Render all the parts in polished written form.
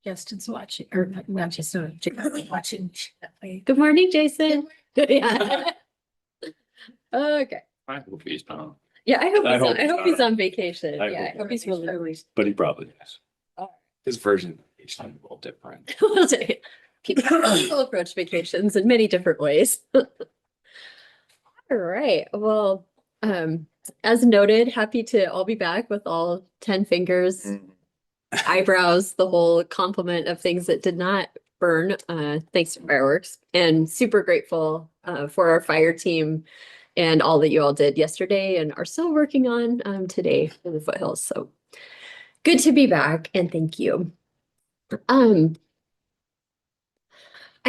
Justin's watching, or not Justin, Jason's watching. Good morning, Jason. Yeah. Okay. I hope he's not, Yeah, I hope I he's hope on, I he's hope he's not. on vacation. I Yeah, I hope he's really. but he probably is. Oh. His version of each time a little different. People approach vacations in many different ways. All right, well, as noted, happy to all be back with all 10 fingers, eyebrows, the whole complement of things that did not burn, thanks to fireworks, and super grateful for our fire team and all that you all did yesterday and are still working on today for the foothills. So good to be back and thank you. I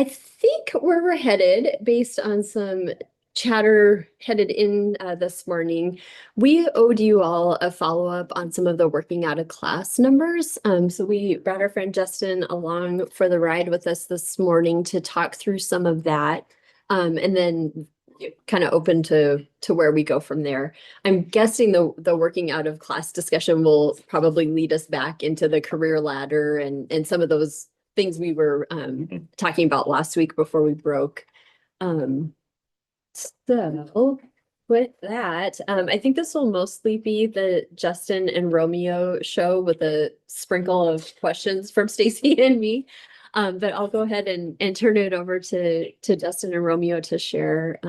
think where we're headed, based on some chatter headed in this morning, we owed you all a follow-up on some of the working out of class numbers. So we brought our friend Justin along for the ride with us this morning to talk through some of that. And then kind of open to where we go from there. I'm guessing the working out of class discussion will probably lead us back into the career ladder and some of those things we were talking about last week before we broke. So with that, I think this will mostly be the Justin and Romeo show with a sprinkle of questions from Stacy and me. But I'll go ahead and turn it over to Justin and Romeo to share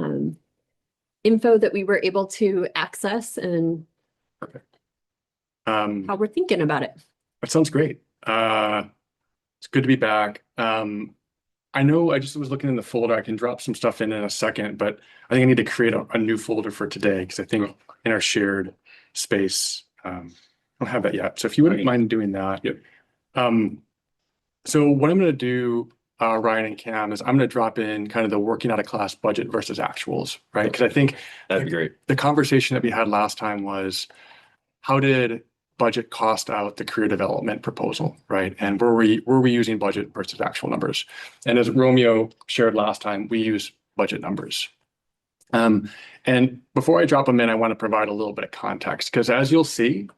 info that we were able to access and how we're thinking about it. That sounds great. It's good to be back. I know I just was looking in the folder. I can drop some stuff in a second, but I think I need to create a new folder for today because I think in our shared space, I don't have that yet. So if you wouldn't mind doing that. Yep. So what I'm going to do, Ryan and Cam, is I'm going to drop in kind of the working out of class budget versus actuals, right? Because I think That'd be great. the conversation that we had last time was how did budget cost out the career development proposal, right? And were we using budget versus actual numbers? And as Romeo shared last time, we use budget numbers. And before I drop them in, I want to provide a little bit of context because as you'll see,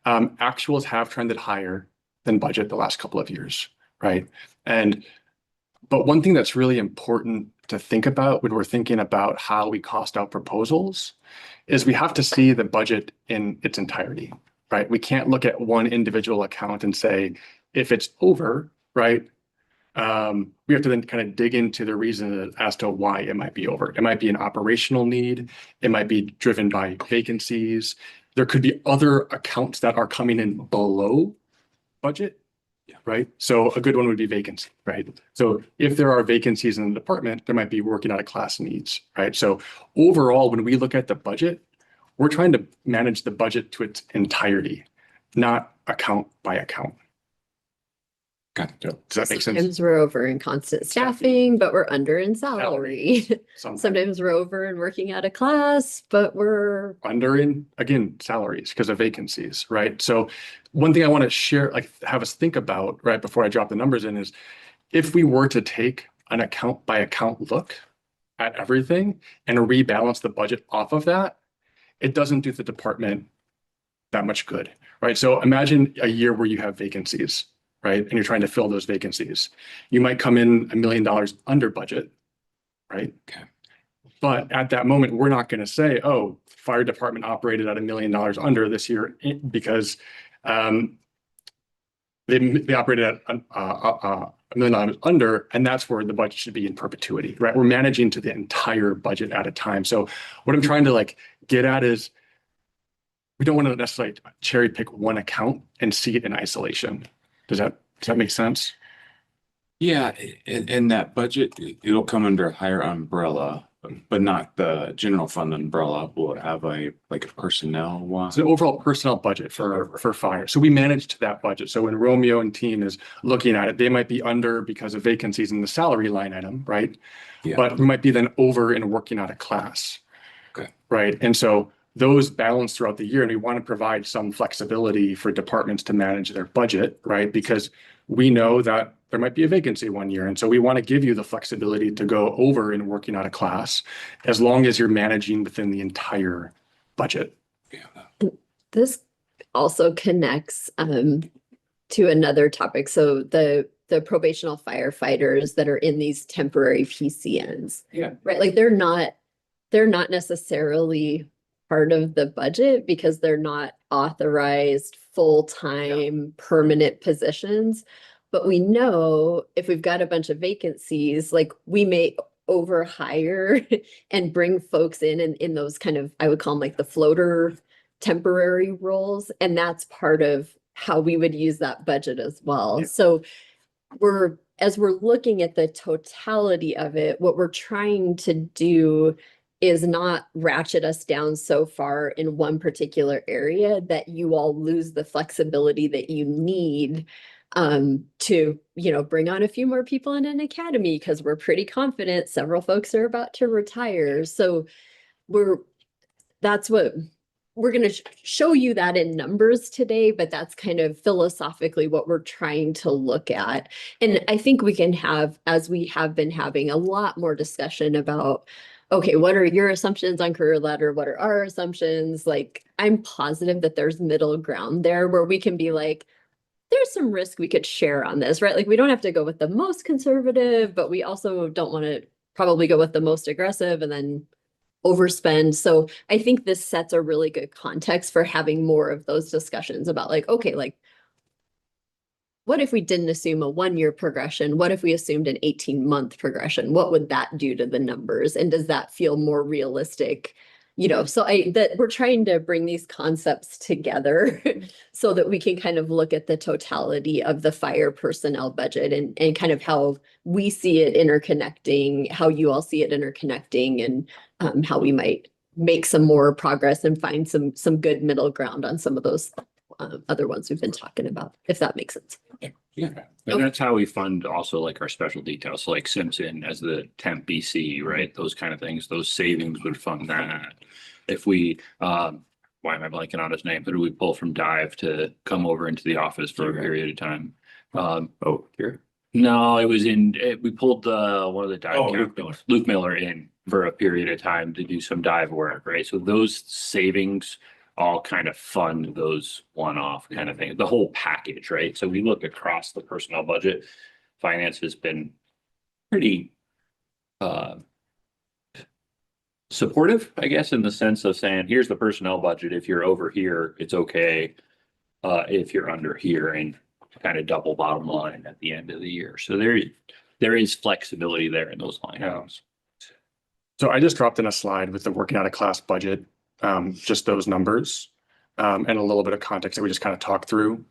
actuals have trended higher than budget the last couple of years, right? But one thing that's really important to think about when we're thinking about how we cost out proposals is we have to see the budget in its entirety, right? We can't look at one individual account and say, if it's over, right? We have to then kind of dig into the reason as to why it might be over. It might be an operational need. It might be driven by vacancies. There could be other accounts that are coming in below budget, right? So a good one would be vacancy, right? So if there are vacancies in the department, there might be working out of class needs, right? So overall, when we look at the budget, we're trying to manage the budget to its entirety, not account by account. Got it. Does that make sense? Sometimes we're over in constant staffing, but we're under in salary. Sometimes we're over in working out of class, but we're under in, again, salaries because of vacancies, right? So one thing I want to share, like have us think about right before I drop the numbers in is if we were to take an account by account look at everything and rebalance the budget off of that, it doesn't do the department that much good, right? So imagine a year where you have vacancies, right? And you're trying to fill those vacancies. You might come in $1 million under budget, right? Okay. But at that moment, we're not going to say, oh, fire department operated at $1 million under this year because they operated at $1 million under, and that's where the budget should be in perpetuity, right? We're managing to the entire budget at a time. So what I'm trying to like get at is we don't want to necessarily cherry pick one account and see it in isolation. Does that make sense? Yeah, in that budget, it'll come under a higher umbrella, but not the general fund umbrella. Will it have a personnel one? It's an overall personnel budget for fire. So we manage to that budget. So when Romeo and team is looking at it, they might be under because of vacancies in the salary line item, right? Yeah. But we might be then over in working out of class. Okay. Right. And so those balance throughout the year, and we want to provide some flexibility for departments to manage their budget, right? Because we know that there might be a vacancy one year. And so we want to give you the flexibility to go over in working out of class as long as you're managing within the entire budget. Yeah. this also connects to another topic. So the the probational firefighters that are in these temporary PCNs. Yeah. Right, like they're not necessarily part of the budget because they're not authorized full-time permanent positions. But we know if we've got a bunch of vacancies, like we may overhire and bring folks in those kind of, I would call them like the floater temporary roles. And that's part of how we would use that budget as well. Yeah. So as we're looking at the totality of it, what we're trying to do is not ratchet us down so far in one particular area that you all lose the flexibility that you need to, bring on a few more people in an academy, because we're pretty confident several folks are about to retire. So that's what we're going to show you that in numbers today, but that's kind of philosophically what we're trying to look at. And I think we can have, as we have been having, a lot more discussion about, okay, what are your assumptions on career ladder? What are our assumptions? Like, I'm positive that there's middle ground there where we can be like, there's some risk we could share on this, right? Like, we don't have to go with the most conservative, but we also don't want to probably go with the most aggressive and then overspend. So I think this sets a really good context for having more of those discussions about like, okay, like, what if we didn't assume a 1-year progression? What if we assumed an 18-month progression? What would that do to the numbers? And does that feel more realistic? So we're trying to bring these concepts together so that we can kind of look at the totality of the fire personnel budget and kind of how we see it interconnecting, how you all see it interconnecting, and how we might make some more progress and find some good middle ground on some of those other ones we've been talking about, if that makes sense. Yeah. And that's how we fund also like our special details, so like Simpson as the temp BC, right? Those kind of things, those savings would fund that. If we, why am I blanking on his name? Who do we pull from Dive to come over into the office for a period of time? Oh, here. No, it was we pulled one of the dive Oh, captains, Luke Miller, in for a period of time to do some dive work, right? So those savings all kind of fund those one-off kind of things, the whole package, right? So we look across the personnel budget. Finance has been pretty supportive, I guess, in the sense of saying, here's the personnel budget. If you're over here, it's okay. If you're under here, and kind of double bottom line at the end of the year. So there is flexibility there in those line items. So I just dropped in a slide with the working out of class budget, just those numbers, and a little bit of context that we just kind of talked through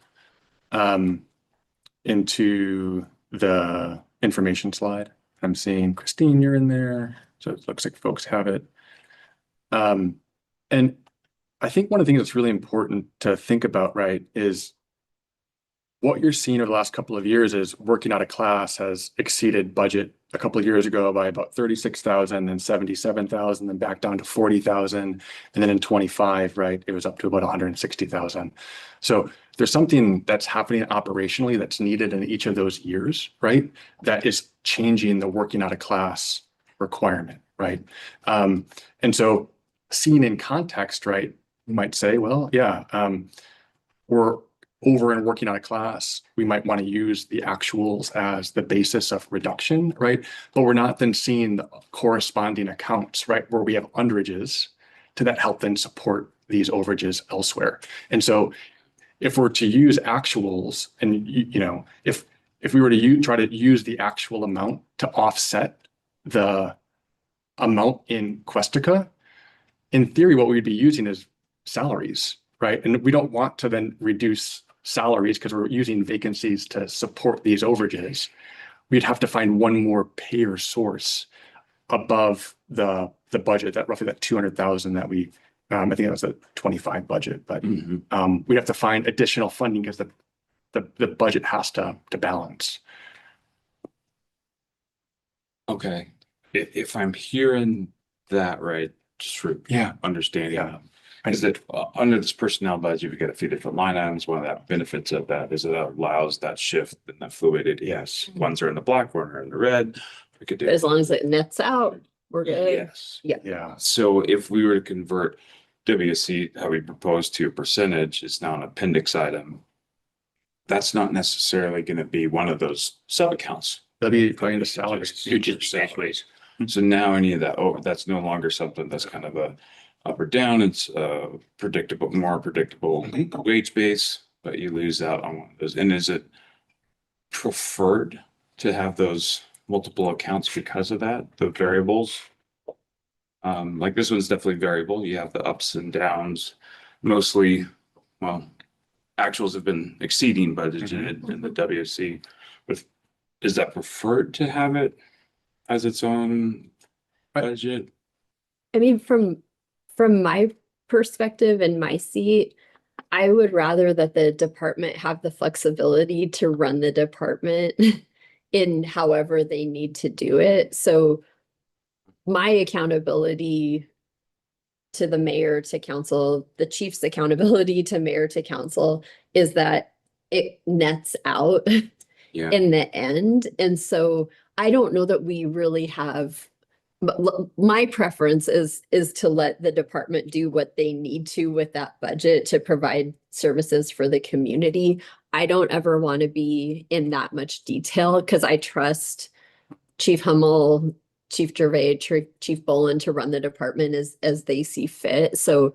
into the information slide. I'm seeing Christine, you're in there. So it looks like folks have it. And I think one of the things that's really important to think about, right, is what you're seeing over the last couple of years is working out of class has exceeded budget a couple of years ago by about 36,000 and 77,000, then back down to 40,000. And then in 25, right, it was up to about 160,000. So there's something that's happening operationally that's needed in each of those years, right? That is changing the working out of class requirement, right? And so seen in context, right, you might say, well, yeah, we're over and working out of class, we might want to use the actuals as the basis of reduction, right? But we're not then seeing the corresponding accounts, right, where we have underages to that help then support these overages elsewhere. And so if we're to use actuals and, if we were to try to use the actual amount to offset the amount in Questica, in theory, what we'd be using is salaries, right? And we don't want to then reduce salaries because we're using vacancies to support these overages. We'd have to find one more payer source above the budget, that roughly that 200,000 that we, I think that was a 25 budget, but we'd have to find additional funding because the budget has to balance. Okay, if I'm hearing that right, just for understanding. Yeah. Is that under this personnel budget, we get a few different line items. One of the benefits of that is it allows that shift and the fluidity. Yes, ones are in the black, one are in the red. We could do As long as it nets out, we're good. yes. Yeah. So if we were to convert WC, how we propose to a percentage, it's now an appendix item. that's not necessarily gonna be one of those sub-accounts. That'd be going into salaries. You just base ways. So now any of that, oh, that's no longer something that's kind of a up or down. It's predictable, more predictable wage base, but you lose out on one of those. And is it preferred to have those multiple accounts because of that, the variables? Like this one's definitely variable. You have the ups and downs. Mostly, well, actuals have been exceeding budgeted in the WC. But is that preferred to have it as its own budget? I mean, from my perspective and my seat, I would rather that the department have the flexibility to run the department in however they need to do it. So my accountability to the mayor, to council, the chief's accountability to mayor, to council is that it nets out Yeah. in the end. And so I don't know that we really have, but my preference is to let the department do what they need to with that budget to provide services for the community. I don't ever want to be in that much detail because I trust Chief Hummel, Chief Gervais, Chief Boland to run the department as they see fit. So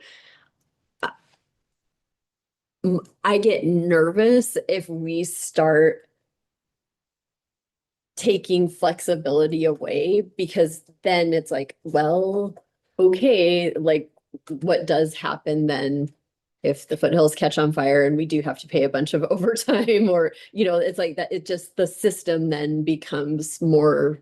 I get nervous if we start taking flexibility away, because then it's like, well, okay, like what does happen then if the foothills catch on fire and we do have to pay a bunch of overtime, or, you know, it's like that, it just, the system then becomes more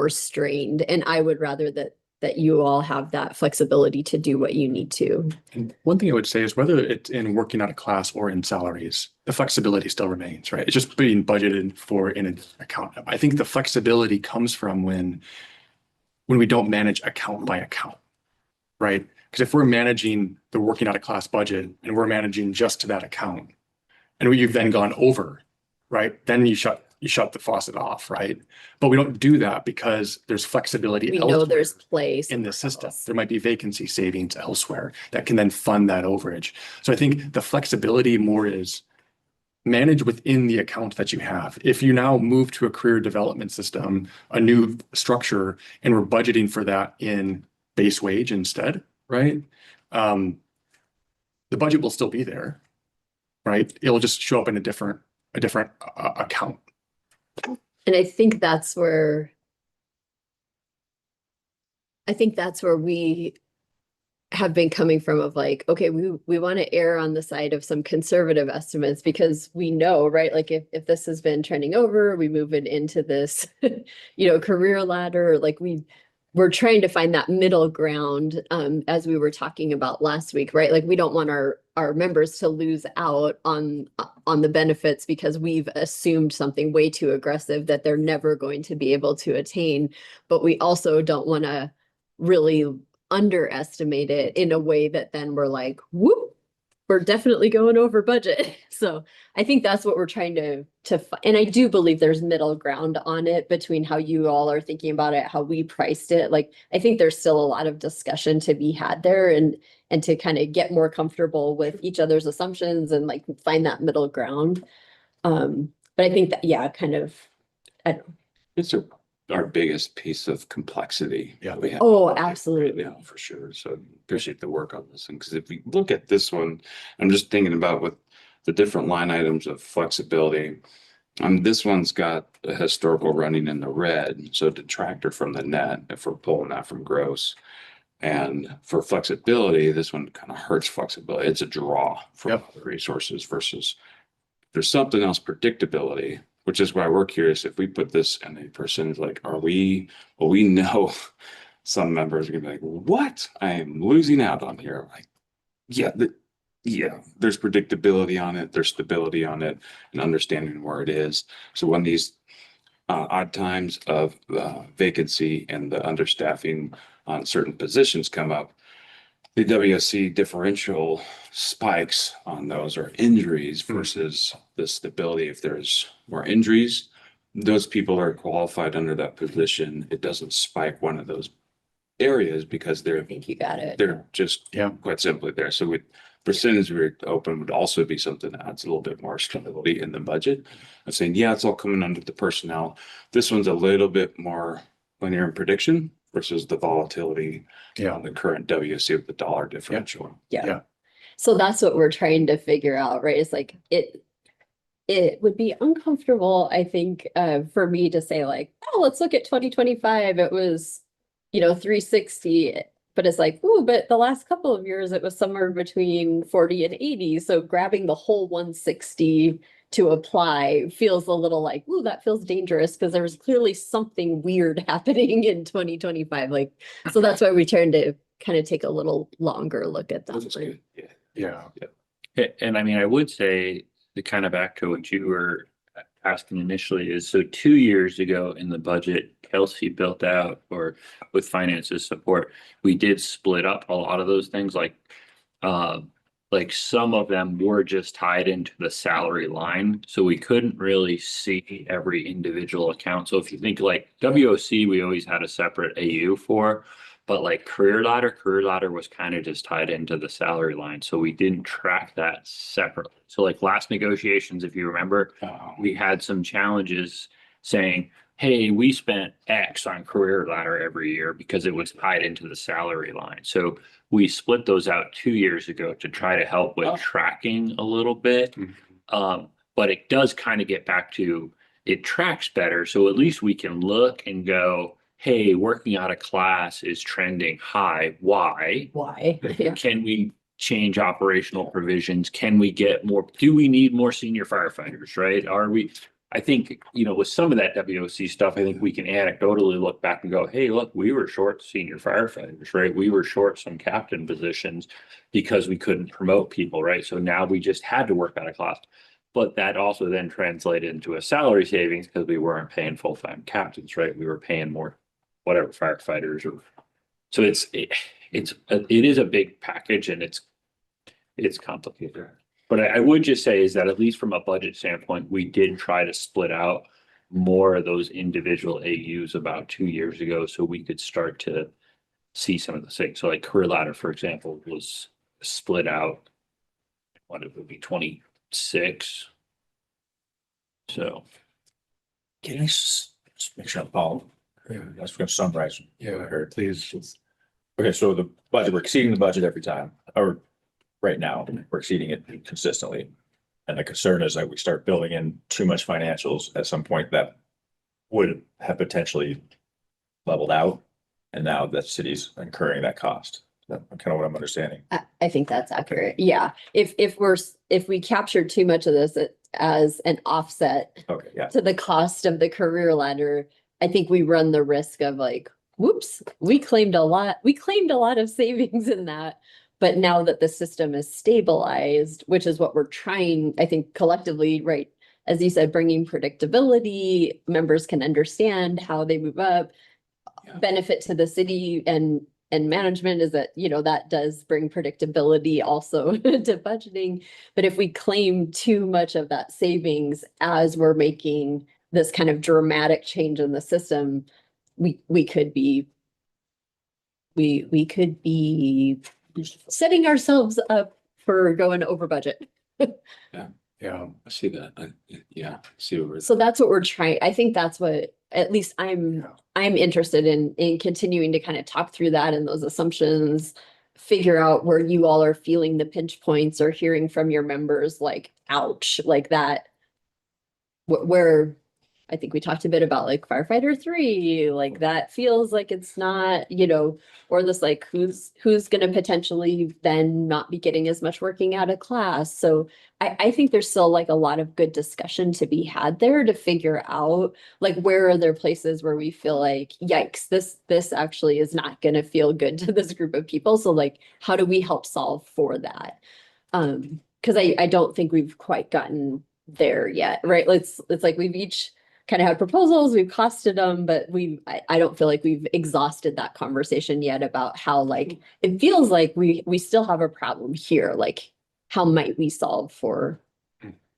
strained. And I would rather that you all have that flexibility to do what you need to. And one thing I would say is whether it's in working out of class or in salaries, the flexibility still remains, right? It's just being budgeted for in an account. I think the flexibility comes from when we don't manage account by account, right? Because if we're managing the working out of class budget and we're managing just to that account, and you've then gone over, right? Then you shut the faucet off, right? But we don't do that because there's flexibility We know elsewhere there's place in the system. There might be vacancy savings elsewhere that can then fund that overage. So I think the flexibility more is manage within the account that you have. If you now move to a career development system, a new structure, and we're budgeting for that in base wage instead, right? The budget will still be there, right? It'll just show up in a different account. And I think that's where we have been coming from, of like, okay, we want to err on the side of some conservative estimates because we know, right? Like if this has been trending over, we move it into this, career ladder, like we're trying to find that middle ground, as we were talking about last week, right? Like we don't want our members to lose out on the benefits because we've assumed something way too aggressive that they're never going to be able to attain. But we also don't want to really underestimate it in a way that then we're like, whoop, we're definitely going over budget. So I think that's what we're trying to and I do believe there's middle ground on it between how you all are thinking about it, how we priced it. Like, I think there's still a lot of discussion to be had there and to kind of get more comfortable with each other's assumptions and like find that middle ground. But I think that, yeah, kind of, I don't know. It's our biggest piece of complexity. Yeah. we have Oh, right absolutely. now, for sure. So appreciate the work on this one, because if we look at this one, I'm just thinking about with the different line items of flexibility. This one's got a historical running in the red, so detractor from the net if we're pulling that from gross. And for flexibility, this one kind of hurts flexibility. It's a draw from other resources versus there's something else, predictability, which is why we're curious if we put this in a percentage, like, we know some members are gonna be like, what? I am losing out on here. Like, there's predictability on it, there's stability on it, and understanding where it is. So when these odd times of vacancy and the understaffing on certain positions come up, the WSC differential spikes on those, or injuries versus the stability. If there's more injuries, those people are qualified under that position. It doesn't spike one of those areas because I think you got it. they're just Yeah. quite simply there. So percentage we're open would also be something that adds a little bit more stability in the budget. I'm saying, yeah, it's all coming under the personnel. This one's a little bit more linear in prediction versus the volatility Yeah. on the current WC with the dollar differential. Yeah. So that's what we're trying to figure out, right? It's like it would be uncomfortable, I think, for me to say like, oh, let's look at 2025. It was, 360. But it's like, ooh, but the last couple of years it was somewhere between 40 and 80. So grabbing the whole 160 to apply feels a little like, ooh, that feels dangerous because there was clearly something weird happening in 2025. Like, so that's why we turned to kind of take a little longer look at That's that. good. Yeah. Yeah. And I mean, I would say the kind of back to what you were asking initially is, so 2 years ago in the budget, Kelsey built out, or with finances support, we did split up a lot of those things, like some of them were just tied into the salary line. So we couldn't really see every individual account. So if you think like WOC, we always had a separate AU for. But like career ladder was kind of just tied into the salary line. So we didn't track that separately. So like last negotiations, if you remember, we had some challenges saying, hey, we spent X on career ladder every year because it was tied into the salary line. So we split those out 2 years ago to try to help with tracking a little bit. But it does kind of get back to, it tracks better. So at least we can look and go, hey, working out of class is trending high. Why? Why? Yeah. Can we change operational provisions? Can we get more? Do we need more senior firefighters, right? I think, with some of that WOC stuff, I think we can anecdotally look back and go, hey, look, we were short senior firefighters, right? We were short some captain positions because we couldn't promote people, right? So now we just had to work out of class. But that also then translated into a salary savings because we weren't paying full-time captains, right? We were paying more, whatever, firefighters. So it is a big package, and it's complicated. But I would just say is that at least from a budget standpoint, we did try to split out more of those individual AUs about 2 years ago, so we could start to see some of the things. So like career ladder, for example, was split out. What it would be 26. So. Can I just make sure I'm following? I was gonna summarize. Yeah, what I heard. please. Okay, so the budget, we're exceeding the budget every time, or right now, we're exceeding it consistently. And the concern is that we start building in too much financials at some point that would have potentially leveled out. And now the city's incurring that cost. That's kind of what I'm understanding. I think that's accurate. Yeah. If we capture too much of this as an offset Okay, yeah. to the cost of the career ladder, I think we run the risk of like, whoops, we claimed a lot of savings in that. But now that the system is stabilized, which is what we're trying, I think collectively, right? As you said, bringing predictability, members can understand how they move up. Yeah. Benefit to the city and management is that, that does bring predictability also to budgeting. But if we claim too much of that savings as we're making this kind of dramatic change in the system, we could be setting ourselves up for going over budget. Yeah. I see that. I see what we're. So that's what we're trying. I think that's what, at least I'm interested in continuing to kind of talk through that and those assumptions, figure out where you all are feeling the pinch points or hearing from your members, like, ouch, like that. Where I think we talked a bit about like firefighter 3, like that feels like it's not, or this like who's going to potentially then not be getting as much working out of class. So I think there's still like a lot of good discussion to be had there to figure out like where are there places where we feel like, yikes, this actually is not going to feel good to this group of people. So like, how do we help solve for that? Because I don't think we've quite gotten there yet, right? It's like we've each kind of had proposals, we've costed them, but I don't feel like we've exhausted that conversation yet about how like it feels like we still have a problem here. Like how might we solve for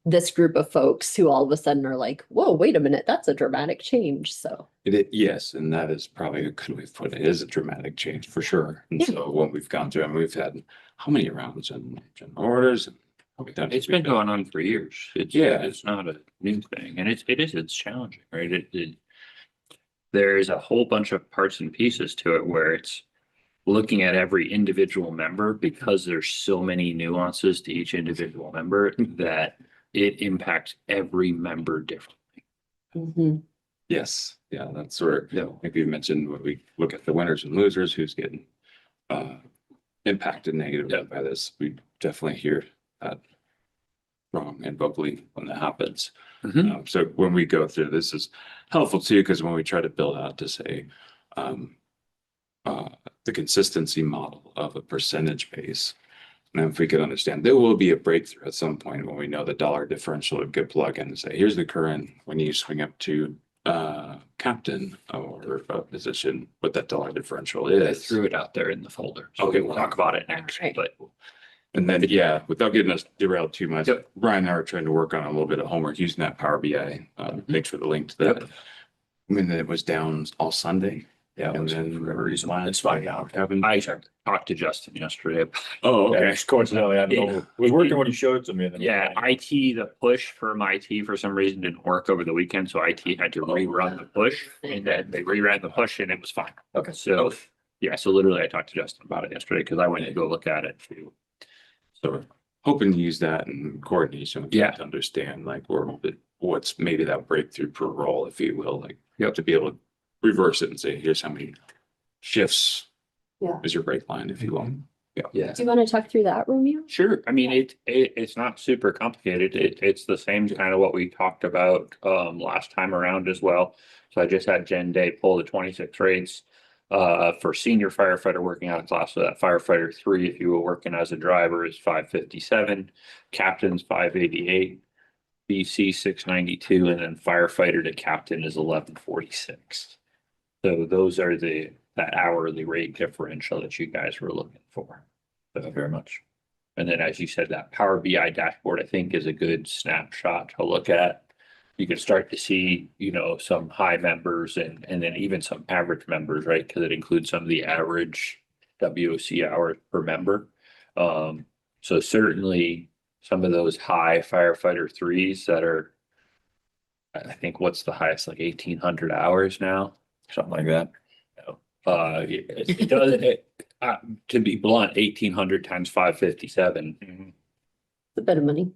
this group of folks who all of a sudden are like, whoa, wait a minute, that's a dramatic change. So, Yes, and that is probably a good way to put it. It is a dramatic change for sure. And Yeah. so when we've gone through, and we've had how many rounds and general orders? It's been going on for years. Yeah. It's not a new thing, and it's challenging, right? There's a whole bunch of parts and pieces to it where it's looking at every individual member, because there's so many nuances to each individual member that it impacts every member differently. mhm. Yes, yeah, that's where, like you mentioned, when we look at the winners and losers, who's getting impacted negatively by this, we definitely hear that wrong and vocally when that happens. So when we go through, this is helpful too, because when we try to build out to say the consistency model of a percentage base, and if we could understand, there will be a breakthrough at some point when we know the dollar differential, a good plug in and say, here's the current, when you swing up to captain or a position, what that dollar differential I is. threw it out there in the folder. So Okay. we'll talk about it next, Alright. but And then, yeah, without getting us derailed too much, Yep. Brian and I are trying to work on a little bit of homework using that Power BI. Thanks for the link to that. Yep. I mean, it was down all Sunday. yeah, And then for whatever reason, last it's fine now. Friday happened. I talked to Justin yesterday. Oh, Yeah, okay. just coincidentally, I don't know, we were working when you showed it to me. and then- Yeah, IT, the push from IT for some reason didn't work over the weekend, so IT had to rerun the push, and then they reran the push and it was fine. Okay. So, yeah, so literally I talked to Justin about it yesterday because I went to go look at it too. So we're hoping to use that in coordination. with Yeah. To understand like what's maybe that breakthrough per role, if you will, like Yep. to be able to reverse it and say, here's how many shifts Yeah. is your break line, if you will. Yeah. Do you want to talk through that, Romeo? Sure. I mean, it's not super complicated. It's the same kind of what we talked about last time around as well. So I just had Jen Day pull the 26 rates for senior firefighter working out of class. So that firefighter 3, if you were working as a driver, is 557, captain's 588, BC 692, and then firefighter to captain is 1146. So those are that hourly rate differential that you guys were looking for. Thank you very much. And then, as you said, that Power BI dashboard, I think, is a good snapshot to look at. You can start to see, some high members and then even some average members, right? Because it includes some of the average WOC hours per member. So certainly some of those high firefighter 3s that are, I think, what's the highest, like 1,800 hours now? Something like that. It does, to be blunt, 1,800 times 557. It's a bit of money.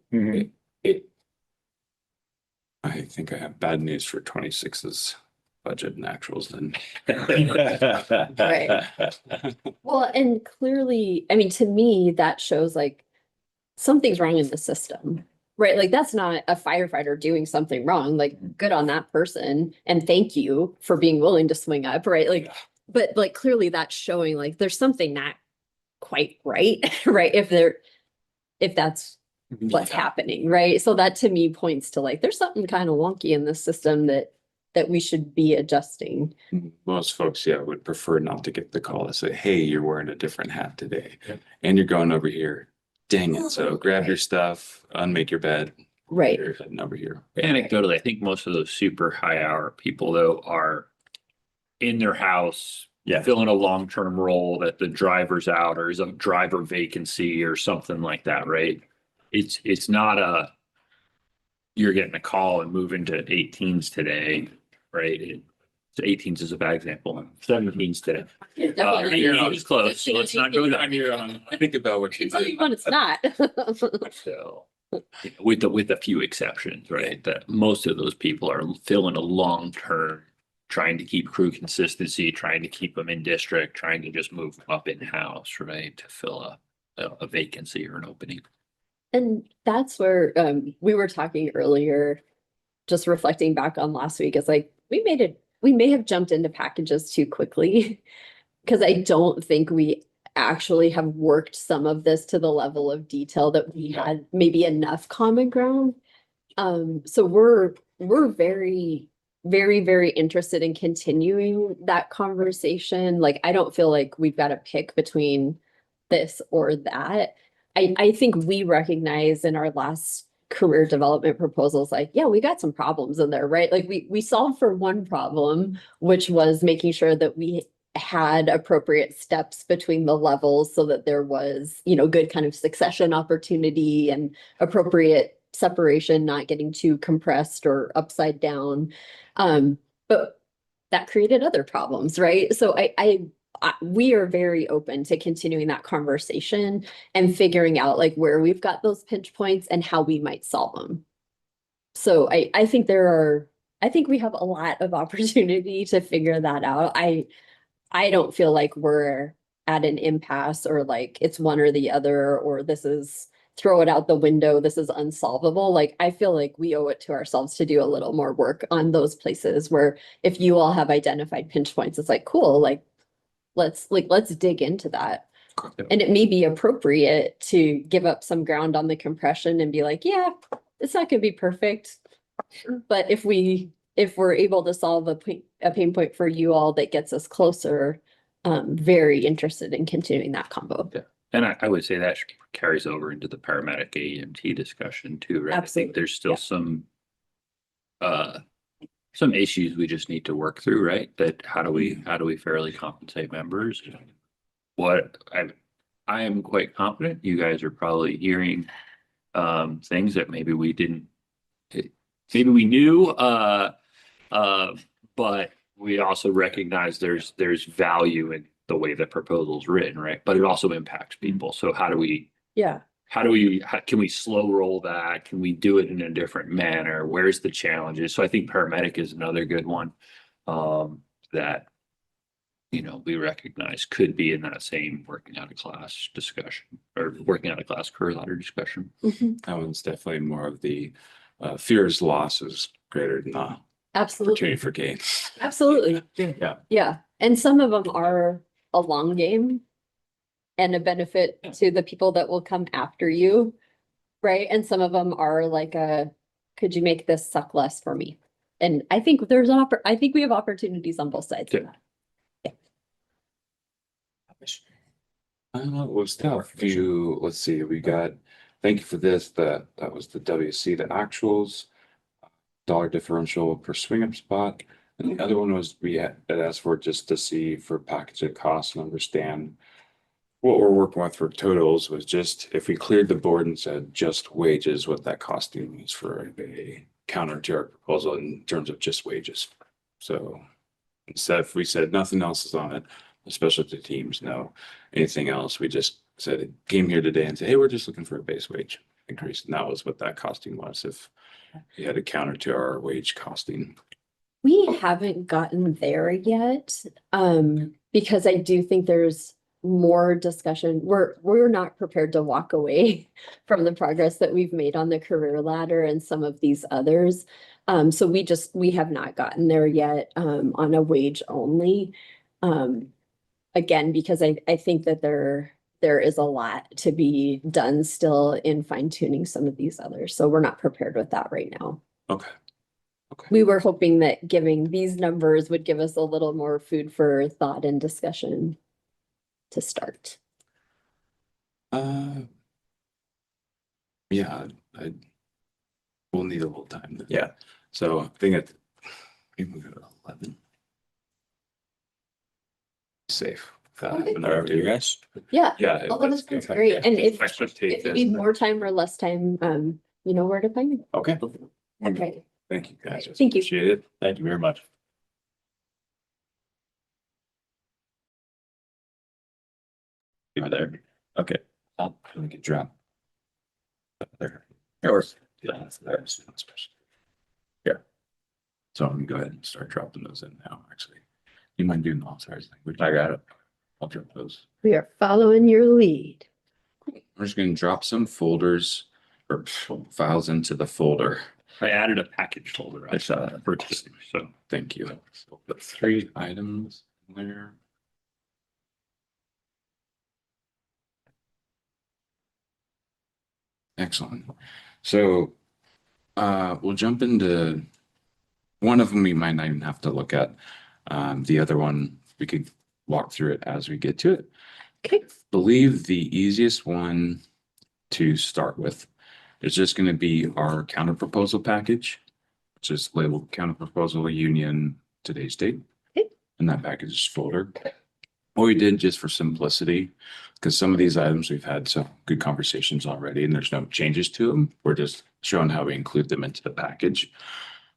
I think I have bad news for 26's budget and actuals then. Well, and clearly, I mean, to me, that shows like something's wrong in the system, right? Like that's not a firefighter doing something wrong, like good on that person. And thank you for being willing to swing up, right? Like, but like clearly that's showing like there's something not quite right, right? If that's what's happening, right? So that to me points to like, there's something kind of wonky in the system that we should be adjusting. Most folks, would prefer not to get the call to say, hey, you're wearing a different hat today. Yep. And you're going over here. Dang it. So grab your stuff, unmake your bed. Right. You're heading over here. Anecdotally, I think most of those super high hour people though are in their house, Yeah. filling a long-term role that the driver's out or is a driver vacancy or something like that, right? It's not you're getting a call and moving to 18s today, right? 18s is a bad example. 17s today. It's close, so let's not go there. I think about what you Tell you when it's not. So, with a few exceptions, right? That most of those people are filling a long-term, trying to keep crew consistency, trying to keep them in district, trying to just move them up in-house, right? To fill a vacancy or an opening. And that's where we were talking earlier, just reflecting back on last week, it's like we may have jumped into packages too quickly because I don't think we actually have worked some of this to the level of detail that we had maybe enough common ground. So we're very, very, very interested in continuing that conversation. Like, I don't feel like we've got to pick between this or that. I think we recognize in our last career development proposals, like, yeah, we got some problems in there, right? Like we solved for one problem, which was making sure that we had appropriate steps between the levels so that there was, good kind of succession opportunity and appropriate separation, not getting too compressed or upside down. But that created other problems, right? So we are very open to continuing that conversation and figuring out like where we've got those pinch points and how we might solve them. So I think I think we have a lot of opportunity to figure that out. I don't feel like we're at an impasse or like it's one or the other, or this is throw it out the window, this is unsolvable. Like, I feel like we owe it to ourselves to do a little more work on those places where if you all have identified pinch points, it's like, cool, like, let's dig into that. And it may be appropriate to give up some ground on the compression and be like, yeah, it's not gonna be perfect. But if we're able to solve a pain point for you all that gets us closer, very interested in continuing that combo. Yeah. And I would say that carries over into the paramedic AEMT discussion too, right? I Absolutely. think there's still Yeah. some issues we just need to work through, right? That how do we fairly compensate members? What I am quite confident you guys are probably hearing things that maybe we didn't, maybe we knew, but we also recognize there's value in the way the proposal's written, right? But it also impacts people. So can we slow roll that? Can we do it in a different manner? Where's the challenges? So I think paramedic is another good one that we recognize could be in that same working out of class discussion or working out of class career ladder discussion. That one's definitely more of the fears loss is greater than the Absolutely. opportunity for gain. Absolutely. Yeah. Yeah. And some of them are a long game and a benefit to the people that will come after you. Right. And some of them are like could you make this suck less for me? And I think I think we have opportunities on both sides of that. We'll still have a few, let's see, we got, thank you for this, that was the WC, the actuals, dollar differential per swing up spot. And the other one was we had asked for just to see for package of costs and understand what we're working with for totals was just if we cleared the board and said just wages, what that costing was for a counter to our proposal in terms of just wages. So instead, if we said nothing else is on it, especially to teams, no, anything else, we just said, came here today and said, hey, we're just looking for a base wage increase. And that was what that costing was if we had a counter to our wage costing. We haven't gotten there yet, because I do think there's more discussion. We're not prepared to walk away from the progress that we've made on the career ladder and some of these others. So we have not gotten there yet, on a wage only. Again, because I think that there is a lot to be done still in fine tuning some of these others. So we're not prepared with that right now. Okay. We were hoping that giving these numbers would give us a little more food for thought and discussion to start. Yeah, we'll need a little time. Then. Yeah. So I think maybe we go to 11. Safe. You guys? Yeah. Yeah. Oh, that's great. And if Expectations. you need more time or less time, you know where to find me. Okay. Okay. Thank you, guys. Thank you. Appreciate it. Thank you very much. You're there. Okay. I'll make it drop. There. Yours. Yeah, that's there. Here. So I'm gonna go ahead and start dropping those in now, actually. You mind doing the authorized language? I got it. I'll drop those. We are following your lead. I'm just gonna drop some folders or files into the folder. I added a package folder. I saw that. For testing, so. Thank you. So put 3 items in there. Excellent. So we'll jump into one of them we might not even have to look at. The other one, we could walk through it as we get to it. Okay. Believe the easiest one to start with It's just going to be our counter proposal package, which is labeled counter proposal union today's date. Okay. And that package is folder. What we did just for simplicity, because some of these items we've had some good conversations already and there's no changes to them. We're just showing how we include them into the package.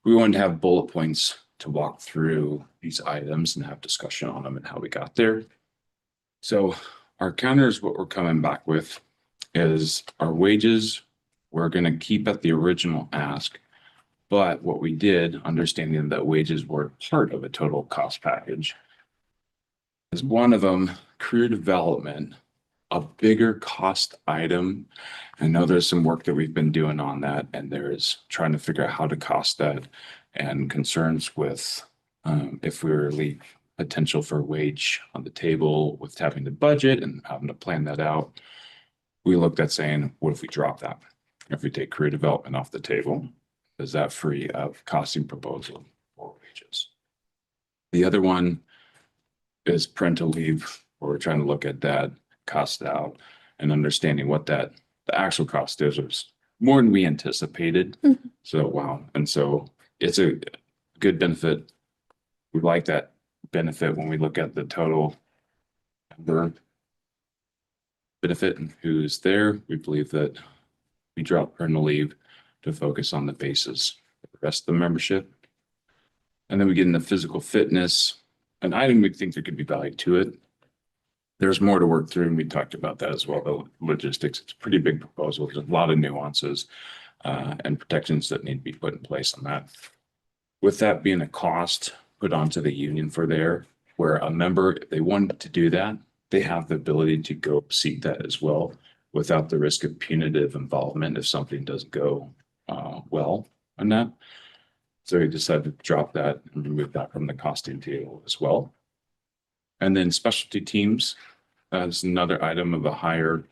We wanted to have bullet points to walk through these items and have discussion on them and how we got there. So our counters, what we're coming back with is our wages. We're going to keep at the original ask, but what we did, understanding that wages were part of a total cost package, is one of them, career development, a bigger cost item. I know there's some work that we've been doing on that, and there's trying to figure out how to cost that and concerns with if we were leave potential for wage on the table with having to budget and having to plan that out. We looked at saying, what if we drop that? If we take career development off the table, is that free of costing proposal for wages? The other one is parental leave, where we're trying to look at that cost out and understanding what that the actual cost is. It was more than we anticipated. So wow. And so it's a good benefit. We like that benefit when we look at the total number benefit and who's there. We believe that we drop parental leave to focus on the basis of the rest of the membership. And then we get into physical fitness, an item we think there could be value to it. There's more to work through, and we talked about that as well, the logistics. It's a pretty big proposal. There's a lot of nuances and protections that need to be put in place on that. With that being a cost put onto the union for there, where a member, if they wanted to do that, they have the ability to go seek that as well without the risk of punitive involvement if something doesn't go well on that. So we decided to drop that and remove that from the costing table as well. And then specialty teams, is another item of a higher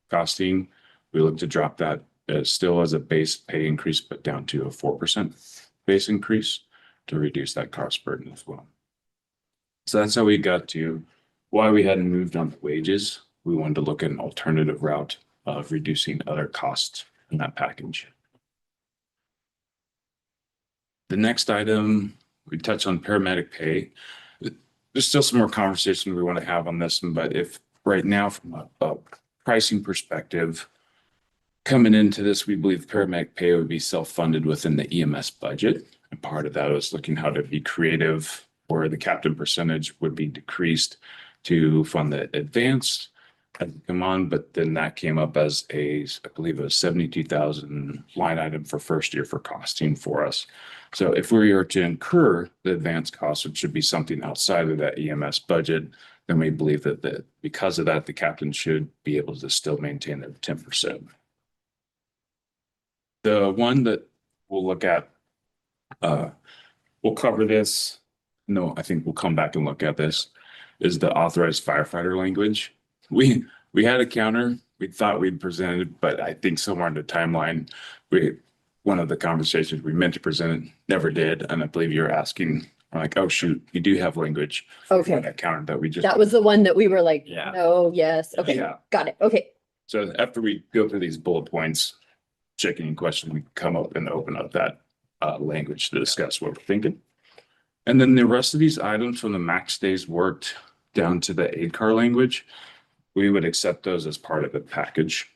costing. We look to drop that still as a base pay increase, but down to a 4% base increase to reduce that cost burden as well. So that's how we got to why we hadn't moved on wages. We wanted to look at an alternative route of reducing other costs in that package. The next item, we touch on paramedic pay. There's still some more conversation we want to have on this, but if right now from a pricing perspective, coming into this, we believe paramedic pay would be self-funded within the EMS budget. And part of that was looking how to be creative, where the captain percentage would be decreased to fund the advanced as it come on, but then that came up as I believe a 72,000 line item for first year for costing for us. So if we were to incur the advanced costs, which should be something outside of that EMS budget, then we believe that because of that, the captain should be able to still maintain their 10%. The one that we'll look at, we'll cover this. No, I think we'll come back and look at this, is the authorized firefighter language. We had a counter we thought we'd presented, but I think somewhere in the timeline, one of the conversations we meant to present it never did. And I believe you're asking, like, oh, shoot, you do have language. Okay. For that counter that we just. That was the one that we were like, Yeah. no, yes. Okay, Yeah. got it. Okay. So after we go through these bullet points, checking in question, we come up and open up that language to discuss what we're thinking. And then the rest of these items from the max days worked down to the AIDCAR language, we would accept those as part of the package.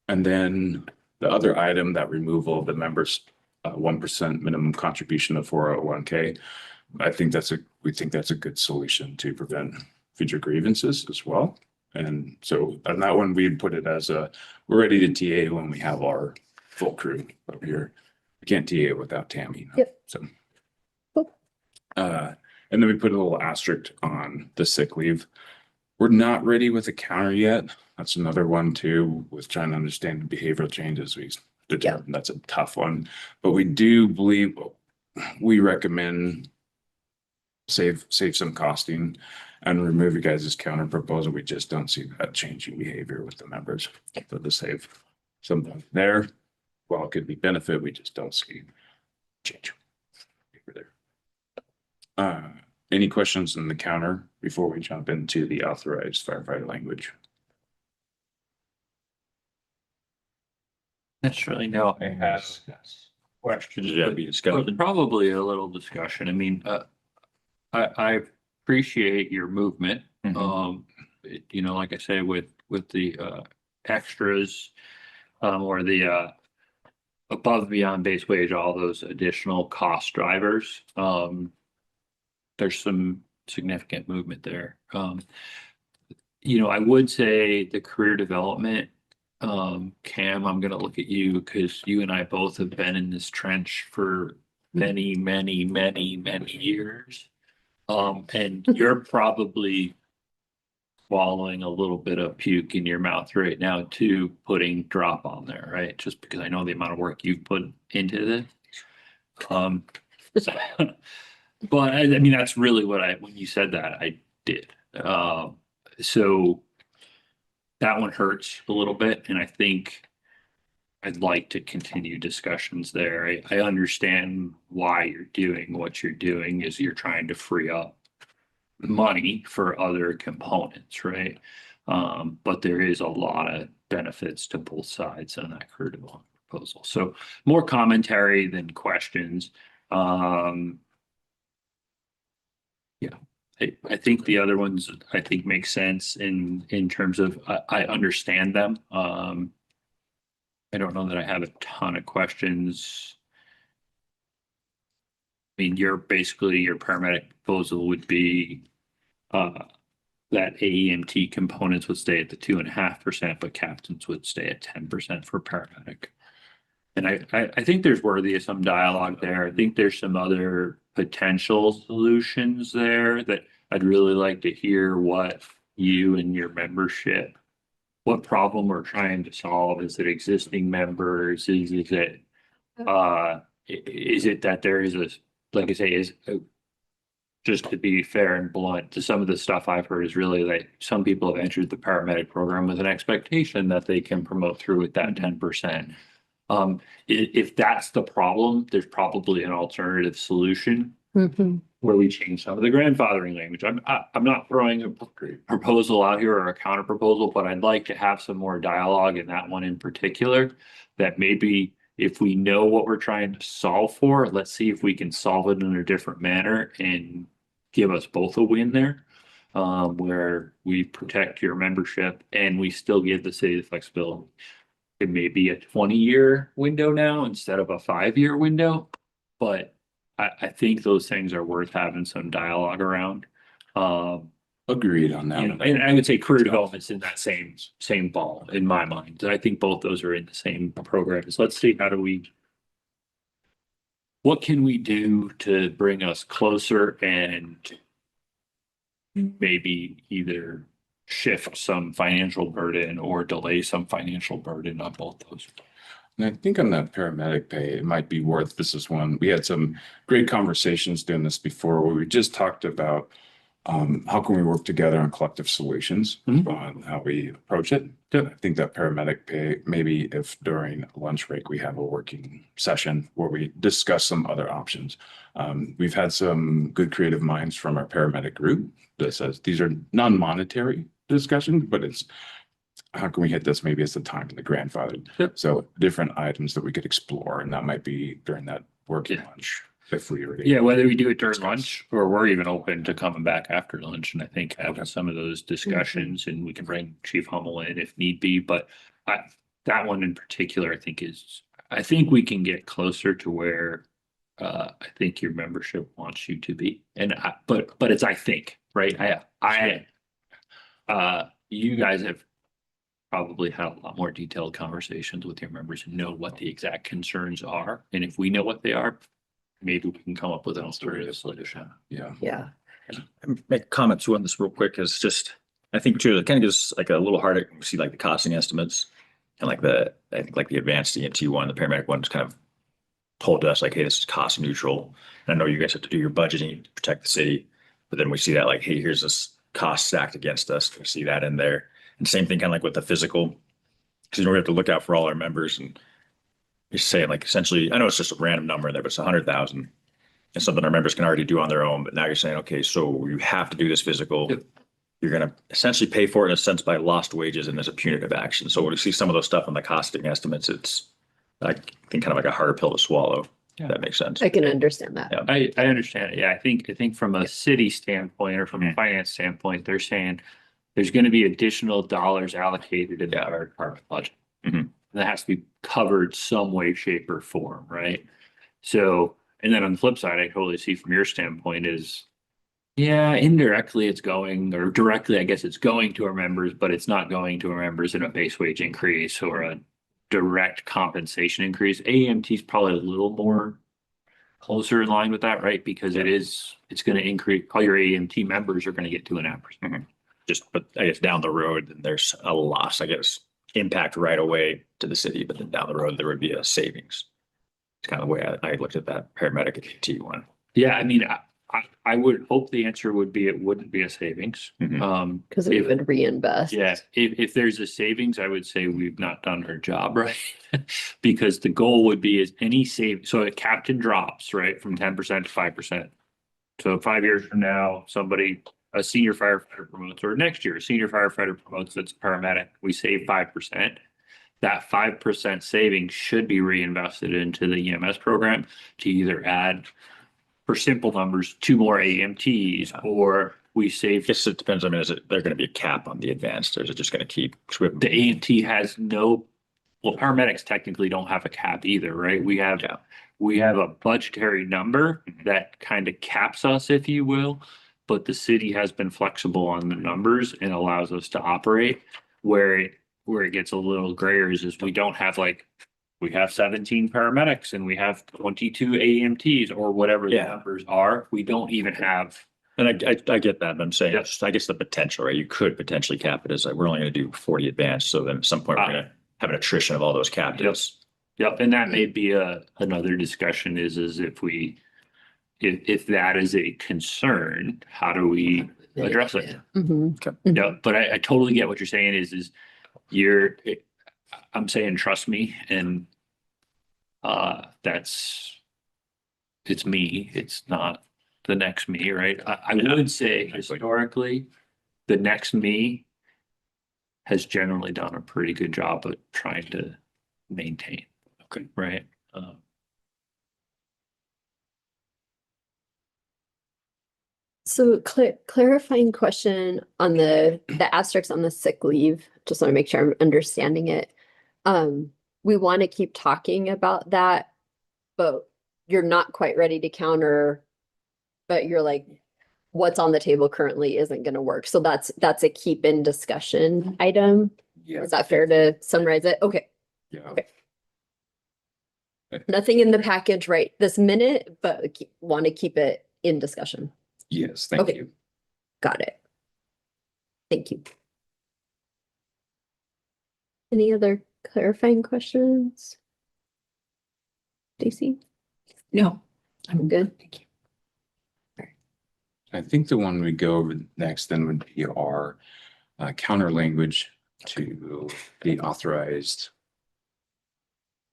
And then the other item, that removal of the members' 1% minimum contribution of 401k, we think that's a good solution to prevent future grievances as well. And so on that one, we'd put it as we're ready to TA when we have our full crew over here. We can't TA without Tammy. Yep. So. Cool. And then we put a little asterisk on the sick leave. We're not ready with a counter yet. That's another one too, with trying to understand the behavioral changes. We determined that's a tough one, but we do believe we recommend save some costing and remove you guys' counter proposal. We just don't see that changing behavior with the members. So to save something there, while it could be benefit, we just don't see change there. Any questions in the counter before we jump into the authorized firefighter language? necessarily know I have questions. Should that be discussed? But probably a little discussion. I mean, I appreciate your movement. Mhm. You know, like I say, with the extras, or the above and beyond base wage, all those additional cost drivers, there's some significant movement there. You know, I would say the career development, Cam, I'm gonna look at you because you and I both have been in this trench for many, many, many, many years. And you're probably swallowing a little bit of puke in your mouth right now too, putting drop on there, right? Just because I know the amount of work you've put into this. So, but I mean, that's really what when you said that, I did. So that one hurts a little bit, and I think I'd like to continue discussions there. I understand why you're doing what you're doing is you're trying to free up money for other components, right? But there is a lot of benefits to both sides on that career development proposal. So more commentary than questions. Yeah, I think the other ones I think make sense in terms of I understand them. I don't know that I have a ton of questions. I mean, your paramedic proposal would be that AEMT components would stay at the 2.5%, but captains would stay at 10% for paramedic. And I think there's worthy of some dialogue there. I think there's some other potential solutions there that I'd really like to hear what you and your membership, what problem we're trying to solve. Is it existing members? Is it that there is a, like I say, just to be fair and blunt, to some of the stuff I've heard is really that some people have entered the paramedic program with an expectation that they can promote through with that 10%. If that's the problem, there's probably an alternative solution where we change some of the grandfathering language. I'm not throwing a proposal out here or a counter proposal, but I'd like to have some more dialogue in that one in particular, that maybe if we know what we're trying to solve for, let's see if we can solve it in a different manner and give us both a win there, where we protect your membership and we still give the city the flexibility. It may be a 20-year window now instead of a 5-year window, but I think those things are worth having some dialogue around. Agreed on that. You know, and I would say career development's in that same ball in my mind. I think both those are in the same programs. Let's see, what can we do to bring us closer and maybe either shift some financial burden or delay some financial burden on both those. And I think on that paramedic pay, it might be worth, this is one, we had some great conversations doing this before where we just talked about how can we work together on collective solutions on how we approach it. I think that paramedic pay, maybe if during lunch break, we have a working session where we discuss some other options. We've had some good creative minds from our paramedic group that says these are non-monetary discussions, but it's how can we hit this maybe as the time in the grandfather. So different items that we could explore, and that might be during that working lunch. If we were whether we do it during lunch or we're even open to coming back after lunch. And I think having some of those discussions, and we can bring Chief Hummel in if need be, but that one in particular, I think we can get closer to where I think your membership wants you to be. And but it's, I think, right? You guys have probably had a lot more detailed conversations with your members and know what the exact concerns are. And if we know what they are, maybe we can come up with an alternative solution. Yeah. Make a comment too on this real quick is just, I think too, it kind of gives like a little harder, see like the costing estimates and like I think like the advanced EMT one, the paramedic one, just kind of told us like, hey, this is cost neutral. And I know you guys have to do your budgeting to protect the city, but then we see that like, hey, here's this cost stacked against us. We see that in there. And same thing kind of like with the physical, because we have to look out for all our members and you're saying like essentially, I know it's just a random number in there, but it's 100,000 and something our members can already do on their own. But now you're saying, okay, so you have to do this physical. Yep. You're going to essentially pay for it in a sense by lost wages and as a punitive action. So when we see some of those stuff on the costing estimates, it's I think kind of like a hard pill to swallow. Yeah. If that makes sense. I can understand that. Yeah. I understand it. Yeah, I think from a city standpoint or from a finance standpoint, they're saying there's gonna be additional dollars allocated in the fire department budget. Mhm. That has to be covered some way, shape or form, right? So, and then on the flip side, I totally see from your standpoint is, yeah, indirectly it's going, or directly, I guess it's going to our members, but it's not going to our members in a base wage increase or a direct compensation increase. AMT is probably a little more closer in line with that, right? Because it's gonna increase, all your AMT members are gonna get 2.5%. Just, but I guess down the road, then there's a loss, I guess, impact right away to the city, but then down the road, there would be a savings. It's kind of the way I looked at that paramedic AT one. Yeah, I mean, I would hope the answer would be it wouldn't be a savings. Mhm. Because we If- would reinvest. Yeah, if there's a savings, I would say we've not done our job right. Because the goal would be is any save, so a captain drops, right, from 10% to 5%. So 5 years from now, a senior firefighter promotes, or next year, a senior firefighter promotes that's a paramedic, we save 5%. That 5% savings should be reinvested into the EMS program to either add, for simple numbers, 2 more AMTs, or we I save. guess it depends. I mean, is it, there going to be a cap on the advanced, or is it just going to keep? The AMT has no, well, paramedics technically don't have a cap either, right? We have a budgetary number that kind of caps us, if you will. But the city has been flexible on the numbers and allows us to operate. Where it gets a little grayer is we don't have we have 17 paramedics and we have 22 AMTs or whatever the Yeah. numbers are. We don't even have. And I get that, but I'm saying, Yep. just, I guess the potential, right? You could potentially cap it as like, we're only going to do 40 advanced. So then at some point we're going to have an attrition of all those captives. Yep, and that may be another discussion is if that is a concern, how do we address it? Mhm. Yeah, but I totally get what you're saying is I'm saying, trust me, and it's me, it's not the next me, right? I Yeah. would say historically, the next me has generally done a pretty good job of trying to maintain. Okay. Right? So clarifying question on the asterisks on the sick leave, just want to make sure I'm understanding it. We want to keep talking about that, but you're not quite ready to counter, but you're like, what's on the table currently isn't going to work. So that's a keep in discussion item. Yeah. Is that fair to summarize it? Okay. Yeah. Okay. Nothing in the package right this minute, but want to keep it in discussion. Yes, thank Okay. you. Got it. Thank you. Any other clarifying questions? Stacy, No, I'm good. thank you. I think the one we go over next then would be our counter language to the authorized,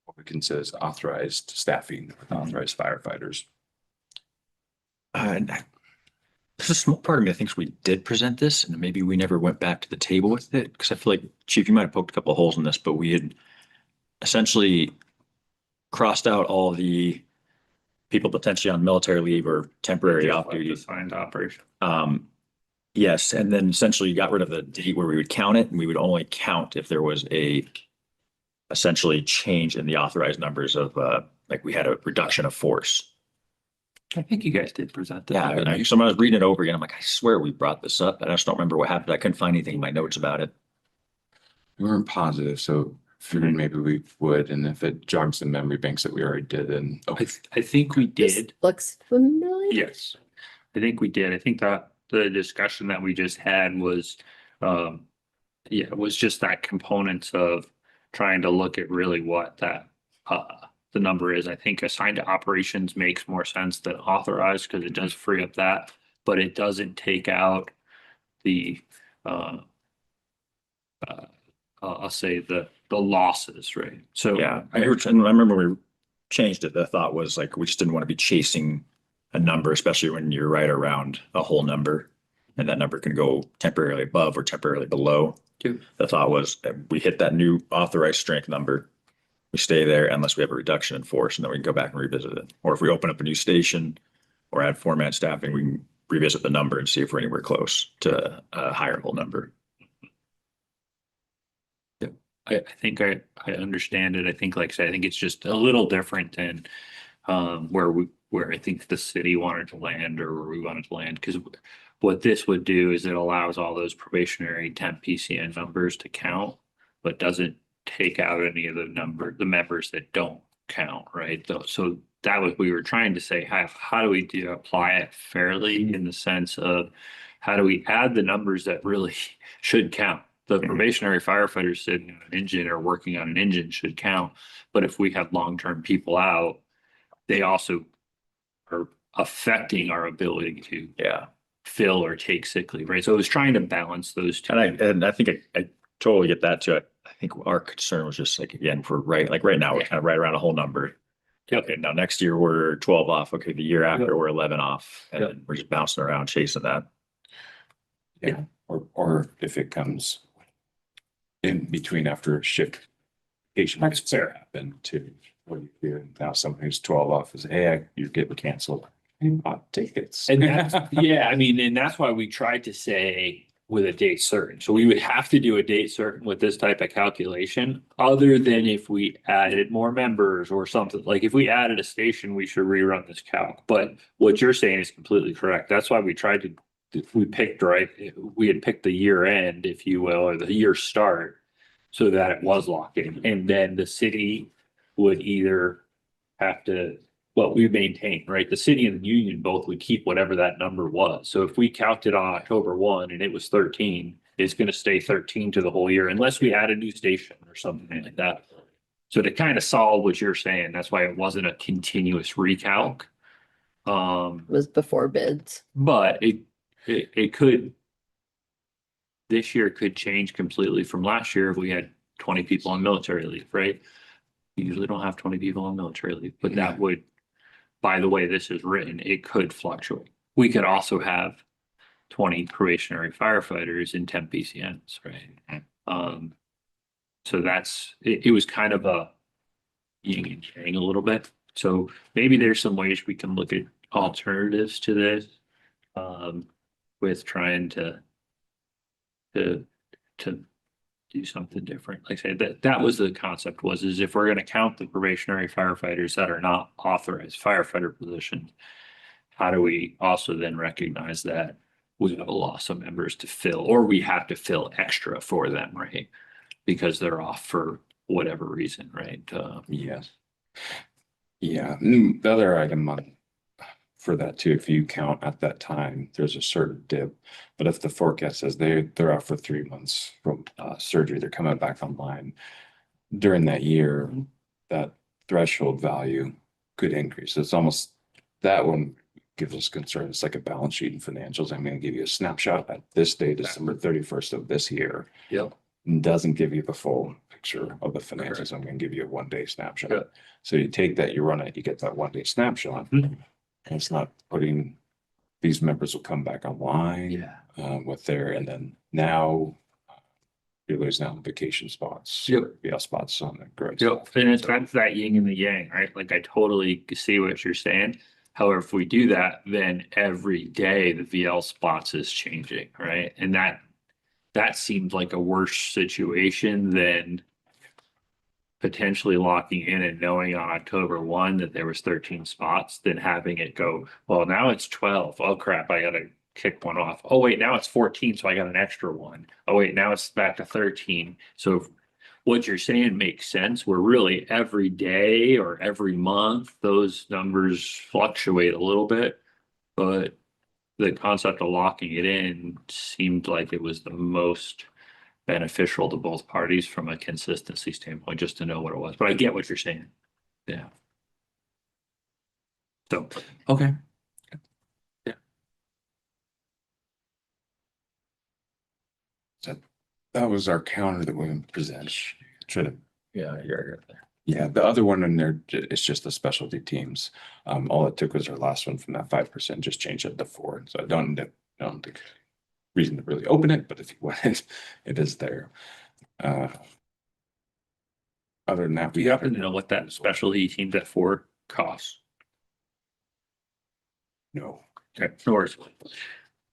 what we can say is authorized staffing, authorized firefighters. There's a small part of me that thinks we did present this and maybe we never went back to the table with it. Cause I feel like, Chief, you might have poked a couple of holes in this, but we had essentially crossed out all the people potentially on military leave or temporary off duty. Assigned operation. Yes, and then essentially you got rid of the date where we would count it and we would only count if there was a essentially change in the authorized numbers of like we had a reduction of force. I think you guys did present that. Yeah, and so when I was reading it over again, I'm like, I swear we brought this up. I just don't remember what happened. I couldn't find anything in my notes about it. We weren't positive, so figured maybe we would, and if it jogs the memory banks that we already did, then I think we This did. looks familiar. Yes, I think we did. I think that the discussion that we just had was, it was just that components of trying to look at really what that, the number is. I think assigned to operations makes more sense than authorized because it does free up that, but it doesn't take out the, I'll say the losses, right? So. Yeah, I remember when we changed it, the thought was like, we just didn't want to be chasing a number, especially when you're right around a whole number. And that number can go temporarily above or temporarily below. Yep. The thought was that we hit that new authorized strength number. we stay there unless we have a reduction in force, and then we can go back and revisit it. Or if we open up a new station or add four-man staffing, we can revisit the number and see if we're anywhere close to a higher whole number. I think I understand it. I think, like I said, I think it's just a little different than where I think the city wanted to land or where we wanted to land. Because what this would do is it allows all those probationary temp PCN numbers to count, but doesn't take out any of the members that don't count, right? So that was, we were trying to say, how do we apply it fairly in the sense of how do we add the numbers that really should count? The probationary firefighters sitting on an engine or working on an engine should count. But if we have long-term people out, they also are affecting our ability to fill or take sick leave, right? So it was trying to balance those two. And I think I totally get that too. I think our concern was just like, again, for right now, we're kind of right around a whole number. Yep. Okay, now next year we're 12 off. Okay, the year after we're 11 off. And Yep. then we're just bouncing around chasing that. Yeah, or if it comes in between after a shift. That's fair. Happen to what you do. Now somebody who's 12 off is, hey, you're getting canceled. Hot tickets. And that's, yeah, I mean, and that's why we tried to say with a date certain. So we would have to do a date certain with this type of calculation, other than if we added more members or something. Like if we added a station, we should rerun this calc. But what you're saying is completely correct. That's why we tried to, we picked, right? We had picked the year end, if you will, or the year start, so that it was locked in. And then the city would either have to, well, we maintain, right? The city and the union both would keep whatever that number was. So if we counted on October 1 and it was 13, it's going to stay 13 to the whole year unless we add a new station or something like that. So to kind of solve what you're saying, that's why it wasn't a continuous recalc. It was before bids. But it could, this year could change completely from last year if we had 20 people on military leave, right? You usually don't have 20 people on military leave, but that would, by the way this is written, it could fluctuate. We could also have 20 probationary firefighters and 10 PCNs, right? So that's, it was kind of a yin and yang a little bit. So maybe there's some ways we can look at alternatives to this, with trying to do something different. Like I said, that was the concept, is if we're going to count the probationary firefighters that are not authorized firefighter positions, how do we also then recognize that we have a loss of members to fill, or we have to fill extra for them, right? Because they're off for whatever reason, right? Yes. Yeah, the other item on for that too, if you count at that time, there's a certain dip. But if the forecast says they're out for 3 months from surgery, they're coming back online during that year, that threshold value could increase. It's almost, that one gives us concern. It's like a balance sheet and financials. I'm going to give you a snapshot at this day, December 31st of this year. Yep. And doesn't give you the full picture of the finances. I'm going to give you a 1 day snapshot. Good. So you take that, you run it, you get that 1 day snapshot. And it's not putting, these members will come back online with their, and then now you're losing out on vacation spots. Yep. Yeah, spots on the growth. Yep, and it's that's that yin and the yang, right? Like I totally see what you're saying. However, if we do that, then every day the VL spots is changing, right? And that seems like a worse situation than potentially locking in and knowing on October 1 that there was 13 spots, than having it go, well, now it's 12. Oh crap, I gotta kick one off. Oh wait, now it's 14, so I got an extra one. Oh wait, now it's back to 13. So if what you're saying makes sense, where really every day or every month, those numbers fluctuate a little bit, but the concept of locking it in seemed like it was the most beneficial to both parties from a consistency standpoint, just to know what it was. But I get what you're saying. Yeah. So, okay. Yeah. So that was our counter that we present. Try to, Yeah, you're there. yeah, the other one in there, it's just the specialty teams. All it took was our last one from that 5%, just change it to 4. So I don't think reason to really open it, but if you want it, it is there. Other than that, Do you happen to know what that specialty teams at four costs? No. Okay, no worries.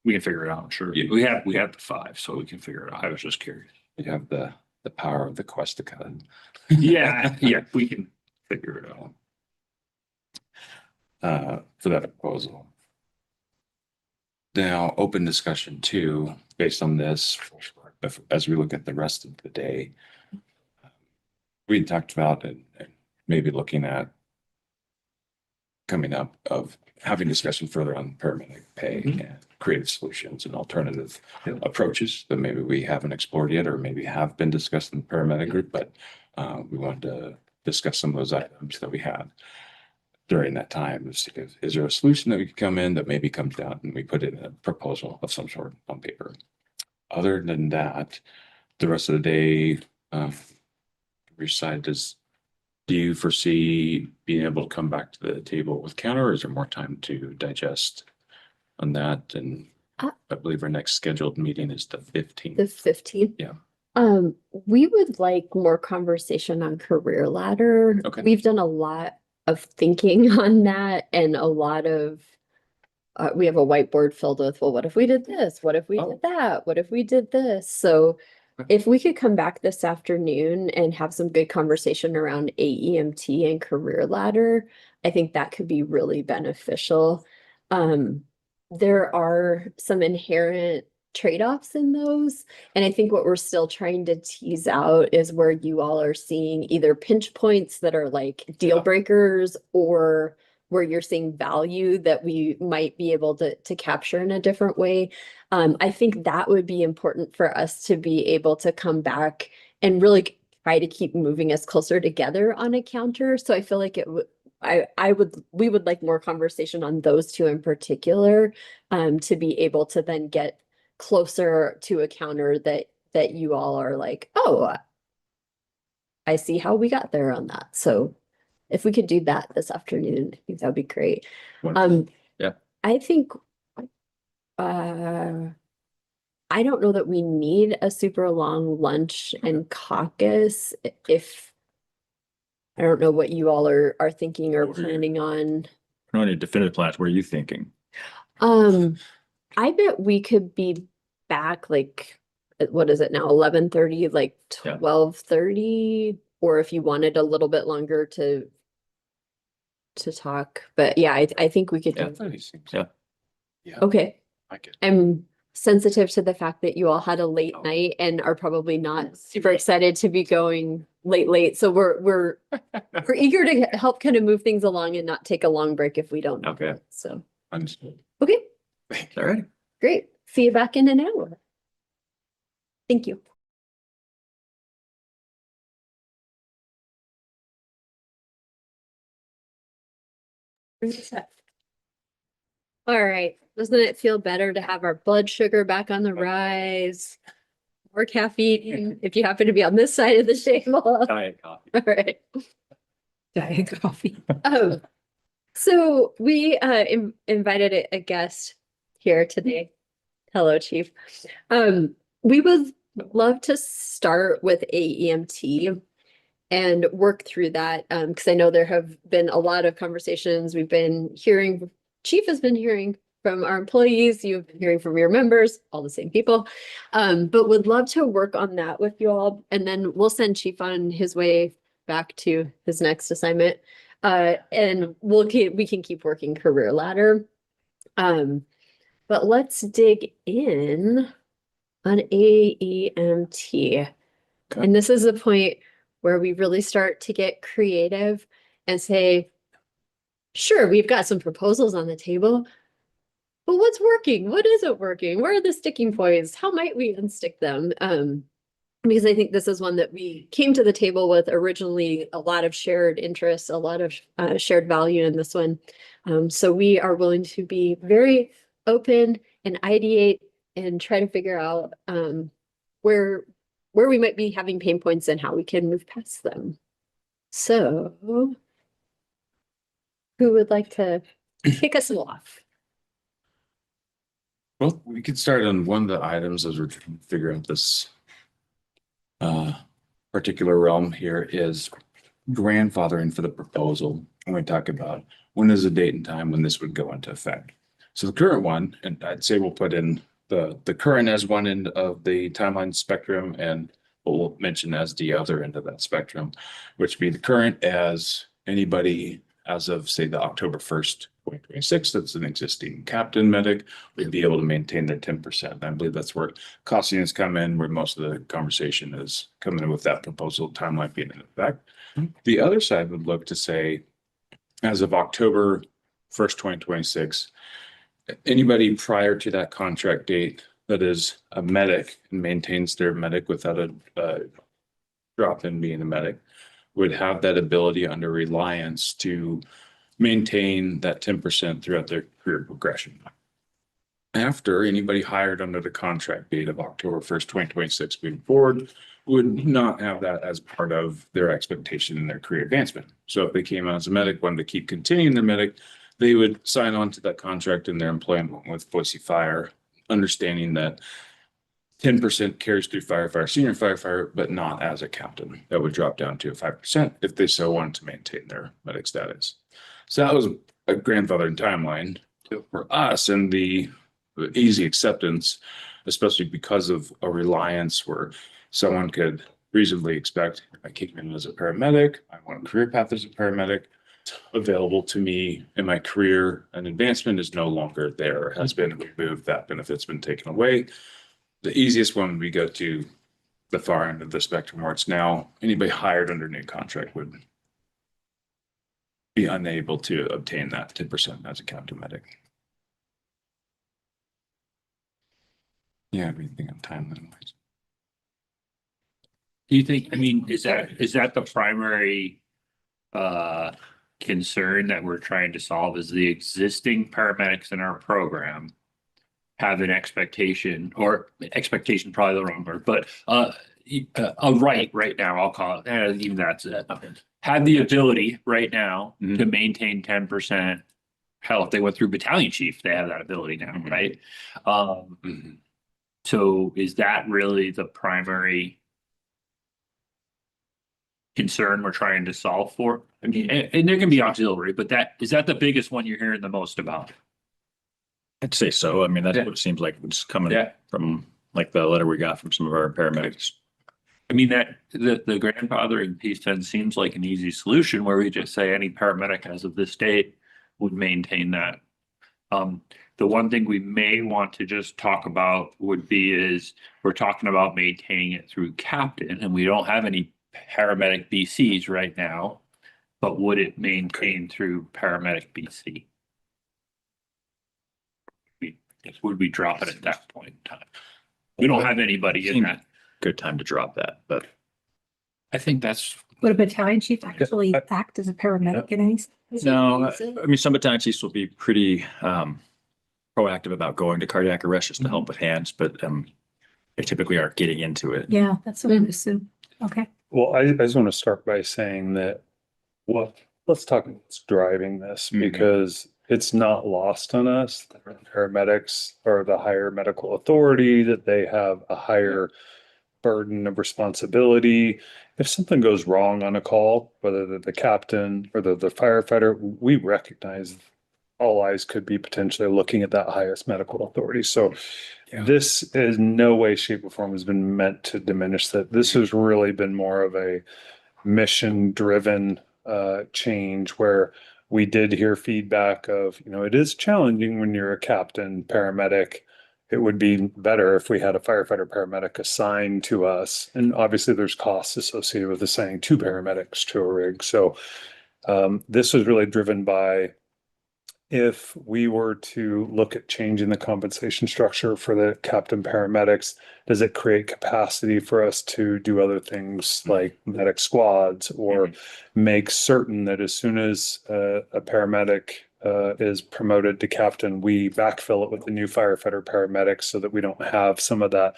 We can figure it out, sure. Yeah. We have the five, so we can figure it out. I was just curious. You have the power of the Questica. Yeah, yeah, we can figure it out. For that proposal. Now, open discussion too, based on this, as we look at the rest of the day. We talked about and maybe looking at coming up of having discussion further on paramedic pay and creative solutions and alternative approaches that maybe we haven't explored yet, or maybe have been discussed in the paramedic group, but we wanted to discuss some of those items that we had during that time. Is there a solution that we could come in that maybe comes down and we put in a proposal of some sort on paper? Other than that, the rest of the day, your side, do you foresee being able to come back to the table with counter, or is there more time to digest on that? And I believe our next scheduled meeting is the 15th. The 15th. Yeah. We would like more conversation on career ladder. Okay. We've done a lot of thinking on that, and a lot of we have a whiteboard filled with, well, what if we did this? What if we Oh. did that? What if we did this? So if we could come back this afternoon and have some good conversation around AEMT and career ladder, I think that could be really beneficial. There are some inherent trade-offs in those. And I think what we're still trying to tease out is where you all are seeing either pinch points that are like deal breakers, or where you're seeing value that we might be able to capture in a different way. I think that would be important for us to be able to come back and really try to keep moving us closer together on a counter. So I feel like we would like more conversation on those two in particular, to be able to then get closer to a counter that you all are like, oh, I see how we got there on that. So if we could do that this afternoon, I think that would be great. Yeah. I think I don't know that we need a super long lunch and caucus. If I don't know what you all are thinking or What are you- planning on. I don't need definitive plans. What are you thinking? I bet we could be back like, what is it now, 11:30, like Yeah. 12:30, or if you wanted a little bit longer to talk. But yeah, I think we could Yeah. do. Yeah. Yeah. Okay, I get. I'm sensitive to the fact that you all had a late Oh. night and are probably not super excited to be going late. So we're eager to help kind of move things along and not take a long break if we don't need Okay. it. So, Understood. okay, All right. great. See you back in an hour. Thank you. All right, doesn't it feel better to have our blood sugar back on the rise? More caffeine, if you happen to be on this side of the table. Diet coffee. All right. Diet coffee. So we invited a guest here today. Hello, Chief. We would love to start with AEMT and work through that, because I know there have been a lot of conversations. We've been hearing, Chief has been hearing from our employees, you've been hearing from your members, all the same people. But would love to work on that with you all, and then we'll send Chief on his way back to his next assignment. And we can keep working career ladder. But let's dig in on AEMT. Okay. And this is the point where we really start to get creative and say, sure, we've got some proposals on the table, but what's working? What isn't working? Where are the sticking points? How might we unstick them? Because I think this is one that we came to the table with originally a lot of shared interests, a lot of shared value in this one. So we are willing to be very open and ideate and try to figure out where we might be having pain points and how we can move past them. So who would like to kick us off? Well, we could start on one of the items as we're trying to figure out this particular realm here is grandfathering for the proposal, when we talk about when is the date and time when this would go into effect. So the current one, and I'd say we'll put in the current as one end of the timeline spectrum and what we'll mention as the other end of that spectrum, which would be the current as anybody as of, say, the October 1st, 2026, that's an existing captain medic, would be able to maintain their 10%. I believe that's where costing has come in, where most of the conversation is coming in with that proposal timeline being in effect. The other side would look to say, as of October 1st, 2026, anybody prior to that contract date that is a medic and maintains their medic without a drop in being a medic would have that ability under reliance to maintain that 10% throughout their career progression. After, anybody hired under the contract date of October 1st, 2026 moving forward would not have that as part of their expectation in their career advancement. So if they came out as a medic, wanted to keep continuing their medic, they would sign on to that contract in their employment with Boise Fire, understanding that 10% carries through firefighter, senior firefighter, but not as a captain. That would drop down to 5% if they so wanted to maintain their medic status. So that was a grandfathering timeline for us, and the easy acceptance, especially because of a reliance where someone could reasonably expect, if I came in as a paramedic, I want a career path as a paramedic, available to me in my career, and advancement is no longer there, has been removed, that benefit's been taken away. The easiest one would be go to the far end of the spectrum where it's now anybody hired under new contract would be unable to obtain that 10% as a captain medic. Yeah, everything on timeline wise. Do you think, I mean, is that the primary concern that we're trying to solve, is the existing paramedics in our program have an expectation, or expectation probably the wrong word, but a right now, I'll call it, even that's it. Have the ability right now to maintain 10%. Hell, if they went through battalion chief, they have that ability now, right? So is that really the primary concern we're trying to solve for? I mean, and there can be auxiliary, but is that the biggest one you're hearing the most about? I'd say so. I mean, that's Yeah. what it seems like it's coming Yeah. from, like the letter we got from some of our paramedics. I mean, that the grandfathering piece then seems like an easy solution where we just say any paramedic as of this date would maintain that. The one thing we may want to just talk about would be is we're talking about maintaining it through captain, and we don't have any paramedic BCs right now, but would it maintain through paramedic BC? Would we drop it at that point in time? We don't have anybody in that. Good time to drop that, but I think that's, Would a battalion chief actually act as a paramedic in any? no, I mean, some battalion chiefs will be pretty proactive about going to cardiac arrest just to help with hands, but they typically are getting into it. Yeah, that's what I would assume. Okay. Well, I just want to start by saying that let's talk what's driving this, because it's not lost on us. The paramedics are the higher medical authority, that they have a higher burden of responsibility. If something goes wrong on a call, whether they're the captain or the firefighter, we recognize all eyes could be potentially looking at that highest medical authority. So this is no way, shape, or form has been meant to diminish that. This has really been more of a mission-driven change, where we did hear feedback of, it is challenging when you're a captain paramedic. It would be better if we had a firefighter paramedic assigned to us. And obviously there's costs associated with assigning two paramedics to a rig. So this was really driven by, if we were to look at changing the compensation structure for the captain paramedics, does it create capacity for us to do other things like medic squads, or make certain that as soon as a paramedic is promoted to captain, we backfill it with the new firefighter paramedics, so that we don't have some of that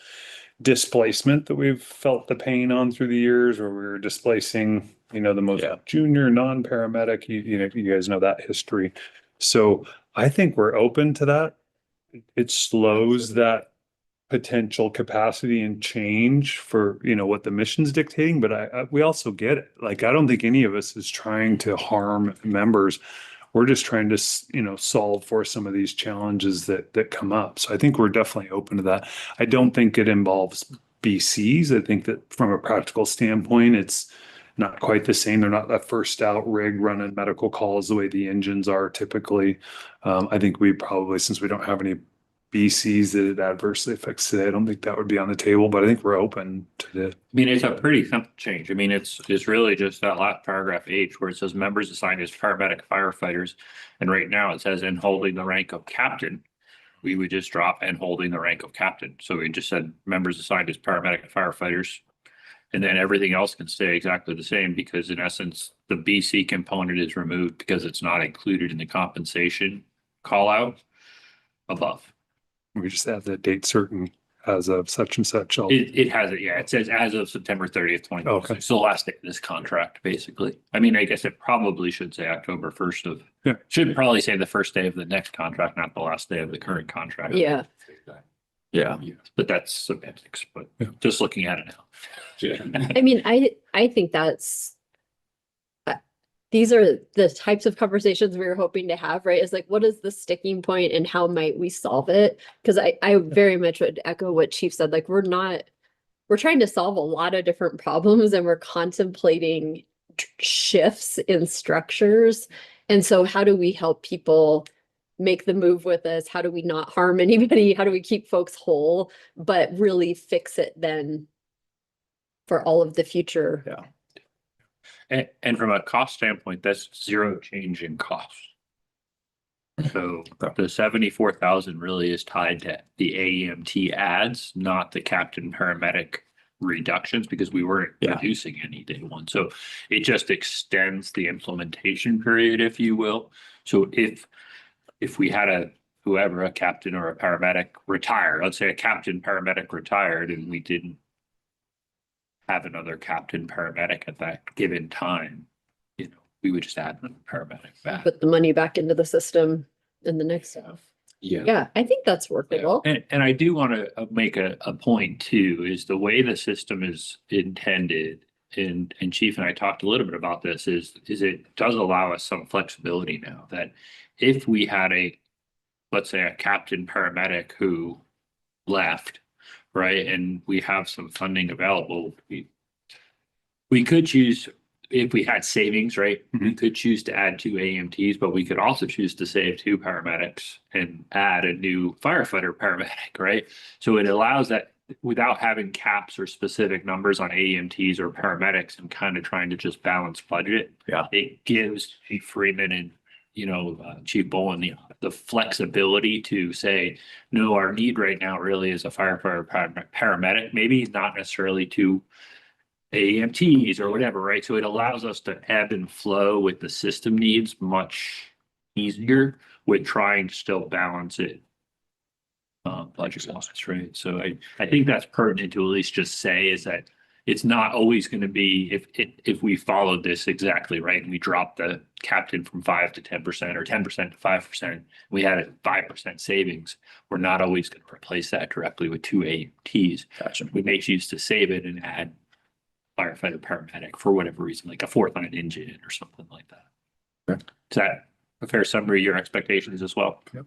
displacement that we've felt the pain on through the years, where we were displacing, the most junior non-paramedic, you guys know that history. So I think we're open to that. It slows that potential capacity and change for, you know, what the mission's dictating, but we also get it. Like, I don't think any of us is trying to harm members. We're just trying to, you know, solve for some of these challenges that come up. So I think we're definitely open to that. I don't think it involves BCs. I think that from a practical standpoint, it's not quite the same. They're not that first out rig running medical calls the way the engines are typically. I think we probably, since we don't have any BCs that it adversely affects today, I don't think that would be on the table, but I think we're open to it. I mean, it's a pretty simple change. I mean, it's really just that last paragraph H where it says members assigned as paramedic firefighters. And right now it says in holding the rank of captain. We would just drop and holding the rank of captain. So we just said members assigned as paramedic firefighters. And then everything else can stay exactly the same because in essence, the BC component is removed because it's not included in the compensation call out above. We just add the date certain as of such and such. It has it, yeah. It says as of September 30th, 2026. Okay. So the last day of this contract, basically. I mean, I guess it probably should say October 1st of, Yeah. should probably say the first day of the next contract, not the last day of the current contract. Yeah. Yeah. But that's semantics, but Yeah. just looking at it now. I mean, I think that's these are the types of conversations we were hoping to have, right? Is like, what is the sticking point and how might we solve it? Because I very much would echo what Chief said. Like, we're trying to solve a lot of different problems and we're contemplating shifts in structures. And so how do we help people make the move with us? How do we not harm anybody? How do we keep folks whole, but really fix it then for all of the future? Yeah. And from a cost standpoint, that's zero change in cost. So the 74,000 really is tied to the AEMT ads, not the captain paramedic reductions, because we weren't reducing any day one. So it just extends the implementation period, if you will. So if we had a captain or a paramedic retire, let's say a captain paramedic retired and we didn't have another captain paramedic at that given time, you know, we would just add another paramedic back. Put the money back into the system in the next stuff. Yeah, I think that's workable. And I do want to make a point too, is the way the system is intended, and Chief and I talked a little bit about this, is it does allow us some flexibility now that if we had let's say a captain paramedic who left, right, and we have some funding available, we could choose, if we had savings, right, we could choose to add 2 AMTs, but we could also choose to save 2 paramedics and add a new firefighter paramedic, right? So it allows that without having caps or specific numbers on AMTs or paramedics and kind of trying to just balance budget. Yeah. It gives Chief Freeman and, you know, Chief Bowen the flexibility to say, no, our need right now really is a firefighter paramedic, maybe not necessarily 2 AMTs or whatever, right? So it allows us to ebb and flow with the system needs much easier with trying to still balance it. Budget wise, right? So I think that's pertinent to at least just say is that it's not always going to be, if we followed this exactly right and we dropped the captain from 5 to 10% or 10% to 5%, we had a 5% savings. We're not always going to replace that directly with 2 AMTs. Gotcha. We may choose to save it and add firefighter paramedic for whatever reason, like a 4th line engine or something like that. Okay. Is that a fair summary of your expectations as well? Yep.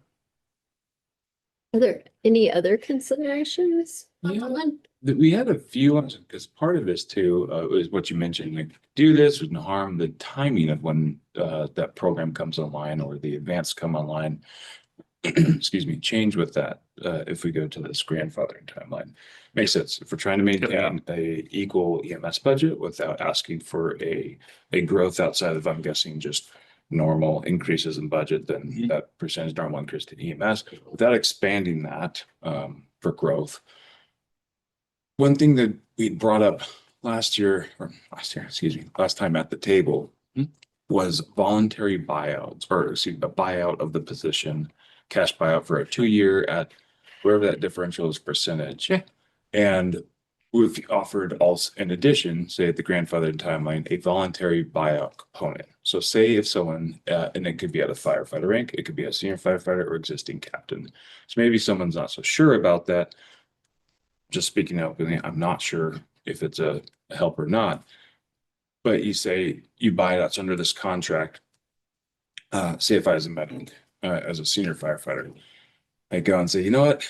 Are there any other considerations? We had a few ones, because part of this too, is what you mentioned, like do this wouldn't harm the timing of when that program comes online or the advanced come online. Excuse me, change with that if we go to this grandfathering timeline. Makes sense. If we're trying to maintain a equal EMS budget without asking for a growth outside of, I'm guessing, just normal increases in budget, then that percentage normal increase to EMS without expanding that for growth. One thing that we brought up last time at the table was voluntary buyouts, or excuse me, a buyout of the position, cash buyout for a 2-year at wherever that differential is percentage. Yeah. And we've offered also, in addition, say at the grandfathered timeline, a voluntary buyout component. So say if someone, and it could be at a firefighter rank, it could be a senior firefighter or existing captain. So maybe someone's not so sure about that. just speaking openly, I'm not sure if it's a help or not. But you say you buy it, it's under this contract. Say if I was a medic, as a senior firefighter, I go and say, you know what?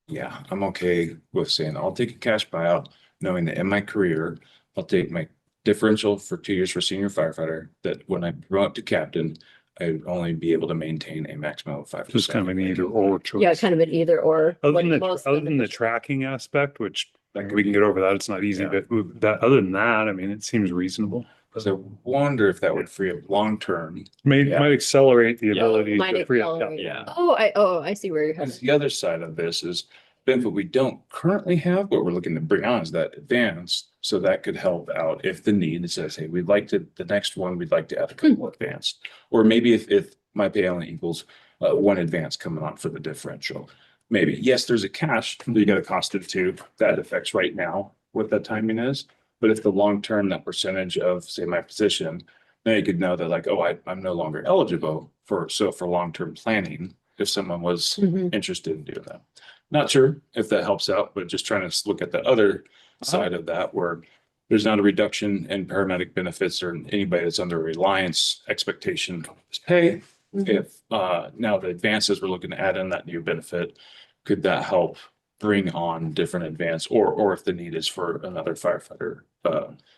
Yeah, I'm okay with saying I'll take a cash buyout, knowing that in my career, I'll take my differential for 2 years for senior firefighter, that when I promote to captain, I would only be able to maintain a maximum of 5%. Just kind of an either or choice. Yeah, kind of an either or. Other what than most other than the individuals- tracking aspect, which we can get over that, it's not easy, Yeah. but that, other than that, I mean, it seems reasonable. Because I wonder if that would free up long-term. Might accelerate the Yeah. ability Might to free up accelerate. capital. Yeah. I see where you're headed. Because the other side of this is benefit we don't currently have, but we're looking to bring on is that advance. So that could help out if the need says, hey, we'd like to, the next one, we'd like to add a couple advanced. Or maybe if my pay only equals one advance coming on for the differential. Maybe, yes, there's a cash, you got a cost of two that affects right now what that timing is. But if the long term, that percentage of, say, my position, then you could know that like, oh, I'm no longer eligible for long term planning if someone was Mhm. interested in doing that. Not sure if that helps out, but just trying to look at the other side of that where there's not a reduction in paramedic benefits or anybody that's under reliance expectation is pay. Mhm. If now the advances we're looking to add in that new benefit, could that help bring on different advance or if the need is for another firefighter,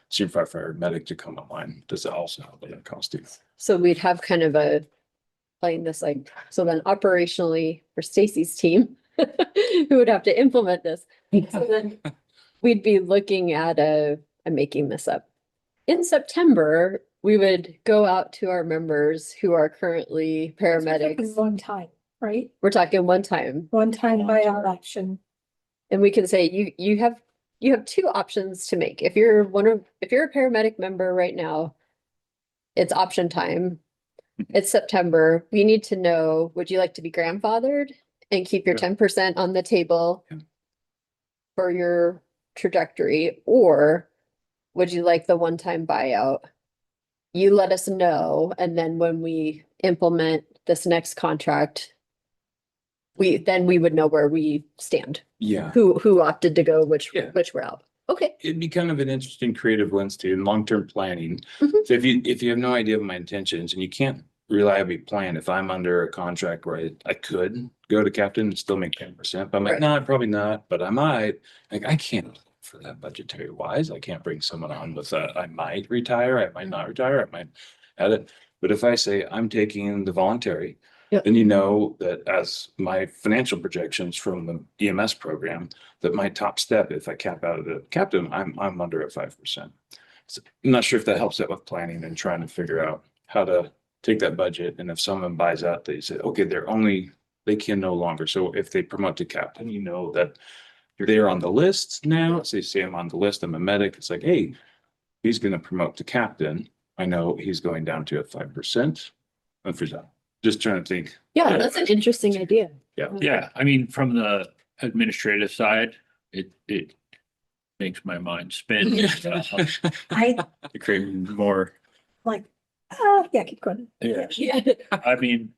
senior firefighter medic to come online, does that also help with that cost too? So we'd have kind of a playing this like, so then operationally for Stacy's team, who would have to implement this. So then we'd be looking at I'm making this up. In September, we would go out to our members who are currently paramedics. One time, right? We're talking one time. One time buyout option. And we can say you have two options to make. If you're a paramedic member right now, it's option time. It's September. We need to know, would you like to be grandfathered and keep your 10% on the table Yeah. for your trajectory, or would you like the one-time buyout? You let us know, and then when we implement this next contract, we would know where we stand. Yeah. Who opted to go which Yeah. route. Okay. It'd be kind of an interesting creative lens too, in long-term planning. Mhm. So if you have no idea of my intentions and you can't reliably plan, if I'm under a contract where I could go to captain and still make 10%, but I'm like, Right. no, probably not, but I might, like, I can't for that budgetary wise. I can't bring someone on with I might retire, I might not retire, I might add it. But if I say I'm taking the voluntary, Yep. then you know that as my financial projections from the EMS program, that my top step, if I cap out of the captain, I'm under at 5%. So I'm not sure if that helps out with planning and trying to figure out how to take that budget. And if someone buys out, they say, okay, they can no longer. So if they promote to captain, you know that they're on the list now. So they say I'm on the list, I'm a medic. It's like, hey, he's going to promote to captain. I know he's going down to a 5%. And for that, just trying to think. Yeah, that's an interesting idea. Yeah, I mean, from the administrative side, it makes my mind spin. I To create more, like, yeah, keep going. yeah, Yeah. I mean.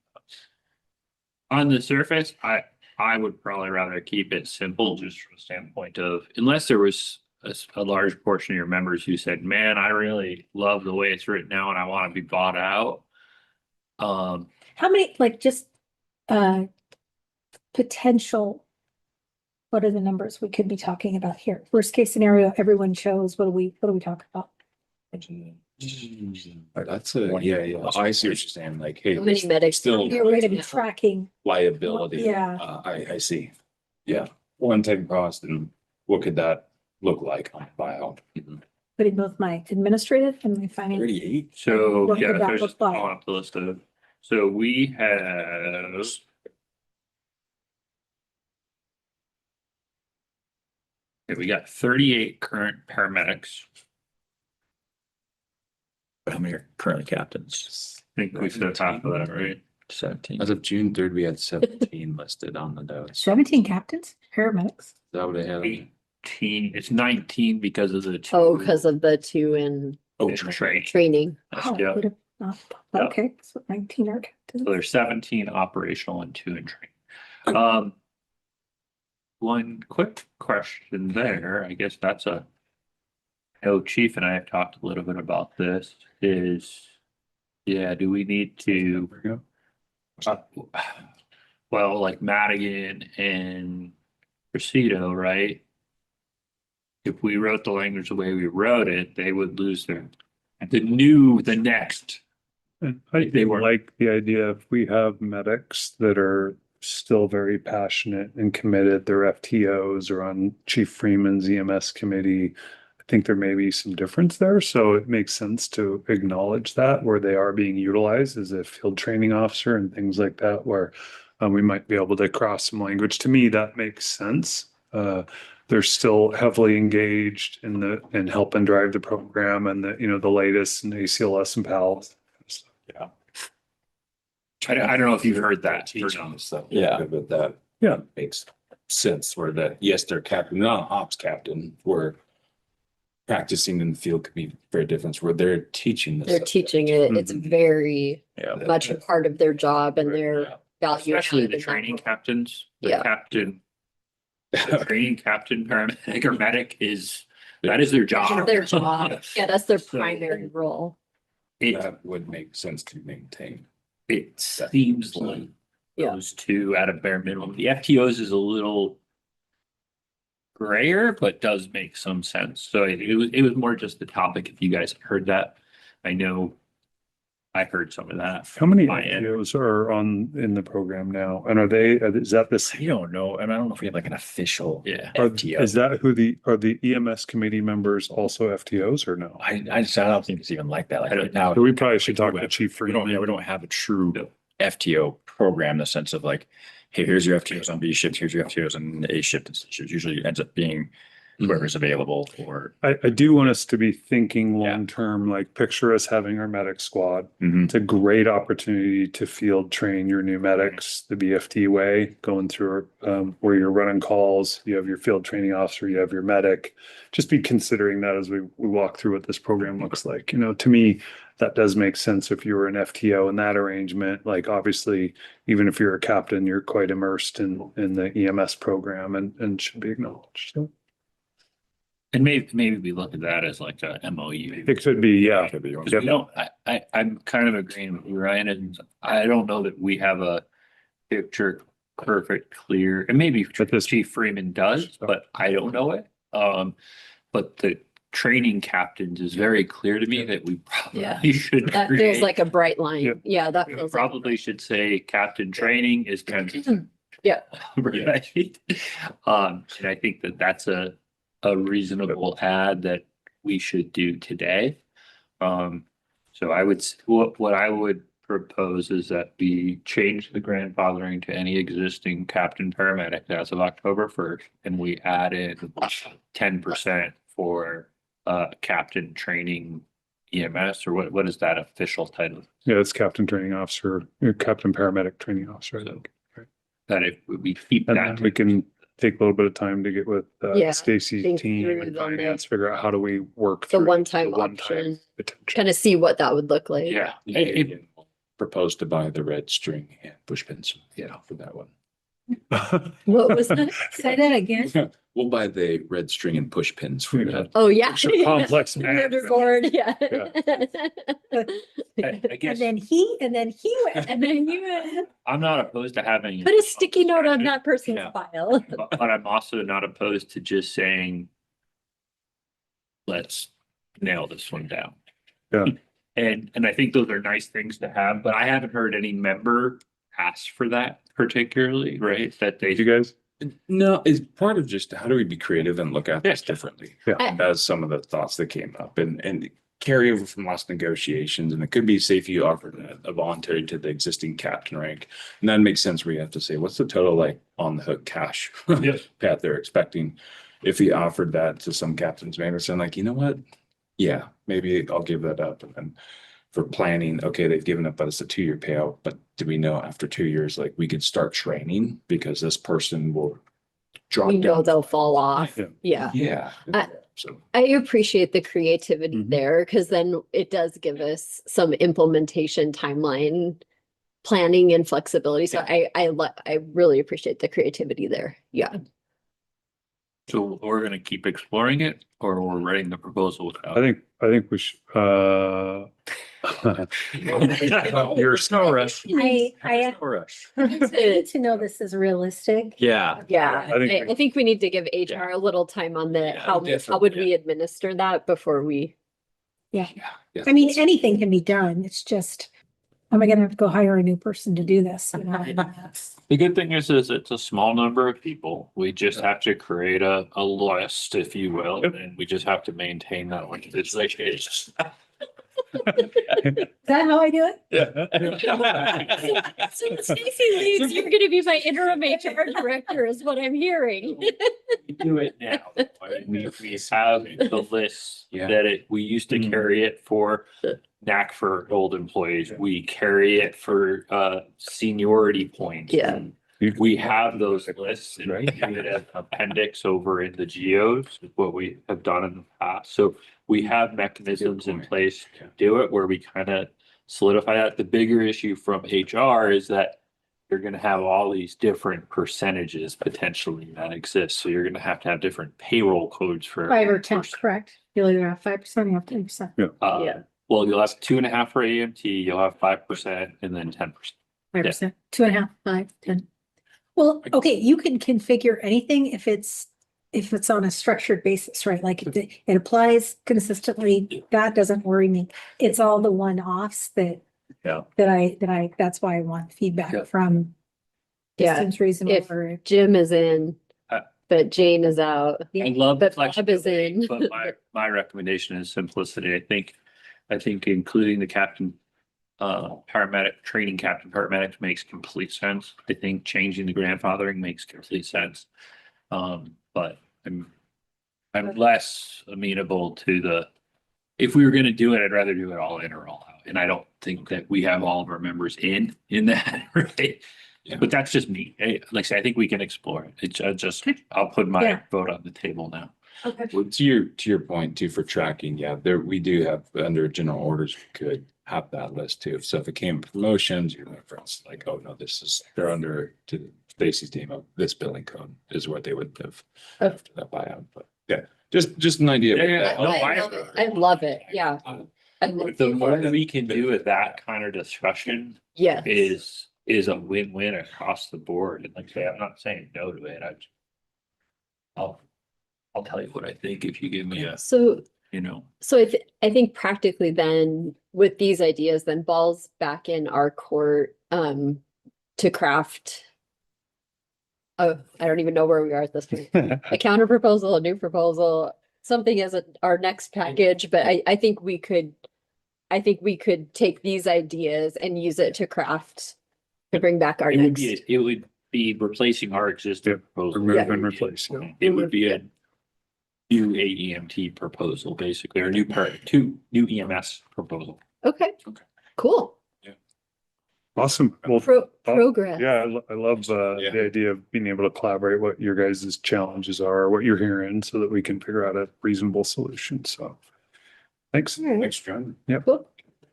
On the surface, I would probably rather keep it simple, just from the standpoint of, unless there was a large portion of your members who said, man, I really love the way it's written now and I want to be bought out. How many, like, just, potential, what are the numbers we could be talking about here? Worst case scenario, everyone chose, what do we talk about? That's yeah. I see what you're saying. Like, hey, How many medics? still You're going to be tracking, liability. Yeah. I see. Yeah. One-time cost and what could that look like on a buyout? putting both my administrative and my finance. 38. So, What yeah, would that there's look just like? on up the list of, so we have. Okay, we got 38 current paramedics. How many are currently captains? I think we said half of that, right? 17. As of June 3rd, we had 17 listed on the notes. 17 captains, paramedics. Is that what they have? 18, it's 19 because of the. Oh, two because of the two in Oh, in train. training. Oh, Yeah, would have not, Yeah. okay, so 19 are captains. so there's 17 operational and 2 in train. one quick question there, I guess that's a. I know Chief and I have talked a little bit about this, is, yeah, do we need to? uh, Well, like Madigan and Presidio, right? If we wrote the language the way we wrote it, they would lose the next. And I They do weren't- like the idea if we have medics that are still very passionate and committed, they're FTOs or on Chief Freeman's EMS committee. I think there may be some difference there, so it makes sense to acknowledge that where they are being utilized as a field training officer and things like that, where we might be able to cross some language. To me, that makes sense. They're still heavily engaged in helping drive the program and the latest in ACLS and PALS. Yeah. I don't know if you've heard that. or not. Stuff. Yeah. But that. Yeah. Makes sense where that, yes, they're captain, not an ops captain, where practicing in the field could be very different, where they're teaching this. They're teaching it. It's very Yeah. much a part of their job and their value. Especially add the in that training role. captains, the Yeah. captain. The training captain, paramedic or medic that is their job. Their job. Yeah, that's their So- primary role. It, That would make sense to maintain. it seems like Yeah. those two at a bare minimum. The FTOs is a little grayer, but does make some sense. So it was more just the topic. If you guys heard that, I know I heard some of that. How many My end. FTOs are in the program now? And is that the I don't know. I don't know if we have like an official Yeah. FTO. Is that are the EMS committee members also FTOs or no? I don't think it's even like that. Like I don't- right now. So we probably should talk we to have- Chief We don't, Freeman. we don't have a true FTO program in the sense of like, hey, here's your FTOs on B shift, here's your FTOs on A shift. It usually ends up being whoever's available or. I do want us to be thinking Yeah. long-term, like picture us having our medic squad. Mhm. It's a great opportunity to field train your new medics the BFT way, going through where you're running calls, you have your field training officer, you have your medic. Just be considering that as we walk through what this program looks like. To me, that does make sense if you were an FTO in that arrangement. Like obviously, even if you're a captain, you're quite immersed in the EMS program and should be acknowledged. So And maybe we look at that as like a MOU. it could be, yeah. Could be. Because we don't, I'm kind of agreeing with you, Ryan, and I don't know that we have a picture perfect, clear, and maybe But this- Chief Freeman does, but I don't know it. But the training captains is very clear to me that we Yeah. probably should. That feels create- like a bright line. Yep. Yeah, that we feels like. probably should say captain training is kind of. Yeah. Right. And I think that that's a reasonable add that we should do today. So I would, what I would propose is that we change the grandfathering to any existing captain paramedic as of October 1st, and we add in 10% for captain training EMS, or what is that official title? Yeah, it's captain training officer, captain paramedic training officer, I think. That if we keep And that. then we can take a little bit of time to get with Yeah, Stacy's think team through and the finance, figure out how do we work The through one-time the one-time option, potential. kind of see what that would look like. Yeah. Propose to buy the red string and push pins, for that one. What was that? Say that again. We'll buy the red string and push pins for that. Oh, yeah. Extra complex math. Motherboard, yeah. I guess And then he went. And then you I'm not opposed to having. put a sticky note on that person's Yeah. file. But I'm also not opposed to just saying, let's nail this one down. Yeah. And I think those are nice things to have, but I haven't heard any member ask for that particularly, right? That they. You guys? No, it's part of just how do we be creative and look at this Yeah. differently? Yeah. As some of the thoughts that came up and carry over from last negotiations. And it could be, say, if you offered a voluntary to the existing captain rank, and that makes sense where you have to say, what's the total like on the hook cash Yes. Pat they're expecting? If we offered that to some captains, maybe saying like, you know what? Yeah, maybe I'll give that up. And then for planning, okay, they've given up us a 2-year payout, but do we know after 2 years, like we could start training because this person will drop We know down? they'll fall off. Yeah. Yeah. Yeah. So. I appreciate the creativity Mhm. there because then it does give us some implementation timeline planning and flexibility. So I really appreciate the creativity there. Yeah. So we're gonna keep exploring it, or we're writing the proposal I without? think we should, There's no rush. I No rush. need to know this is realistic. Yeah. Yeah, I think I think we need to give HR a little time on the, Yeah, how definitely, would we administer that before we? Yeah. Yeah. I mean, anything can be done. It's just, am I gonna have to go hire a new person to do this? You know? The good thing is it's a small number of people. We just have to create a list, if you will, and we just have to maintain that one. It's like, it's. Is that how I do it? So Stacy leaves, you're gonna be my interim HR director is what I'm hearing. We do it now. We have the list Yeah. that we used to carry it for NAC for old employees. We carry it for seniority points. Yeah. We have those lists and we do it as an appendix over in the geos, is what we have done in the past. So we have mechanisms in place to do it where we kind of solidify that. The bigger issue from HR is that you're gonna have all these different percentages potentially that exist. So you're gonna have different payroll codes for. 5 or 10, person. correct? You'll either have 5% or you have 10%. Yeah. Well, you'll have 2.5 for AMT, you'll have 5% and then 10%. 5%, 2.5, 5, 10. Well, okay, you can configure anything if it's on a structured basis, right? Like if it applies consistently, that doesn't worry me. It's all the one-offs that Yeah. that's why I want Yeah. feedback from. This Yeah, seems reasonable if- for, Jim is in, Uh, but Jane is out. I love the But Bob is flexibility, in. but my recommendation is simplicity. I think including the captain, paramedic, training captain paramedics makes complete sense. I think changing the grandfathering makes complete sense. But I'm less amenable to if we were gonna do it, I'd rather do it all in or all out. And I don't think that we have all of our members in that, right? Yeah. But that's just me. Like I say, I think we can explore it. I'll put my Yeah. vote on the table now. okay, Well, to your point too, for tracking, yeah, we do have, under general orders, we could have that list too. So if it came promotions, you know, for instance, like, oh no, they're under to Stacy's team of this billing code is what they would have after that buyout. But yeah, just an idea. Yeah, no, I love it, yeah. I love The it. more we can do with that kind of discussion Yeah. is a win-win across the board. And like I say, I'm not saying no to it. I'll tell you what I think if you give me So so I think practically then with these ideas, then balls back in our court to craft. Oh, I don't even know where we are at this point. A counter proposal, a new proposal, something as our next package, but I think we could take these ideas and use it to craft, to bring back our it would next. be replacing our existing Yeah, proposal. remove and replace, yeah. It would be a new AEMT proposal, basically, or two new EMS proposal. Okay. Okay. Cool. Awesome. Well, Progress. yeah, I love Yeah. the idea of being able to collaborate what your guys' challenges are, what you're hearing, so that we can figure out a reasonable solution. So thanks. All right. Thanks, John. Cool.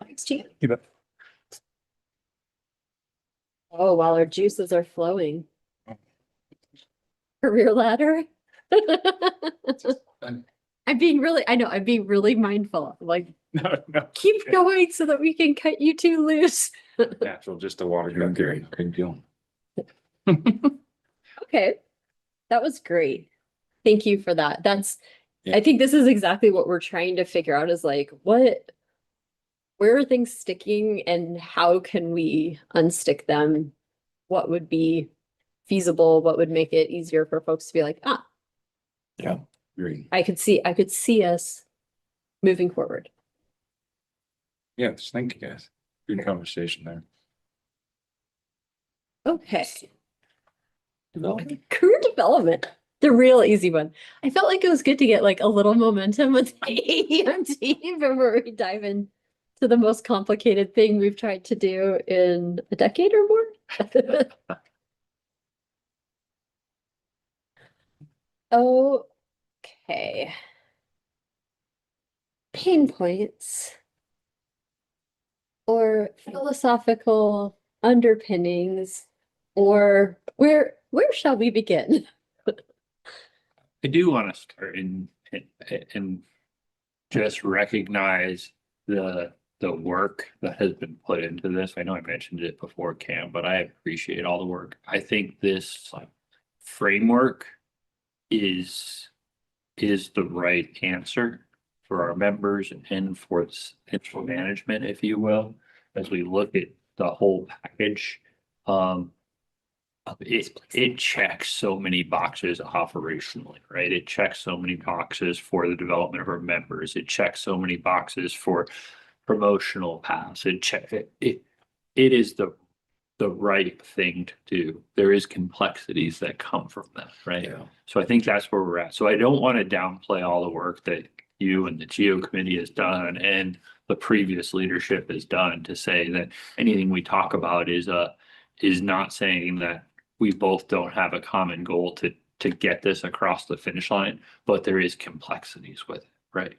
Thanks, Jan. You bet. Oh, while our juices are flowing. Career ladder. I'm being really mindful, like No. keep going so that we can cut you two loose. Natural, just a water gun, Gary. Big deal. Okay, that was great. Thank you for that. Yeah. I think this is exactly what we're trying to figure out is like, where are things sticking and how can we unstick them? What would be feasible? What would make it easier for folks to be like, Yeah, great. I could see us moving forward. Yes, thank you guys. Good conversation there. Okay. Career development, the real easy one. I felt like it was good to get like a little momentum with the AEMT before we dive in to the most complicated thing we've tried to do in a decade or more. Okay. Pain points or philosophical underpinnings, or where shall we begin? I do want to start and just recognize the work that has been put into this. I know I mentioned it before, Cam, but I appreciate all the work. I think this framework is the right answer for our members and for central management, if you will, as we look at the whole package. It checks so many boxes operationally, right? It checks so many boxes for the development of our members. It checks so many boxes for promotional paths. It is the right thing to do. There is complexities that come from that, right? Yeah. So I think that's where we're at. So I don't want to downplay all the work that you and the Geo Committee has done and the previous leadership has done to say that anything we talk about is not saying that we both don't have a common goal to get this across the finish line, but there is complexities with it, right?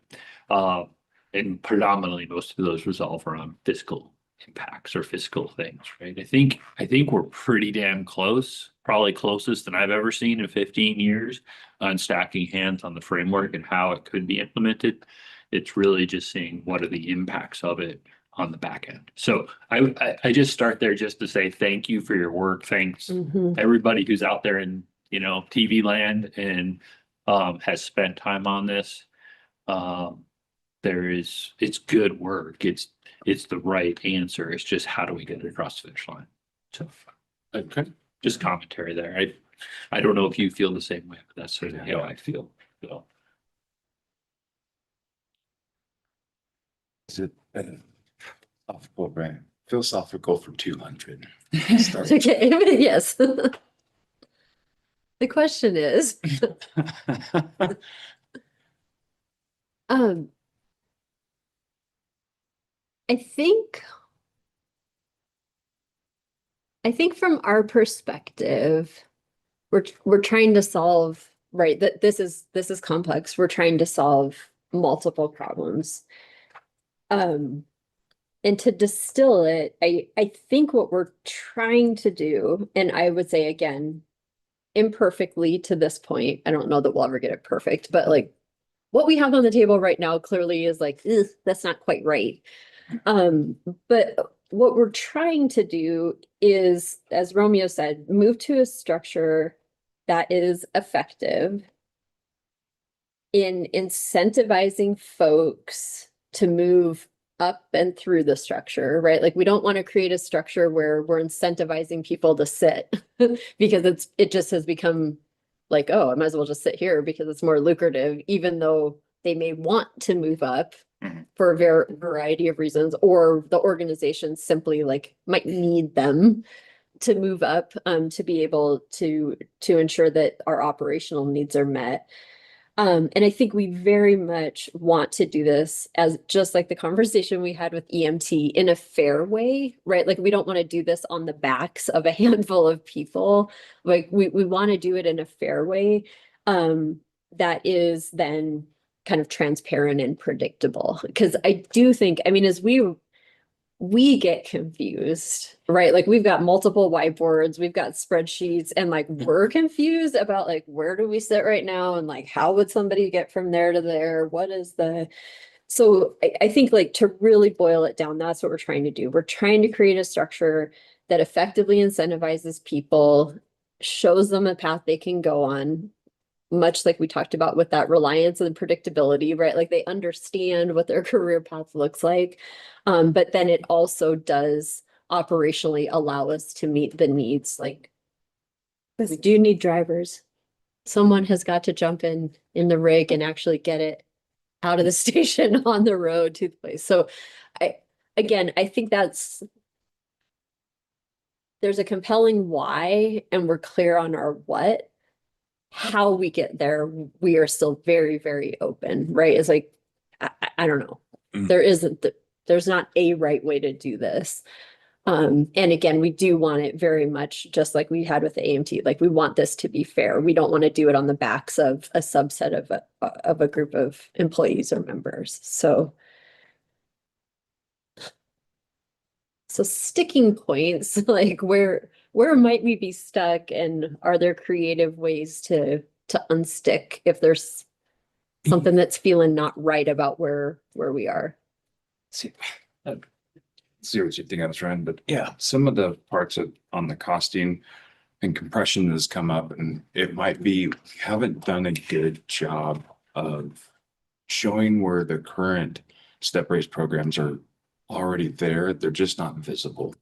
And predominantly most of those resolve around fiscal impacts or fiscal things, right? I think we're pretty damn close, probably closest than I've ever seen in 15 years on stacking hands on the framework and how it could be implemented. It's really just seeing what are the impacts of it on the back end. So I just start there just to say thank you for your work. Thanks everybody who's out there in, TV land and has spent time on this. It's good work. It's the right answer. It's just how do we get it across the finish line? So Okay. just commentary there. I don't know if you feel the same way, but that's certainly how I feel. So. Is it philosophical for 200? Okay, yes. The question is, I think from our perspective, we're trying to solve, right, that this is complex. We're trying to solve multiple problems. And to distill it, I think what we're trying to do, and I would say again, imperfectly to this point, I don't know that we'll ever get it perfect, but like what we have on the table right now clearly is like, that's not quite right. But what we're trying to do is, as Romeo said, move to a structure that is effective in incentivizing folks to move up and through the structure, right? Like we don't want to create a structure where we're incentivizing people to sit because it just has become like, oh, I might as well just sit here because it's more lucrative, even though they may want to move up for a variety of reasons, or the organization simply like might need them to move up to be able to ensure that our operational needs are met. And I think we very much want to do this as just like the conversation we had with EMT in a fair way, right? Like we don't want to do this on the backs of a handful of people. Like we want to do it in a fair way that is then kind of transparent and predictable. Because I do think, I mean, as we get confused, right? Like we've got multiple whiteboards, we've got spreadsheets, and like we're confused about like where do we sit right now, and like how would somebody get from there to there? What is so I think like to really boil it down, that's what we're trying to do. We're trying to create a structure that effectively incentivizes people, shows them a path they can go on, much like we talked about with that reliance and predictability, right? Like they understand what their career path looks like. But then it also does operationally allow us to meet the needs. Like we do need drivers. Someone has got to jump in the rig and actually get it out of the station on the road to the place. So I think there's a compelling why, and we're clear on our what. How we get there, we are still very, very open, right? It's like, I don't know. There's not a right way to do this. And again, we do want it very much just like we had with the AMT. Like we want this to be fair. We don't want to do it on the backs of a subset of a group of employees or members. So sticking points, like where might we be stuck, and are there creative ways to to unstick if there's something that's feeling not right about where we are. See what you think I was trying, but yeah, some of the parts on the costing and compression has come up, and it might be, we haven't done a good job of showing where the current step raise programs are already there. They're just not visible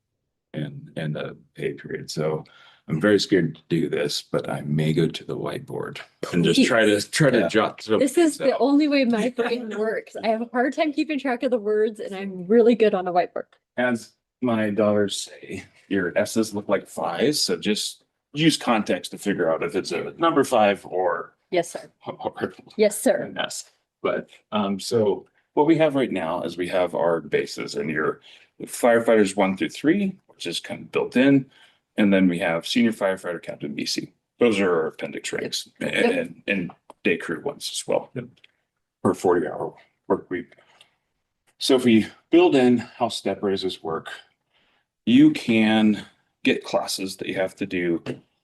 in the pay period. So I'm very scared to do this, but I may go to the whiteboard and just try to Yeah. jot some This is things the out. only way my brain works. I have a hard time keeping track of the words and I'm really good on a whiteboard. As my daughters say, your S's look like fives, so just use context to figure out if it's a number 5 or Yes, sir. or Yes, sir. an S. But so what we have right now is we have our bases and your firefighters 1 through 3, which is kind of built in. And then we have senior firefighter captain BC. Those are our appendix ranks and day crew ones as well. Per 40-hour work week. So if we build in how step raises work, you can get classes that you have to do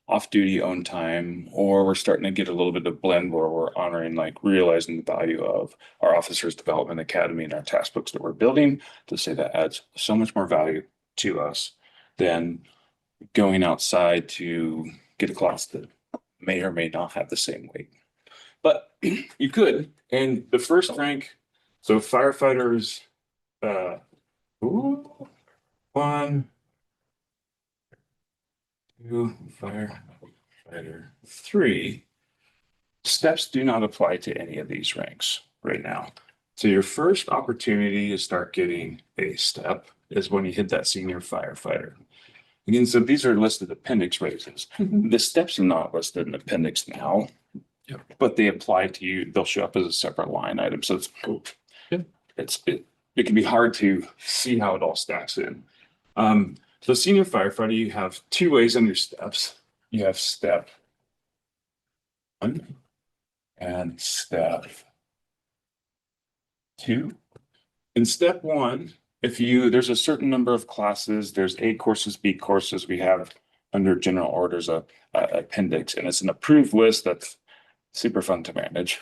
off-duty own time, or we're starting to get a little bit of blend where we're honoring, like realizing the value of our officers development academy and our task books that we're building, to say that adds so much more value to us than going outside to get a class that may or may not have the same weight. But you could, and the first rank, so firefighters, 1, 2, firefighter 3. Steps do not apply to any of these ranks right now. So your first opportunity to start getting a step is when you hit that senior firefighter. Again, so these are listed appendix raises. The steps are not listed in appendix now, but they apply to you. They'll show up as a separate line item. So it's cool. It can be hard to see how it all stacks in. So senior firefighter, you have 2 ways on your steps. You have step 1 and step 2. In step 1, there's a certain number of classes, there's A courses, B courses, we have under general orders a appendix, and it's an approved list that's super fun to manage.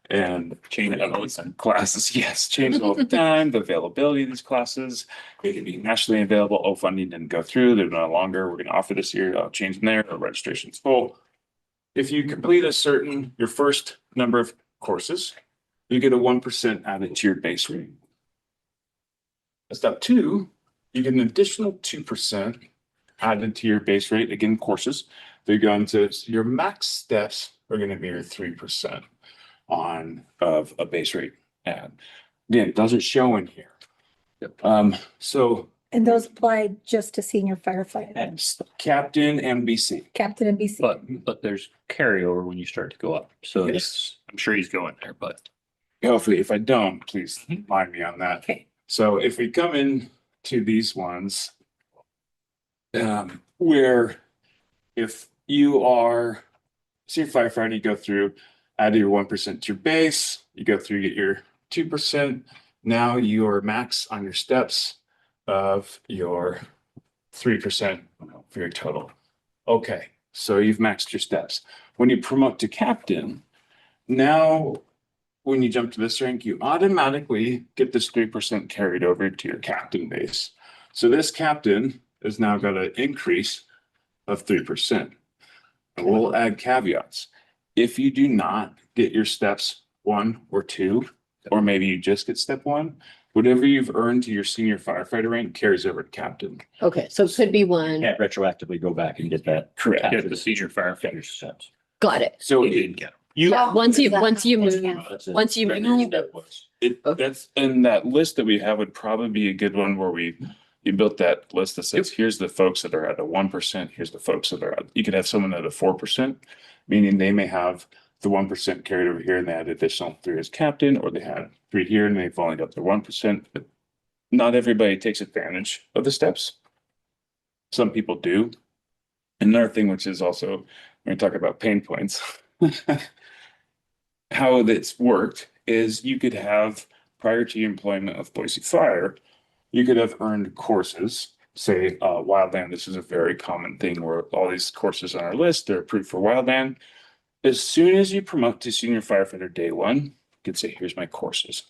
And Change all the time. classes, yes, change all the time, the availability of these classes, they can be nationally available. Oh, funding didn't go through, they're no longer, we're gonna offer this year, I'll change them there, or registration's full. If you complete your first number of courses, you get a 1% added to your base rate. Step 2, you get an additional 2% added to your base rate, again, courses. They go into your max steps are gonna be your 3% of a base rate add. Again, it doesn't show in here. So And those apply just to senior firefighter, that's captain and BC. captain and BC. But there's carryover when you start to go up. So Yes. it's, I'm sure he's going there, but Hopefully, if I don't, please remind me on that. Okay. So if we come in to these ones, where if you are senior firefighter, you go through, add your 1% to your base, you go through, get your 2%. Now you are max on your steps of your 3% for your total. Okay, so you've maxed your steps. When you promote to captain, now when you jump to this rank, you automatically get this 3% carried over to your captain base. So this captain has now got an increase of 3%. And we'll add caveats. If you do not get your steps 1 or 2, or maybe you just get step 1, whatever you've earned to your senior firefighter rank carries over to captain. Okay, so it could be 1. Can't retroactively go back and get that. Correct. get the senior firefighter steps. Got it. So He didn't get them. Once you move, That's it. once you Right. move, That was- that's, and that list that we have would probably be a good one where you built that list that says, here's the folks that are at a 1%, here's the folks that are at, you could have someone at a 4%, meaning they may have the 1% carried over here and they had additional 3 as captain, or they had 3 here and they've only got the 1%, but not everybody takes advantage of the steps. Some people do. Another thing, which is also, when we talk about pain points, how that's worked is you could have, prior to your employment of Boise Fire, you could have earned courses, say wildland. This is a very common thing where all these courses on our list, they're approved for wildland. as soon as you promote to senior firefighter day one, you can say, here's my courses.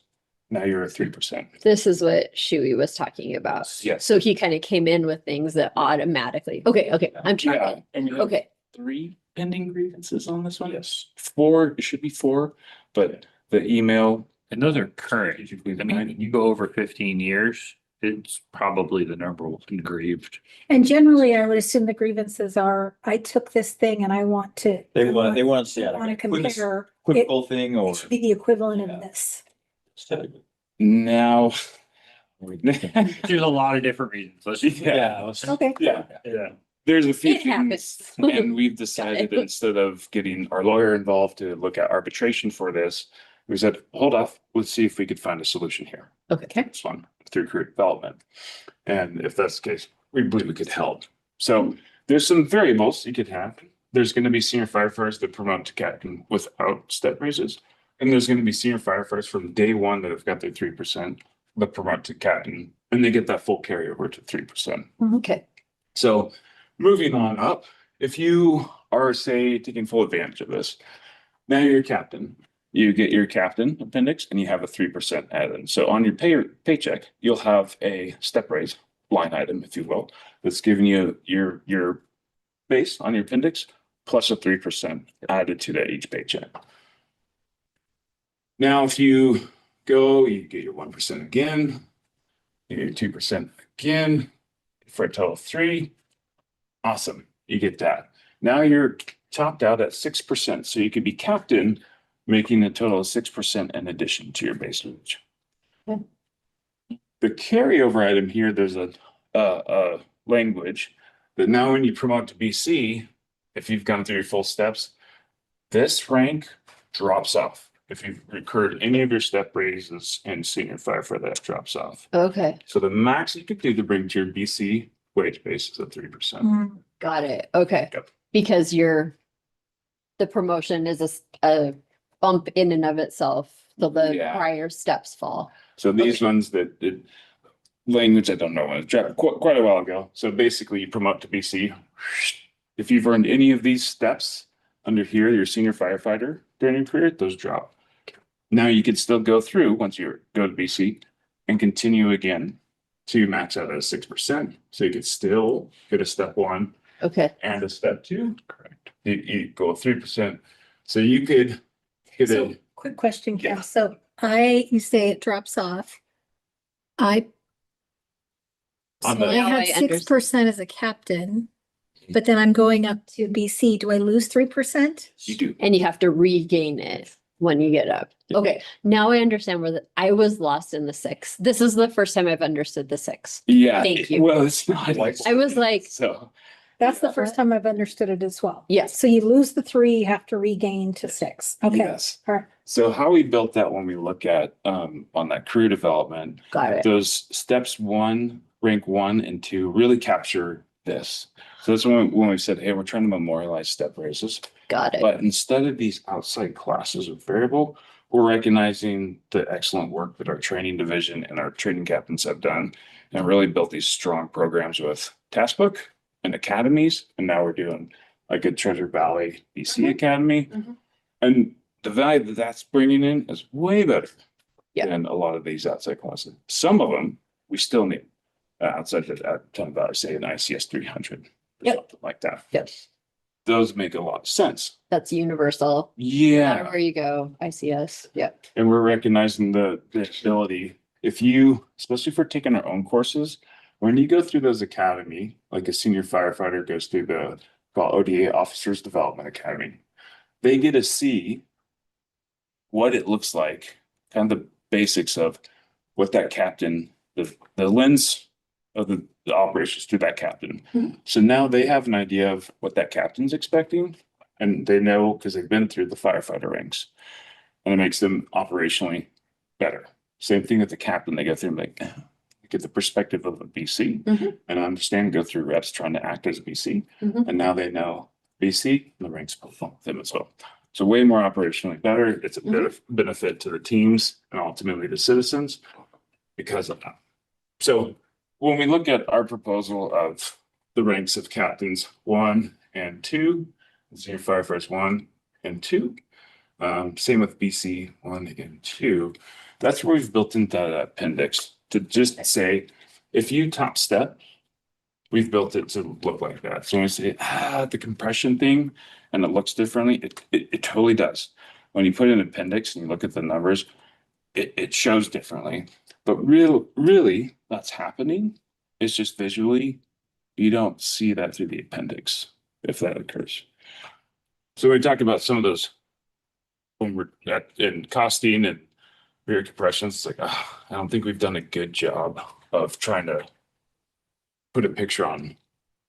Now you're at 3%. This is what Shuey was talking about. Yes. So he kind of came in with things that automatically, okay, I'm Yeah, tracking. and you have Okay, 3 pending grievances on this one? Yes. 4, it should be 4, but the email. And those are current. I mean, you go over 15 years, it's probably the number one grieved. And generally, I would assume the grievances are, I took this thing and I want to. They want to see. Want to compare. Quick thing or. It should be the equivalent of Yeah. this. Now. There's a lot of different reasons. Let's just. Yeah. Okay. Yeah, Yeah. there's a few It happens. things, and we've decided instead of getting our lawyer involved to look at arbitration for this, we said, hold off, let's see if we could find a solution here. okay. This one through career development. And if that's the case, we believe we could help. So there's some variables you could have. There's going to be senior firefighters that promote to captain without step raises. And there's going to be senior firefighters from day one that have got their 3% that promote to captain, and they get that full carryover to 3%. Okay, So moving on up, if you are, say, taking full advantage of this, now you're a captain. You get your captain appendix and you have a 3% added. So on your paycheck, you'll have a step raise line item, if you will, that's giving you your base on your appendix plus a 3% added to that each paycheck. Now, if you go, you get your 1% again, you get your 2% again, for a total of 3. Awesome, you get that. Now you're topped out at 6%, so you could be captain, making a total of 6% in addition to your base wage. Okay. The carryover item here, there's a language that now when you promote to BC, if you've gone through your full steps, this rank drops off. If you've incurred any of your step raises in senior firefighter, that drops off. okay, So the max you could do to bring to your BC wage base is at 3%. Mm. got it, okay. Yep. Because the promotion is a bump in and of itself, so the Yeah. prior steps fall. So these ones that language, I don't know, I dropped quite a while ago. So basically you promote to BC. If you've earned any of these steps under here, your senior firefighter during your career, those drop. Now you could still go through once you go to BC and continue again to max out at 6%. So you could still get a step 1 Okay, and a step 2. Correct. You go 3%. So you could get So, a, quick question, Yeah. Ken. So you say it drops off. On So the- I Now I had 6% as a captain, but then I'm going up to BC. Do I lose 3%? you do. and you have to regain it when you get up. Yeah. Okay, now I understand I was lost in the 6. This is the first time I've understood the 6. Yeah. Thank you. Well, it's not like. I was like, So. That's the first time I've understood it as well. yes, So you lose the 3, you have to regain to 6. Okay, Yes. all right. So how we built that when we look at on that career development, got it. those steps 1, rank 1 and 2 really capture this. So that's when we said, hey, we're trying to memorialize step raises. Got it. But instead of these outside classes of variable, we're recognizing the excellent work that our training division and our training captains have done and really built these strong programs with Taskbook and academies. And now we're doing like a Treasure Valley BC Academy. Mhm. And the value that that's bringing in is way better Yeah. than a lot of these outside classes. Some of them we still need outside of that, talking about, say, an ICS 300 or Yep. something like that. Yep. Those make a lot of sense. That's universal. No matter Yeah. where you go, ICS. Yep. And we're recognizing the ability, if you, especially for taking our own courses, when you go through those academy, like a senior firefighter goes through the called ODA Officers Development Academy, they get to see what it looks like, kind of the basics of what that captain, the lens of the operations through that captain. Mhm. So now they have an idea of what that captain's expecting, and they know because they've been through the firefighter ranks, and it makes them operationally better. Same thing with the captain, they go through and like get the perspective of a BC Mhm. and understand, go through reps trying to act as a BC, Mhm. and now they know BC and the ranks perform with them as well. So way more operationally better. It's a benefit to the teams and ultimately the citizens because of that. So when we look at our proposal of the ranks of captains 1 and 2, senior firefighters 1 and 2. Same with BC 1 and 2. That's where we've built into that appendix to just say, if you top step, we've built it to look like that. So when I say, the compression thing, and it looks differently, it totally does. When you put in an appendix and you look at the numbers, it shows differently. But really, that's happening. It's just visually, you don't see that through the appendix if that occurs. So we talked about some of those when we're in costing and rear compressions. It's like, I don't think we've done a good job of trying to put a picture on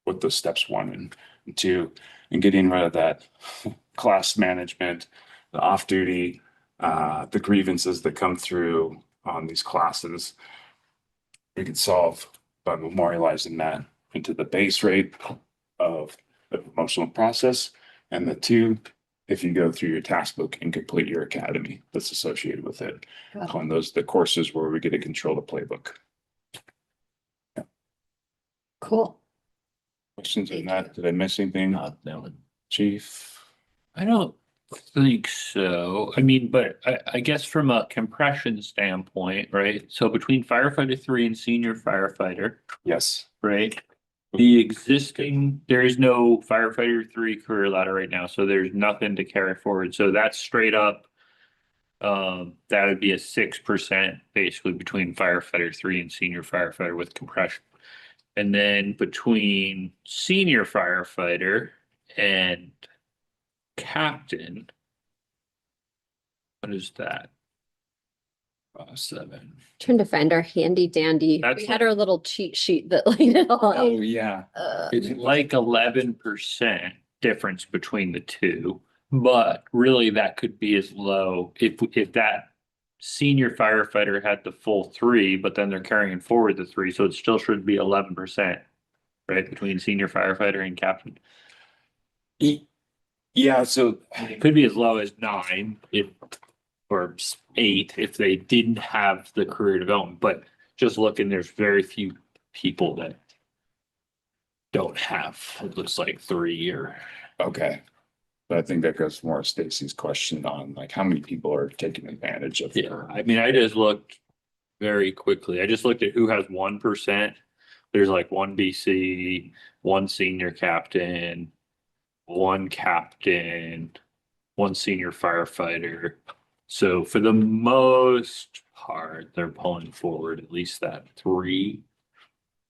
what the steps 1 and 2 and getting rid of that class management, the off-duty, the grievances that come through on these classes. We could solve by memorializing that into the base rate of the promotional process, and the 2, if you go through your task book and complete your academy that's associated with it. On those, the courses where we get to control the playbook. Cool. Questions on that? Did I miss anything? No. Chief? I don't think so. I mean, but I guess from a compression standpoint, right? So between firefighter 3 and senior firefighter, Yes. right? The existing, there is no firefighter 3 career ladder right now, so there's nothing to carry forward. So that's straight up. That would be a 6% basically between firefighter 3 and senior firefighter with compression. And then between senior firefighter and captain, what is that? 7. Trying to find our handy dandy. That's We had our little cheat sheet that laid it all out. Yeah. It's like 11% difference between the two, but really that could be as low if that senior firefighter had the full 3, but then they're carrying forward the 3, so it still should be 11%, right, between senior firefighter and captain. Yeah, so It could be as low as 9 or 8 if they didn't have the career development, but just looking, there's very few people that don't have, it looks like 3 or. okay. But I think that goes more to Stacy's question on like how many people are taking advantage of it. Yeah, I mean, I just looked very quickly. I just looked at who has 1%. There's like 1 BC, 1 senior captain, 1 captain, 1 senior firefighter. So for the most part, they're pulling forward at least that 3.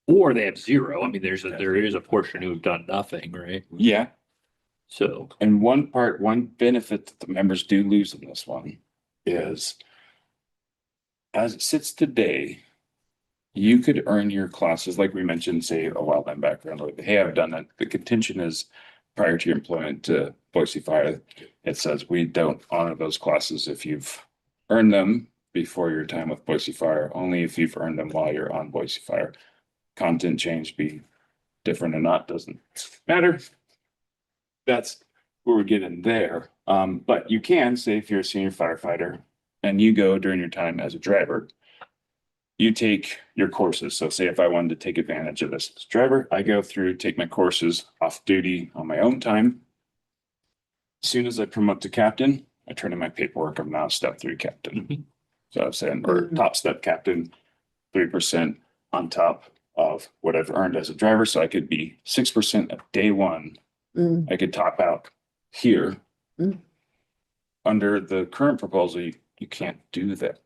Or they have 0. I mean, there is a portion who've done nothing, right? Yeah. So And one benefit that the members do lose in this one is as it sits today, you could earn your classes, like we mentioned, say a while back, like, hey, I've done that. The contention is prior to your employment to Boise Fire, it says we don't honor those classes if you've earned them before your time with Boise Fire, only if you've earned them while you're on Boise Fire. Content change be different or not, doesn't matter. That's where we get in there. But you can say if you're a senior firefighter and you go during your time as a driver, you take your courses. So say if I wanted to take advantage of this as a driver, I go through, take my courses off duty on my own time. As soon as I promote to captain, I turn in my paperwork. I'm now step 3 captain. So I'm saying, or top step captain, 3% on top of what I've earned as a driver. So I could be 6% of day 1. I could top out here. Under the current proposal, you can't do that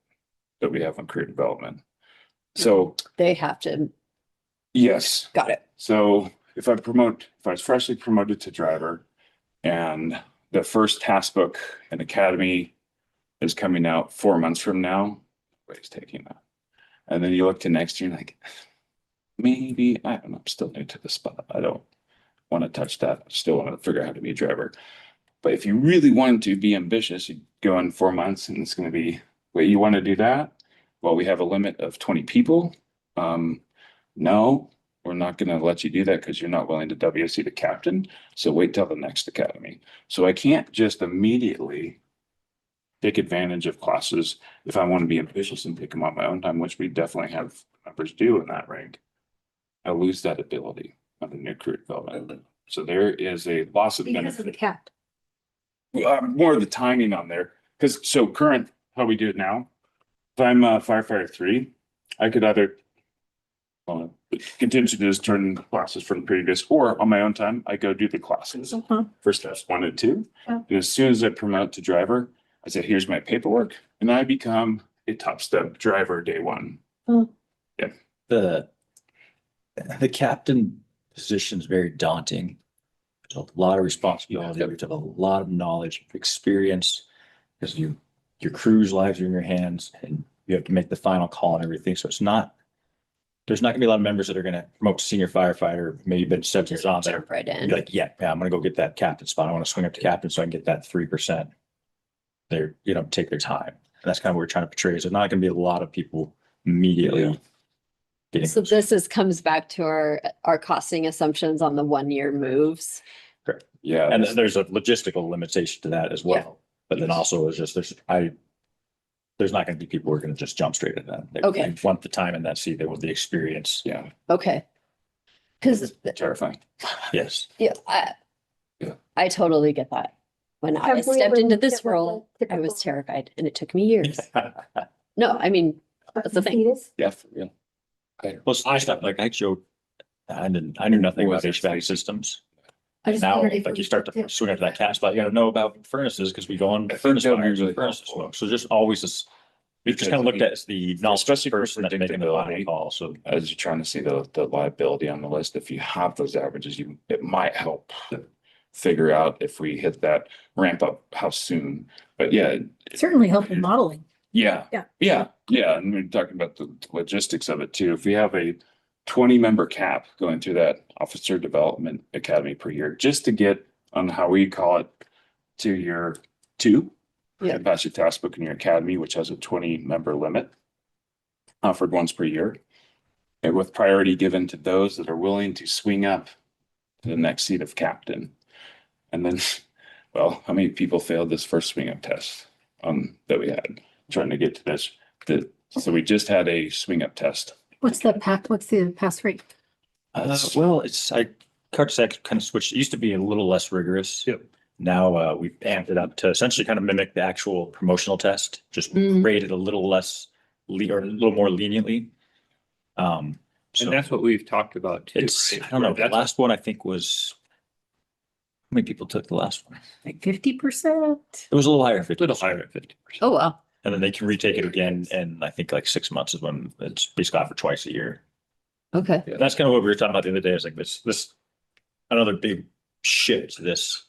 we have on career development. So They have to, yes. got it. So if I was freshly promoted to driver and the first task book and academy is coming out 4 months from now, nobody's taking that. And then you look to next year, like, maybe, I don't know, I'm still new to the spot. I don't want to touch that. I still want to figure out how to be a driver. But if you really want to be ambitious, you go in 4 months and it's going to be, wait, you want to do that? Well, we have a limit of 20 people. No, we're not going to let you do that because you're not willing to WC the captain. So wait till the next academy. So I can't just immediately take advantage of classes if I want to be ambitious and take them on my own time, which we definitely have members do in that rank. I lose that ability on the new career development. So there is a loss of Because of the benefit. cap. more of the timing on there, because so current, how we do it now, if I'm a firefighter 3, I could either continue to just turn classes from the previous, or on my own time, I go do the classes Uh-huh. for steps 1 and 2. Yeah. And as soon as I promote to driver, I say, here's my paperwork, and I become a top step driver day 1. The captain position is very daunting. There's a lot of responsibility. You have a lot of knowledge, experience, because your crew's lives are in your hands, and you have to make the final call and everything. So there's not gonna be a lot of members that are gonna promote to senior firefighter, maybe been 7 years on there. Jump right Be in. like, yeah, I'm gonna go get that captain spot. I want to swing up to captain so I can get that 3%. They're, take their time. And that's kind of what we're trying to portray. Is there's not gonna be a lot of people immediately Yeah. getting. So this comes back to our costing assumptions on the 1-year moves. Yeah. And there's a logistical limitation to that as well. But then also it's just, there's not gonna be people who are gonna just jump straight at that. They Okay. want the time in that seat. They want the experience. Yeah, Okay. Cause terrifying. Yes. yeah, Yeah. I totally get that. When I Have we stepped ever into looked this at what role, the I was typical- terrified and it took me years. No, I mean, that's the thing. Seats? Yeah, yeah. Well, I stuff like I joked, I knew nothing What about was that? HVAC systems. I just Now, wondered if like you we start to looked at- swing into that cat spot, you gotta know about furnaces because we go on I think furnace that'd be fires and really furnace helpful. smoke. So just always this, we've just kind of looked at as the knowledge Especially for person that's making the final predictability. call. So As you're trying to see the liability on the list, if you have those averages, it might help figure out if we hit that ramp up, how soon. But yeah, Certainly help with modeling. yeah. Yeah. Yeah. And we're talking about the logistics of it too. If we have a 20-member cap going through that officer development academy per year, just to get on how we call it to your 2. Yeah. And pass your task book in your academy, which has a 20-member limit offered once per year. And with priority given to those that are willing to swing up to the next seat of captain. And then, well, how many people failed this first swing up test that we had trying to get to this? So we just had a swing up test. What's the pass rate? well, I kind of switched. It used to be a little less rigorous. Yep. Now we've amped it up to essentially kind of mimic the actual promotional test, just Mhm. rated a little less or a little more leniently. So And that's what we've talked about too. it's, right? I don't know, the That's- last one I think was, how many people took the last one? Like 50%? It was a little higher, A 50. little higher at 50%. Oh, wow. And then they can retake it again, and I think like 6 months is when it's basically offered twice a year. Okay. Yeah, that's kind of what we were talking about the other day. Is like this another big shift to this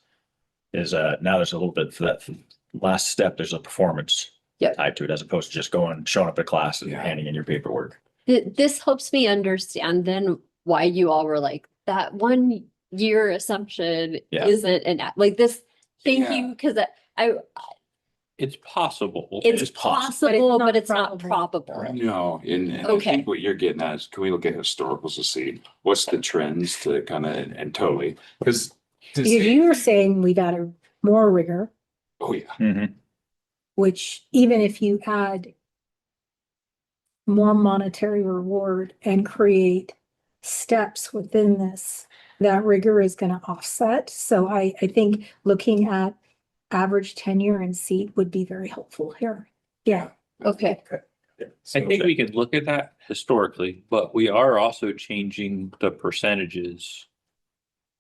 is now there's a little bit for that last step. There's a performance Yep. tied to it as opposed to just showing up at class and Yeah. handing in your paperwork. This helps me understand then why you all were like, that 1-year assumption Yeah. isn't like this. Thank Yeah. you, because It's possible. it's possible, but it's not probable. probable. No, and I Okay. think what you're getting at is, can we look at historicals to see what's the trends to kind of, and totally, because. You were saying we've added more rigor, Oh, yeah. which even if you add more monetary reward and create steps within this, that rigor is going to offset. So I think looking at average tenure and seat would be very helpful here. Yeah. Okay. I think we could look at that historically, but we are also changing the percentages.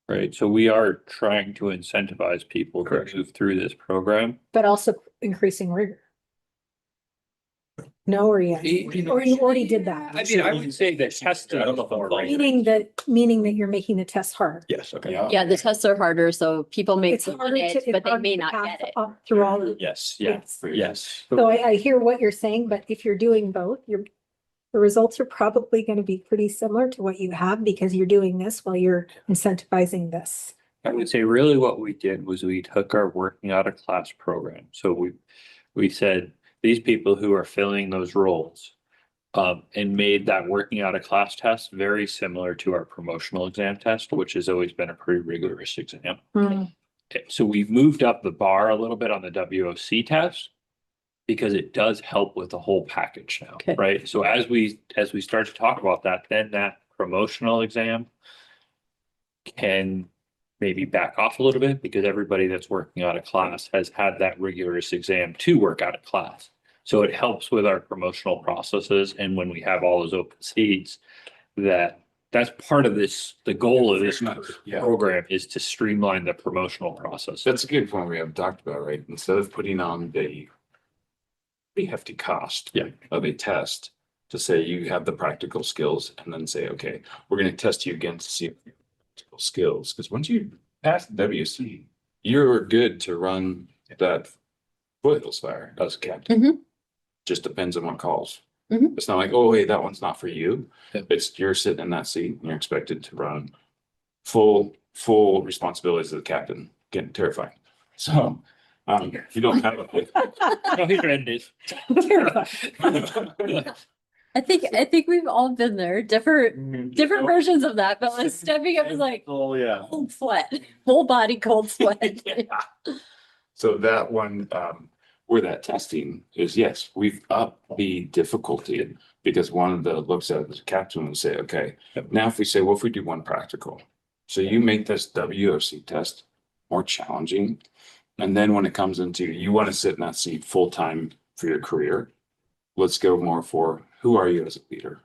Right, so we are trying to incentivize people to Correct. move through this program. But also increasing rigor. No, or yes, or you already did that. I mean, I would say that testing. I don't know if I'm following. Meaning that you're making the test hard. Yes, okay. Yeah, the tests are harder, so people may It's get harder to. it, it's but they harder may to not pass get it. up Through all of. Yes, yeah, Yes. yes. So I hear what you're saying, but if you're doing both, the results are probably going to be pretty similar to what you have because you're doing this while you're incentivizing this. I would say really what we did was we took our working out of class program. So we said, these people who are filling those roles. And made that working out of class test very similar to our promotional exam test, which has always been a pretty rigorous exam. So we've moved up the bar a little bit on the WOC test. Because it does help with the whole package now, Okay. right? So as we start to talk about that, then that promotional exam can maybe back off a little bit because everybody that's working out of class has had that rigorous exam to work out of class. So it helps with our promotional processes. And when we have all those open seats, that's part of this, the goal of this Yeah. program is to streamline the promotional process. That's a good point we haven't talked about, right? Instead of putting on the pretty hefty cost Yeah. of a test to say you have the practical skills and then say, okay, we're going to test you again to see if you have practical skills. Because once you pass the WC, you're good to run that foothills fire as a captain. Mhm. Just depends on what calls. Mhm. It's not like, oh, hey, that one's not for you. Yeah. It's you're sitting in that seat and you're expected to run full responsibilities of the captain, getting terrified. So if you don't have No, he read it. I think we've all been there, different versions of that, but like stepping up is like Oh, yeah. cold sweat, full body cold sweat. So that one, where that testing is, yes, we've upped the difficulty because one of the looks at it as a captain and say, okay, now if we say, well, if we do one practical, so you make this WOC test more challenging. And then when it comes into you want to sit in that seat full time for your career, let's go more for who are you as a leader?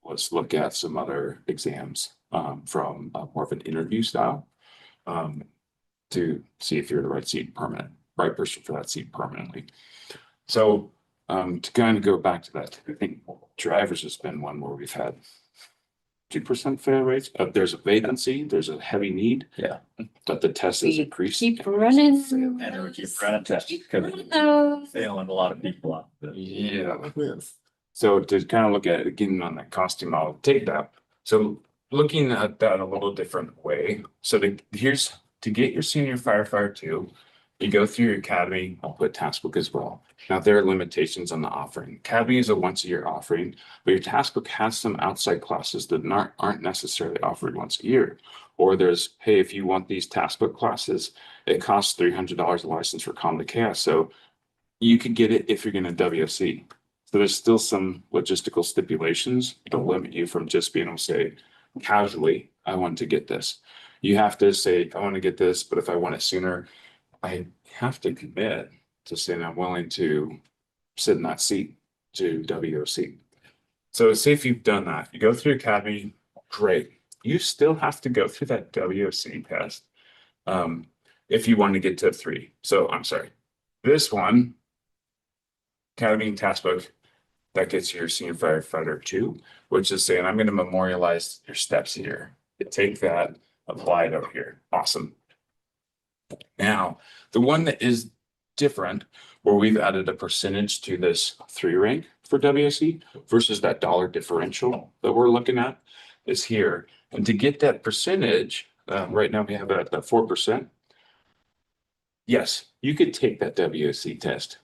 Let's look at some other exams from more of an interview style to see if you're the right person for that seat permanently. So to kind of go back to that, I think drivers has been one where we've had 2% fail rates. There's a vacancy, there's a heavy need. Yeah. But the test is We increased. keep running. And we keep running tests because those. failing a lot of people out. Yeah. So to kind of look at it again on that costing model, take that. So looking at that a little different way. So here's to get your senior firefighter 2, you go through your academy. I'll put task book as well. Now there are limitations on the offering. Academy is a once-a-year offering, but your task book has some outside classes that aren't necessarily offered once a year. Or there's, hey, if you want these task book classes, it costs $300 a license for Calm to Chaos. So you could get it if you're going to WC. So there's still some logistical stipulations that limit you from just being able to say casually, I want to get this. You have to say, I want to get this, but if I want it sooner, I have to commit to saying I'm willing to sit in that seat to WOC. So say if you've done that, you go through academy, great. You still have to go through that WOC test if you want to get to 3. So I'm sorry, this one, academy and task book, that gets you your senior firefighter 2, which is saying I'm going to memorialize your steps here. Take that, apply it over here. Awesome. Now, the one that is different, where we've added a percentage to this 3 rank for WSC versus that dollar differential that we're looking at is here. And to get that percentage, right now we have it at 4%. Yes, you could take that WSC test.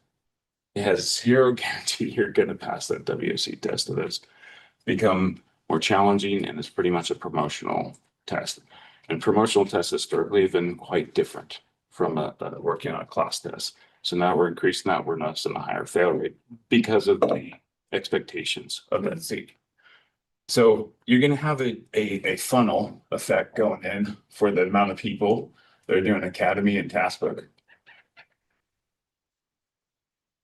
It has zero guarantee you're going to pass that WSC test. It has become more challenging and it's pretty much a promotional test. And promotional tests historically have been quite different from working on a class test. So now we're increasing that. We're noticing a higher fail rate because of the expectations of that seat. So you're going to have a funnel effect going in for the amount of people that are doing academy and task book.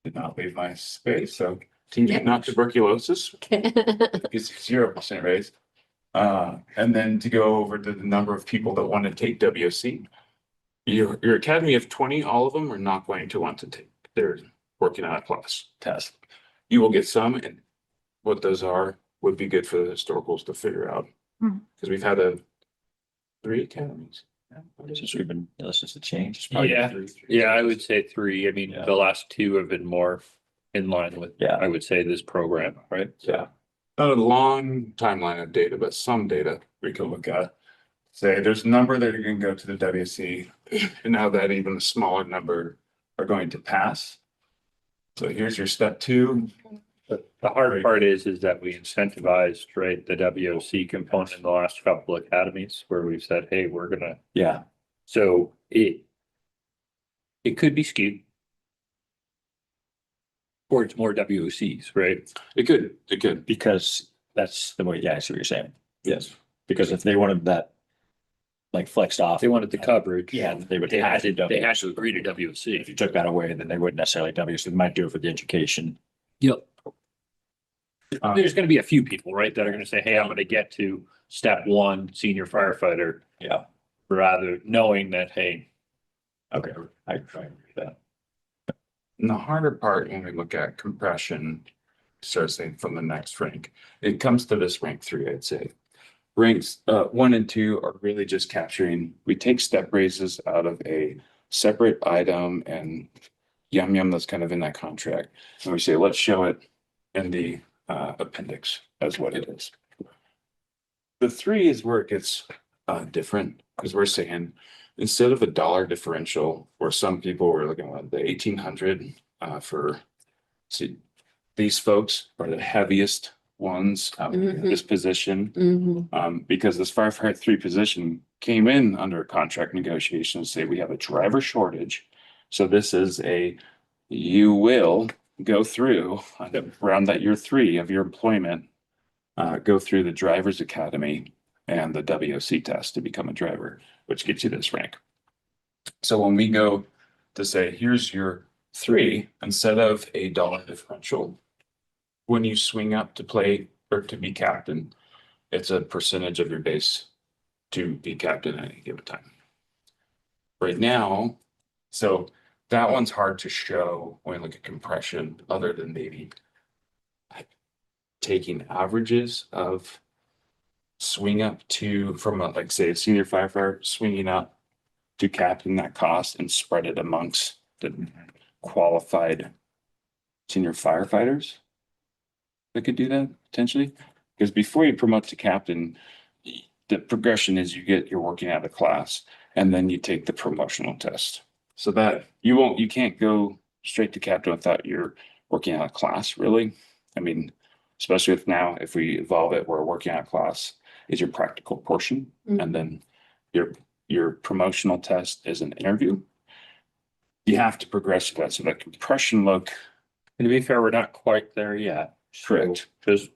Did not leave my space. So team not tuberculosis is 0% raise. And then to go over to the number of people that want to take WC, your academy of 20, all of them are not going to want to take. They're working on a class test. You will get some, and what those are would be good for the historicals to figure out. Because we've had 3 academies. Since we've been, since the change. it's Yeah. probably 3. Yeah, I would say 3. I mean, Yeah. the last 2 have been more in line with, Yeah. I would say, this program, right? Yeah. Not a long timeline of data, but some data we can look at. Say there's a number that are going to go to the WC, and now that even a smaller number are going to pass. So here's your step 2. The hard part is that we incentivized, right, the WOC component in the last couple of academies where we've said, hey, we're gonna, Yeah. so it could be skewed towards more WOCs, right? It could. Because that's the way, yeah, I see what you're saying. Yes. Because if they wanted that like flexed off. They wanted the coverage. Yeah, they would. They had have to, to they had W. to agree to If you WC. took that away, then they wouldn't necessarily W, so they might do it for the education. Yep. There's gonna be a few people, right, that are gonna say, hey, I'm gonna get to step one, senior firefighter, Yeah, rather knowing that, hey, okay, I agree with that. And the harder part when we look at compression, start saying from the next rank, it comes to this rank 3, I'd say. Ranks 1 and 2 are really just capturing, we take step raises out of a separate item and yum that's kind of in that contract. And we say, let's show it in the appendix as what it is. The 3 is where it gets different, because we're saying instead of a dollar differential, where some people were looking at the 1,800 for, see, these folks are the heaviest ones in this position. Because this firefighter 3 position came in under contract negotiations, say we have a driver shortage. So this is you will go through around that year 3 of your employment, go through the driver's academy and the WOC test to become a driver, which gets you this rank. So when we go to say, here's your 3, instead of a dollar differential, when you swing up to play or to be captain, it's a percentage of your base to be captain at any given time. Right now, so that one's hard to show when we look at compression, other than maybe taking averages of swing up to, from a, like say a senior firefighter, swinging up to captain that cost and spread it amongst the qualified senior firefighters that could do that potentially. Because before you promote to captain, the progression is you get working out of class and then you take the promotional test. So that you can't go straight to captain without you're working out of class, really. I mean, especially with now, if we evolve it, where working out of class is your practical portion, and then your promotional test is an interview. You have to progress to that. So that compression look. and to be fair, we're not quite there yet. Correct. Because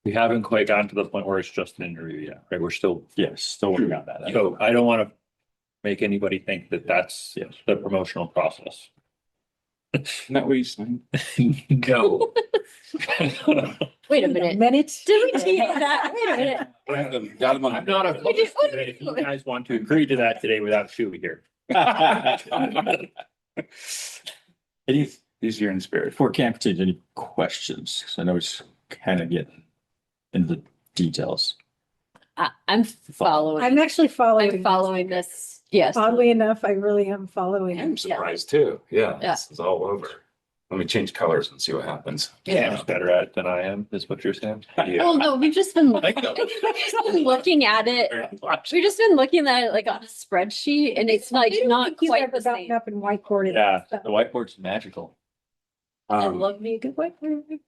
we haven't quite gotten to the point where it's just an interview yet, right? We're still, Yes, still working on that. so I don't want to make anybody think that that's the promotional process. Isn't that what you saying? No. Wait a minute. Minute. Did we change that? Wait a minute. Got him on. I'm not opposed to it. If you guys want to agree to that today without Shuey here. Easier in spirit. Before camp continues, any questions? 'Cause I know it's kind of getting into the details. I'm following. I'm actually I'm following this. Yes. Oddly enough, I really am following. I'm surprised too. Yeah, Yeah. this is all over. Let me change colors and see what happens. Sam's better at it than I am, is what you're saying. Well, no, we've just been looking at it. We've just been looking at it like on a spreadsheet and it's like not You've quite ever the gotten same. up and whiteboarded. Yeah, stuff. the whiteboard's magical. I love me a good whiteboard.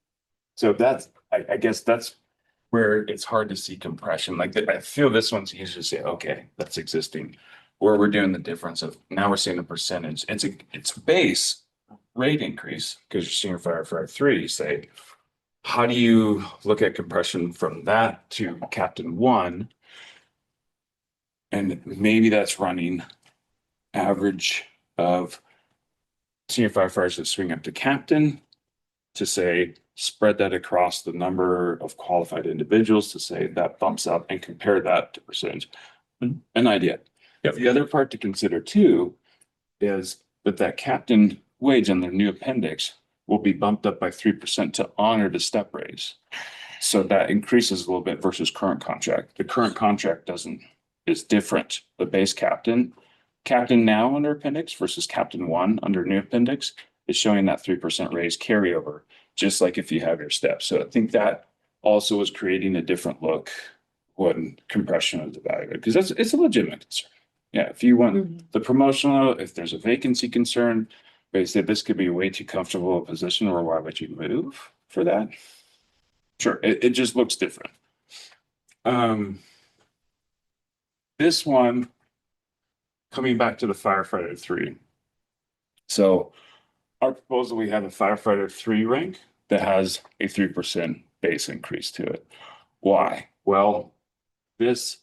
So that's, I guess that's where it's hard to see compression. Like I feel this one's easier to say, okay, that's existing. Where we're doing the difference of now we're seeing the percentage. It's a base rate increase because you're senior firefighter 3. You say, how do you look at compression from that to captain 1? And maybe that's running average of senior firefighters that swing up to captain, to say spread that across the number of qualified individuals, to say that bumps up and compare that to percentage. An idea. The other part to consider too is that captain wage on their new appendix will be bumped up by 3% to honor the step raise. So that increases a little bit versus current contract. The current contract is different. The base captain now under appendix versus captain 1 under new appendix is showing that 3% raise carryover, just like if you have your steps. So I think that also is creating a different look when compression is evaluated, because it's a legitimate concern. Yeah, if you want the promotional, if there's a vacancy concern, they say this could be a way too comfortable a position, or why would you move for that? Sure, it just looks different. This one, coming back to the firefighter 3. So our proposal, we have a firefighter 3 rank that has a 3% base increase to it. Why? Well, this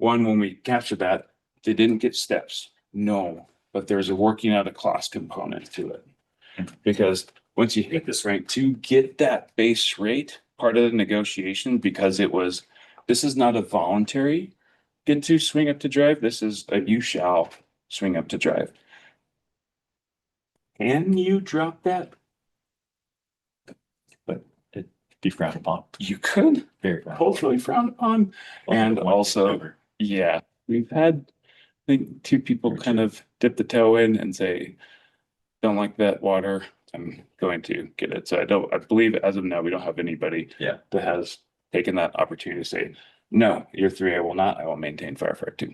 one, when we captured that, they didn't get steps. No, but there's a working out a cost component to it. Because once you hit this rank, to get that base rate, part of the negotiation, because this is not a voluntary get to swing up to drive. This is a you shall swing up to drive. Can you drop that? But it be frowned upon. You could, Very frowned. culturally frowned upon. And also, yeah, we've had, I think, two people kind of dip the toe in and say, don't like that water, I'm going to get it. So I believe as of now, we don't have anybody Yeah. that has taken that opportunity to say, no, you're 3, I will maintain firefighter 2.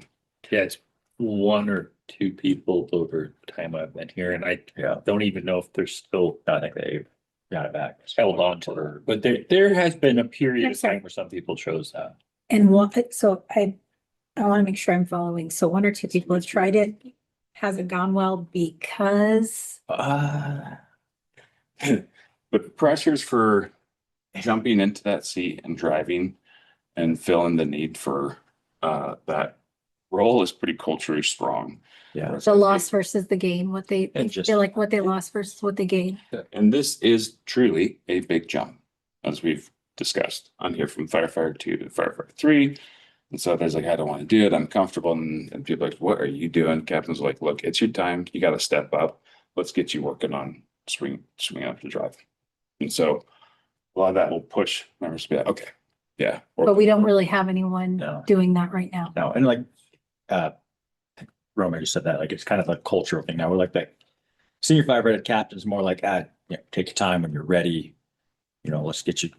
Yeah, it's one or two people over time I've been here, and I Yeah. don't even know if they're still I think they got it back. held on to it. But there has been a period of Yes, sir. time where some people chose that. And what, so I want to make sure I'm following. So one or two people have tried it. Hasn't gone well because, The pressures for jumping into that seat and driving and feeling the need for that role is pretty culturally strong. Yeah. the loss versus the gain, what they It just- feel like what they lost versus what they gained. And this is truly a big jump, as we've discussed on here from firefighter 2 to firefighter 3. And so there's like, I don't want to do it. I'm comfortable. And people are like, what are you doing? Captain's like, look, it's your time. You got to step up. Let's get you working on swing up to drive. And so a lot of that will push members to be like, okay, yeah. But we don't really have anyone No. doing that right now. No, and like, Roman just said that, like, it's kind of a cultural thing now. We're like that senior firefighter captain's more like, take your time when you're ready. Let's get you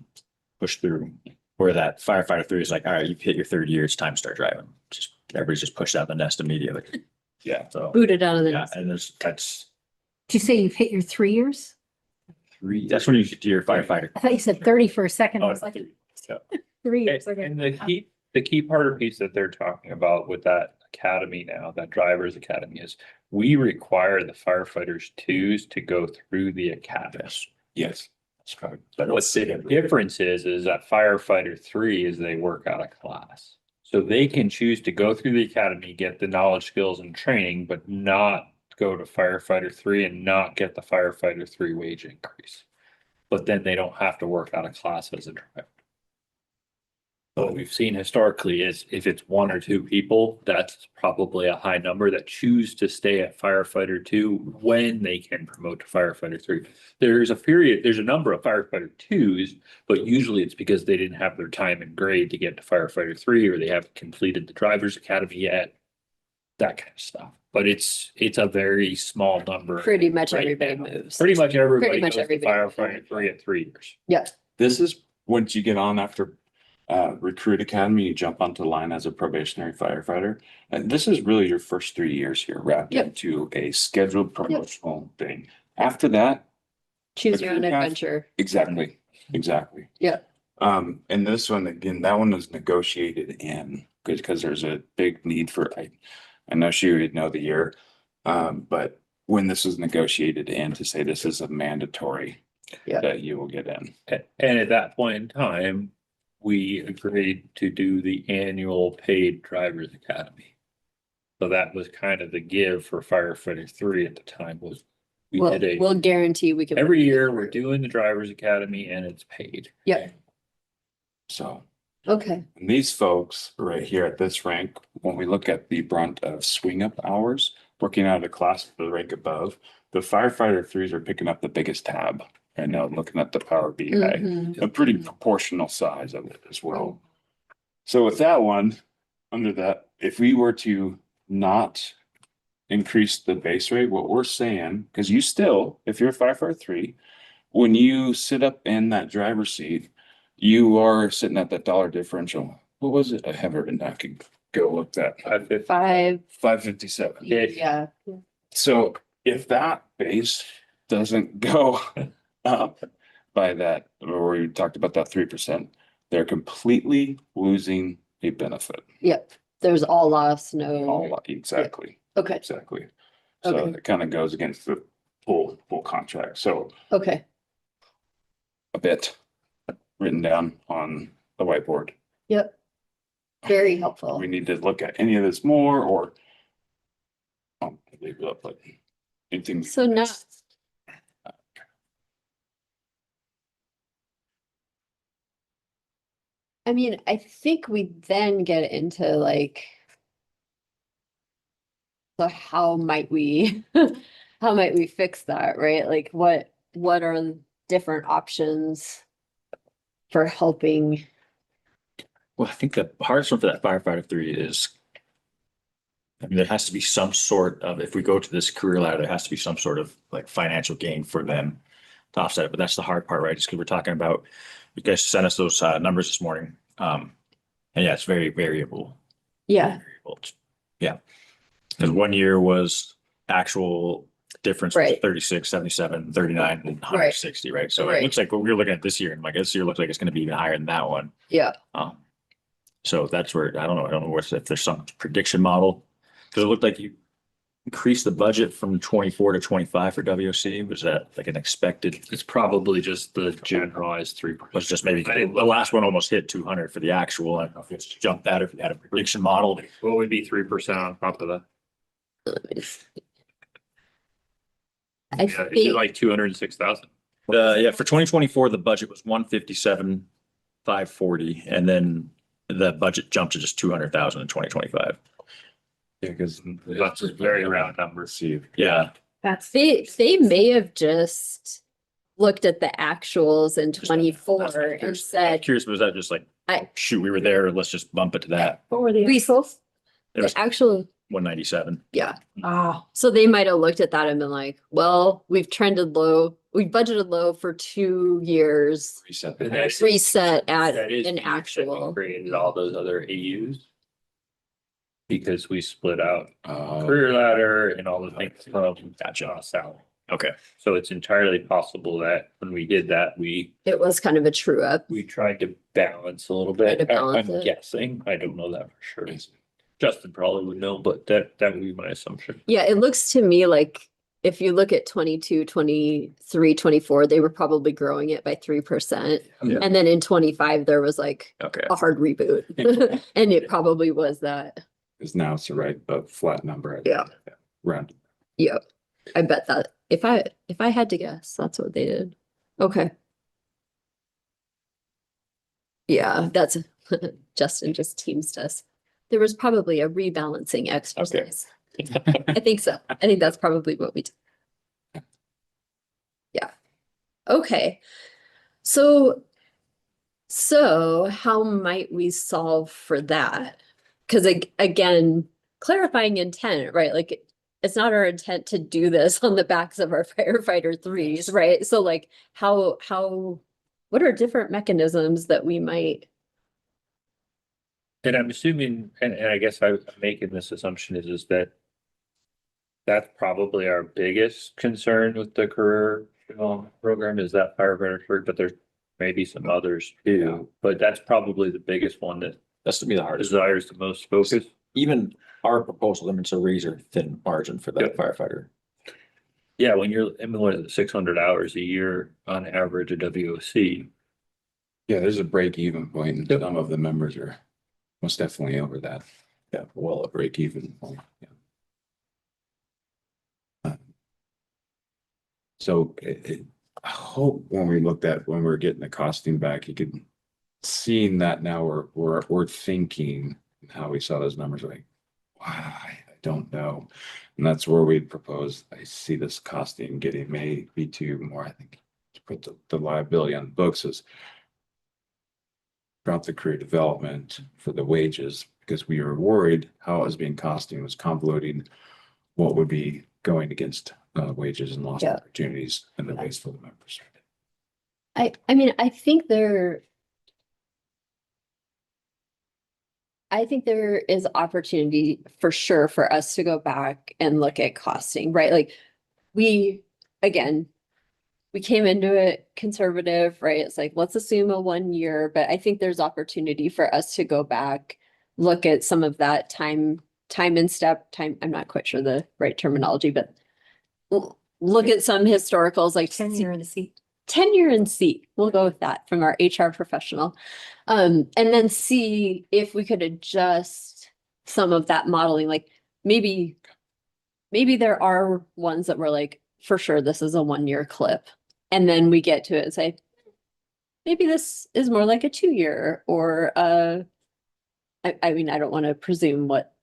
pushed through. Where that firefighter 3 is like, all right, you've hit your 3rd year, it's time to start driving. Just everybody's just pushed out the nest immediately. Yeah. So, Booted out of the yeah, nest. and that's Did you say you've hit your 3 years? 3, that's when you get to your firefighter. I thought you said 30 for a second. I was like, Yeah. 3 years. Okay. And the key part or piece that they're talking about with that academy now, that driver's academy, is we require the firefighters 2s to go through the academy. Yes. But what the difference is that firefighter 3 is they work out of class. So they can choose to go through the academy, get the knowledge, skills and training, but not go to firefighter 3 and not get the firefighter 3 wage increase. But then they don't have to work out of class as a driver. So what we've seen historically is if it's 1 or 2 people, that's probably a high number that choose to stay at firefighter 2 when they can promote to firefighter 3. There's a number of firefighter 2s, but usually it's because they didn't have their time and grade to get to firefighter 3, or they haven't completed the driver's academy yet. That kind of stuff. But it's a very small number. Pretty much right everybody now. moves. Pretty much everybody much goes to everybody. firefighter 3 at 3 years. Yeah. This is once you get on after recruit academy, you jump onto the line as a probationary firefighter. And this is really your first 3 years here wrapped Yep. into a scheduled promotional thing. After that, Choose your own Okay, guys. adventure. exactly. Yeah. And this one, again, that one was negotiated in because there's a big need for, I know she would know the year. But when this was negotiated in to say this is a mandatory Yeah. that you will get in. And at that point in time, we agreed to do the annual paid drivers academy. So that was kind of the give for firefighter 3 at the time was we We'll, did we'll guarantee we can. every year we're doing the drivers academy and it's paid. Yeah. So Okay. and these folks right here at this rank, when we look at the brunt of swing up hours, working out of the class for the rank above, the firefighter 3s are picking up the biggest tab. Right now, looking at the Power BI, Mhm. a pretty proportional size of it as well. So with that one, under that, if we were to not increase the base rate, what we're saying, because you still, if you're a firefighter 3, when you sit up in that driver's seat, you are sitting at that dollar differential. What was it? I have it written. I could go look that. 5. $5.57. Yeah. So if that base doesn't go up by that, or we talked about that 3%, they're completely losing a benefit. Yep. There's all loss, no. Exactly, Okay. exactly. So Okay. it kind of goes against the full contract. So Okay. a bit written down on the whiteboard. Yep. Very do helpful. we need to look at any of this more or? Leave it up, but anything. So not, I mean, I think we then get into like, so how might we, how might we fix that, right? Like what are different options for helping? Well, I think the hardest one for that firefighter three is, I mean, there has to be some sort of, if we go to this career ladder, there has to be some sort of like financial gain for them to offset it. But that's the hard part, right? Just because we're talking about, you guys sent us those numbers this morning. And yeah, it's very variable. Yeah, Variable. Yeah. Because 1 year was actual difference was Right. 36, 77, 39, and 160, right? So Right. it looks like what we were looking at this year, and like this year looks like it's going to be even higher than that one. yeah. So that's where, I don't know if there's some prediction model. Because it looked like you increased the budget from 24 to 25 for WOC. Was that like an expected, It's probably just the generalized 3%. was just maybe, the last one almost hit 200 for the actual. I don't know if it's jumped that or if you had a prediction model. What would be 3% on top of that? I Yeah, is it think, like 206,000? Yeah, for 2024, the budget was 157, 540, and then the budget jumped to just 200,000 in 2025. Yeah, because. That's a very round number. See, Yeah, That's, they may have just looked at the actuals in 24 and said, curious, was that just like, I- shoot, we were there, let's just bump it to that? what were the We- results? It was the actual, 197. yeah. Oh, So they might have looked at that and been like, well, we've trended low, we budgeted low for 2 years. reset And the. that's- Reset at That is an the reason we actual. Created all those other AUs. Because we split out Uh, career ladder and all the things from Gotcha. salary. Okay. So it's entirely possible that when we did that, It was kind of a true up. we tried to balance a little Tried bit. to balance I'm it. guessing. I don't know that for sure. Justin probably would know, but that would be my assumption. Yeah, it looks to me like if you look at 22, 23, 24, they were probably growing it by 3%. Yeah. And then in 25, there was like Okay. a hard reboot. And it probably was that. Because now it's the right, flat number. Yeah. Round. Yep. I bet that if I had to guess, that's what they did. Okay. Yeah, that's Justin just teams us. There was probably a rebalancing exercise. I think so. I think that's probably what we did. Yeah. Okay. So how might we solve for that? Because again, clarifying intent, right? Like it's not our intent to do this on the backs of our firefighter threes, right? So like what are different mechanisms that we might? And I'm assuming, and I guess I'm making this assumption is that that's probably our biggest concern with the career program is that firefighter career, but there's maybe some others too. But that's probably the biggest one that That's to be the hardest. desires the most focus. Even our proposal, I mean, it's a razor thin margin for that Yep. firefighter. Yeah, when you're, I mean, what is it, 600 hours a year on average at WOC. Yeah, there's a break even point and Yep. some of the members are most definitely over that. Yeah, well, a break even point, yeah. So I hope when we looked at, when we were getting the costing back, you could, seeing that now we're thinking how we saw those numbers like, wow, I don't know. And that's where we'd propose, I see this costing getting maybe to more, I think, to put the liability on the books is drop the career development for the wages, because we were worried how it was being costing was convoluting what would be going against wages and lost Yeah. opportunities and the ways for the members. I mean, I think there is opportunity for sure for us to go back and look at costing, right? Like we came into it conservative, right? It's like, let's assume a 1 year, but I think there's opportunity for us to go back, look at some of that time and step time. I'm not quite sure the right terminology, but look at some historicals, like tenure in the seat. tenure and see. We'll go with that from our HR professional. And then see if we could adjust some of that modeling, like maybe there are ones that were like, for sure, this is a 1-year clip. And then we get to it and say, maybe this is more like a 2-year or I mean, I don't want to presume what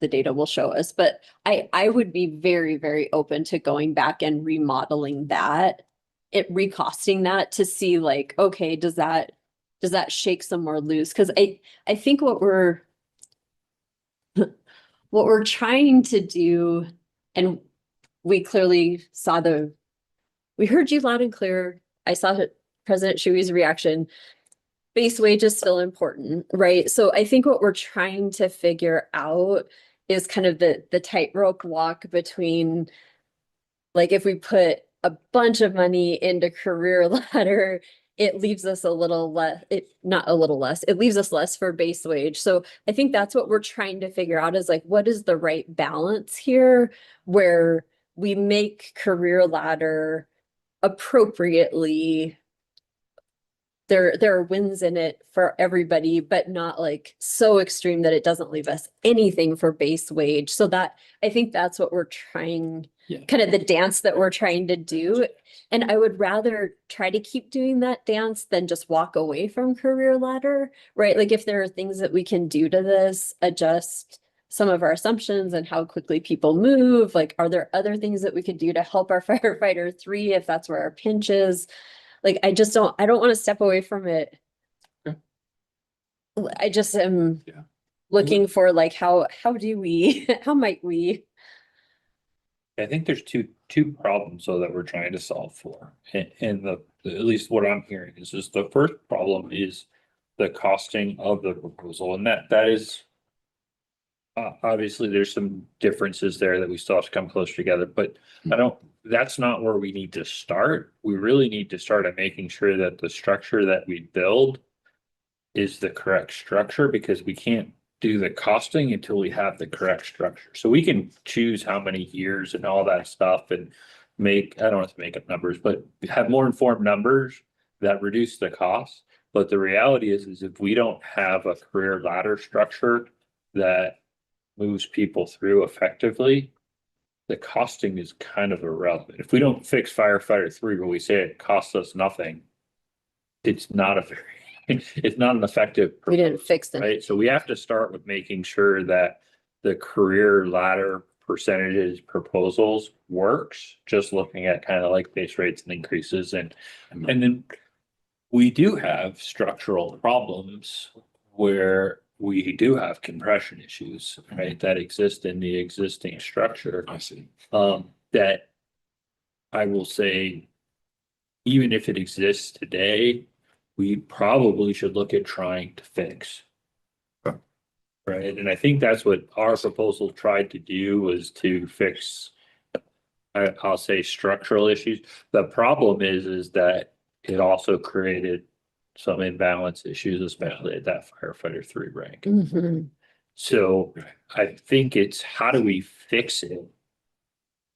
the data will show us, but I would be very, very open to going back and remodeling that, recosting that to see like, okay, does that shake some more loose? Because I think what we're trying to do, and we clearly saw we heard you loud and clear. I saw President Shui's reaction. Base wage is still important, right? So I think what we're trying to figure out is kind of the tightrope walk between, like, if we put a bunch of money into career ladder, it leaves us a little less, not a little less, it leaves us less for base wage. So I think that's what we're trying to figure out is like, what is the right balance here where we make career ladder appropriately. There are wins in it for everybody, but not like so extreme that it doesn't leave us anything for base wage. So that, I think that's what we're trying, kind of the dance that we're trying to do. And I would rather try to keep doing that dance than just walk away from career ladder, right? Like if there are things that we can do to this, adjust some of our assumptions and how quickly people move. Like, are there other things that we could do to help our firefighter 3 if that's where our pinch is? Like, I don't want to step away from it. Okay. I just am looking for like, how do we, how might we? I think there's two problems though that we're trying to solve for. And at least what I'm hearing is just the first problem is the costing of the proposal. And that is obviously there's some differences there that we still have to come closer together, but that's not where we need to start. We really need to start at making sure that the structure that we build is the correct structure, because we can't do the costing until we have the correct structure. So we can choose how many years and all that stuff and I don't have to make up numbers, but have more informed numbers that reduce the cost. But the reality is if we don't have a career ladder structure that moves people through effectively, the costing is kind of irrelevant. If we don't fix firefighter 3 when we say it costs us nothing, it's not it's not an effective We didn't proposal, fix them. right? So we have to start with making sure that the career ladder percentages proposals works, just looking at kind of like base rates and increases. And then we do have structural problems where we do have compression issues, right, that exist in the existing structure. I see. That I will say, even if it exists today, we probably should look at trying to fix. Okay. Right, and I think that's what our proposal tried to do, was to fix, I'll say, structural issues. The problem is that it also created some imbalance issues, especially at that firefighter 3 rank. Mhm. So I think it's how do we fix it?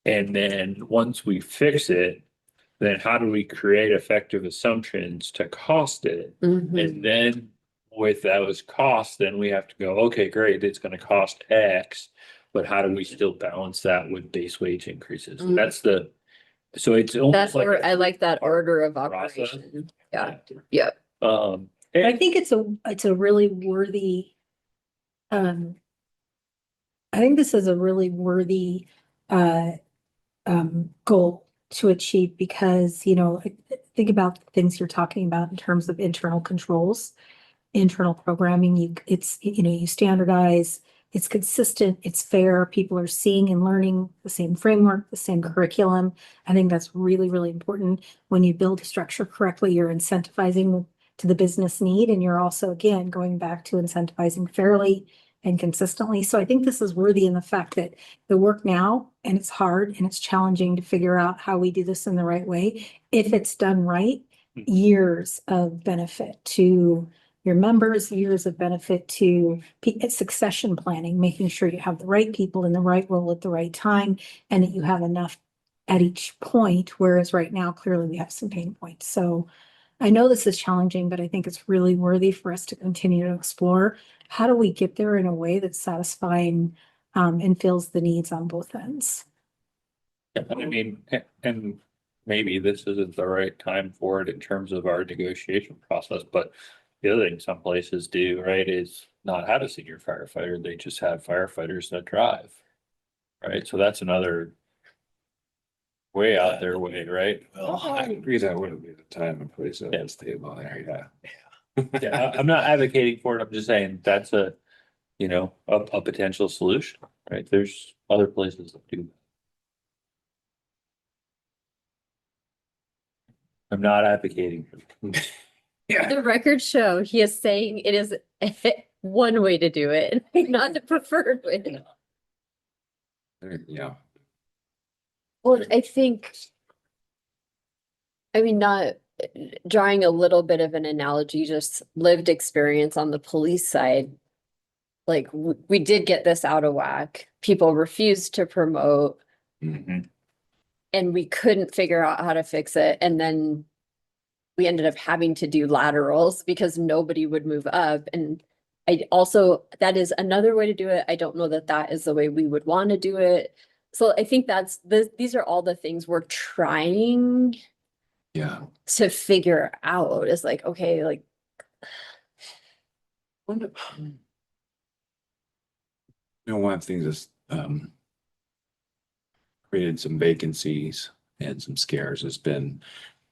And then once we fix it, then how do we create effective assumptions to cost it? Mhm. And then with those costs, then we have to go, okay, great, it's gonna cost X, but how do we still balance that with base wage increases? Mm. So it's almost That's like. where I like that order of process. operation. Yeah, yeah. I think it's a really worthy, I think this is a really worthy, goal to achieve, because, think about the things you're talking about in terms of internal controls, internal programming, you standardize, it's consistent, it's fair, people are seeing and learning the same framework, the same curriculum. I think that's really, really important. When you build a structure correctly, you're incentivizing to the business need, and you're also, again, going back to incentivizing fairly and consistently. So I think this is worthy in the fact that the work now, and it's hard and it's challenging to figure out how we do this in the right way. If it's done right, years of benefit to your members, years of benefit to succession planning, making sure you have the right people in the right role at the right time, and that you have enough at each point, whereas right now, clearly we have some pain points. So I know this is challenging, but I think it's really worthy for us to continue to explore. How do we get there in a way that's satisfying, and fills the needs on both ends? I mean, and maybe this isn't the right time for it in terms of our negotiation process, but the other thing some places do, right, is not have a senior firefighter. They just have firefighters that drive. Right, so that's another way out there way, right? Well, I agree that wouldn't be the time and place at Yeah. this table there, Yeah, I'm not advocating for it. I'm just saying that's a, you know, a potential solution, right? There's other places that do. I'm not advocating. The records show he is saying it is one way to do it, not the preferred way. Yeah. Well, I think. I mean, not drawing a little bit of an analogy, just lived experience on the police side. Like, we did get this out of whack. People refused to promote Mhm. and we couldn't figure out how to fix it. And then we ended up having to do laterals because nobody would move up. And I also, that is another way to do it. I don't know that that is the way we would want to do it. So I think that's these are all the things we're trying Yeah. to figure out. Is like, okay, like, One of the things is created some vacancies and some scares has been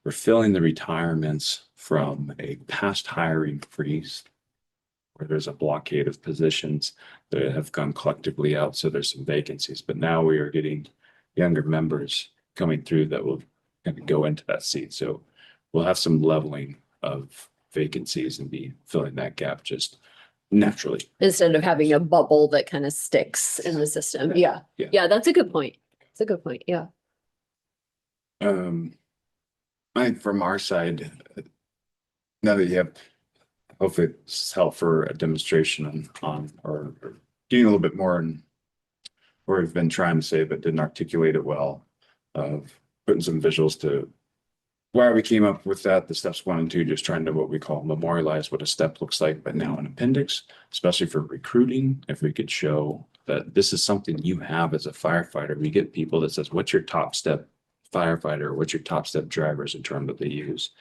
we're filling the retirements from a past hiring freeze where there's a blockade of positions that have gone collectively out. So there's some vacancies, but now we are getting younger members coming through that will kind of go into that seat. So we'll have some leveling of vacancies and be filling that gap just naturally. instead of having a bubble that kind of sticks in the system. Yeah. Yeah. Yeah, that's a good point. It's a good point. Yeah. I think from our side, now that you have, hopefully it's help for a demonstration or getting a little bit more in where we've been trying to say, but didn't articulate it well, of putting some visuals to why we came up with that, the steps 1 and 2, just trying to what we call memorialize what a step looks like, but now an appendix, especially for recruiting, if we could show that this is something you have as a firefighter. We get people that says, what's your top step firefighter? What's your top step driver is a term that they use.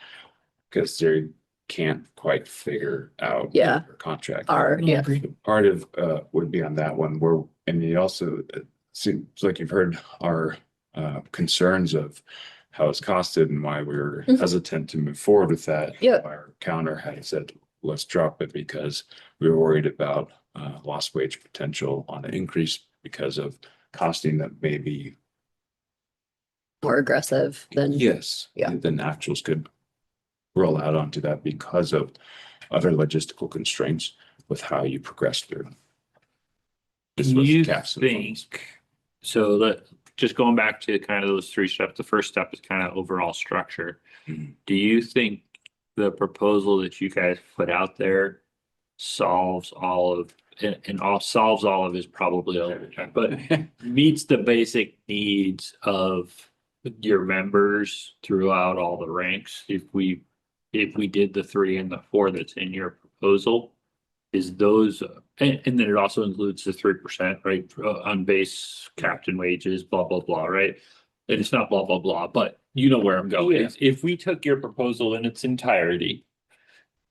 Because they can't quite figure out. Yeah. their contract. Yeah. Part of would be on that one where, and you also, it seems like you've heard our concerns of how it's costed and why we were Mhm. hesitant to move forward with that. Yeah. Our counter had said, let's drop it because we were worried about lost wage potential on an increase because of costing that may be. More aggressive than. Yes. Yeah. Then actuals could roll out onto that because of other logistical constraints with how you progress through. This was You caps and funds. think, so that, just going back to kind of those 3 steps, the first step is kind of overall structure. Mhm. Do you think the proposal that you guys put out there solves all of, and all solves all of is probably overtime, but meets the basic needs of your members throughout all the ranks? If we did the 3 and the 4 that's in your proposal, is those, and then it also includes the 3%, right? On base captain wages, blah, blah, blah, right? And it's not blah, blah, blah, but you know where I'm going. Yeah. If we took your proposal in its entirety,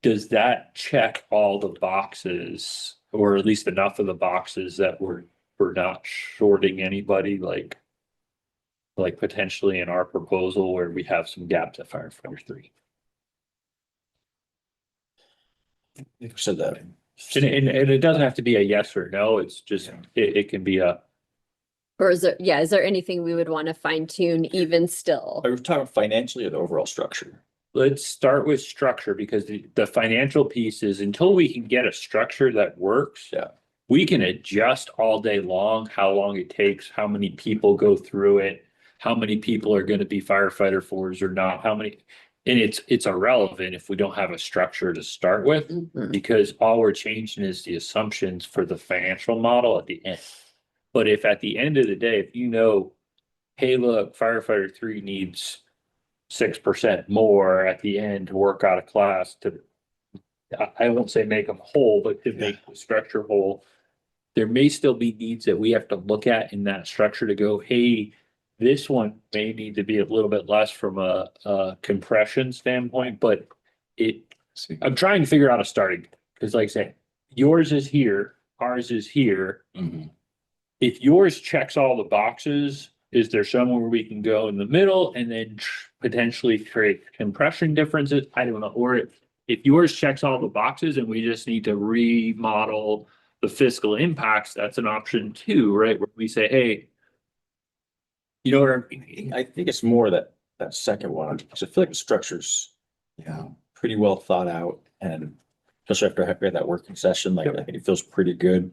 does that check all the boxes, or at least enough of the boxes that we're not shorting anybody, like potentially in our proposal where we have some gaps at firefighter 3? You said that. And it doesn't have to be a yes or no, it's just, it can be a, Or is there anything we would want to fine tune even still? Are we talking financially or the overall structure? let's start with structure, because the financial piece is until we can get a structure that works. Yeah. We can adjust all day long, how long it takes, how many people go through it, how many people are gonna be firefighter 4s or not, how many. And it's irrelevant if we don't have a structure to start with, Mhm. because all we're changing is the assumptions for the financial model at the end. But if at the end of the day, if you know, hey, look, firefighter 3 needs 6% more at the end to work out a class to, I won't say make them whole, but to make the structure whole. There may still be needs that we have to look at in that structure to go, hey, this one may need to be a little bit less from a compression standpoint, but I'm trying to figure out a starting, because like I say, yours is here, ours is here. Mhm. If yours checks all the boxes, is there somewhere we can go in the middle and then potentially create compression differences? I don't know. Or if yours checks all the boxes and we just need to remodel the fiscal impacts, that's an option too, right? Where we say, hey, you know what I mean? I think it's more that second one, because I feel like the structure's, pretty well thought out, and especially after having that working session, like, I think it feels pretty good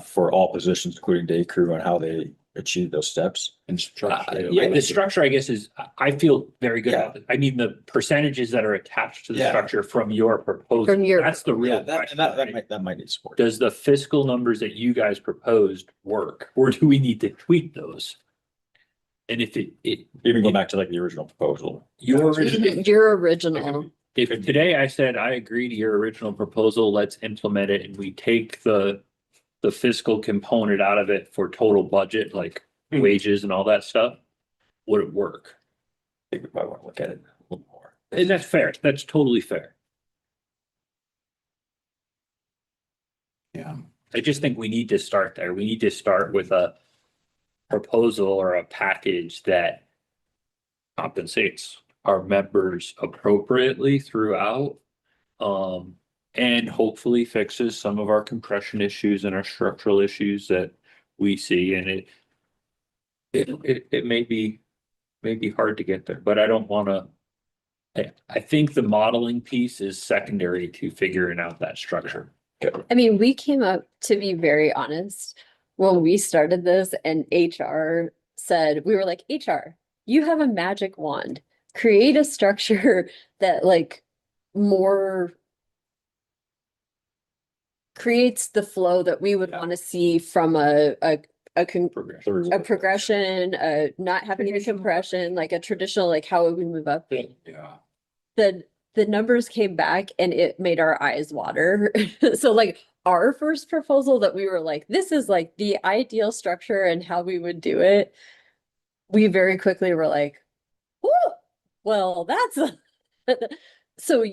for all positions, including day crew, on how they achieve those steps. And structure. Yeah, the structure, I guess, is, I feel very good about it. I mean, the percentages that are attached to the Yeah. structure from your proposal, From your that's the Yeah, real that, question, that right? might need support. Does the fiscal numbers that you guys proposed work, or do we need to tweak those? And if Even go back to like the original proposal. your original, Your original, if today I said, I agree to your original proposal, let's implement it, and we take the fiscal component out of it for total budget, like wages and all that stuff, would it work? I think we probably want to look at it a little more. And that's fair. That's totally fair. Yeah. I just think we need to start there. We need to start with a proposal or a package that compensates our members appropriately throughout. And hopefully fixes some of our compression issues and our structural issues that we see. And it may be hard to get there, but I don't wanna. I think the modeling piece is secondary to figuring out that structure. I mean, we came up, to be very honest, when we started this and HR said, we were like, HR, you have a magic wand, create a structure that like more creates the flow that we would Yeah. want to see from a progression, not having any Traditional. compression, like a traditional, like how would we move up? Yeah. The numbers came back and it made our eyes water. So like our first proposal that we were like, this is like the ideal structure and how we would do it. We very quickly were like, oh, well, that's so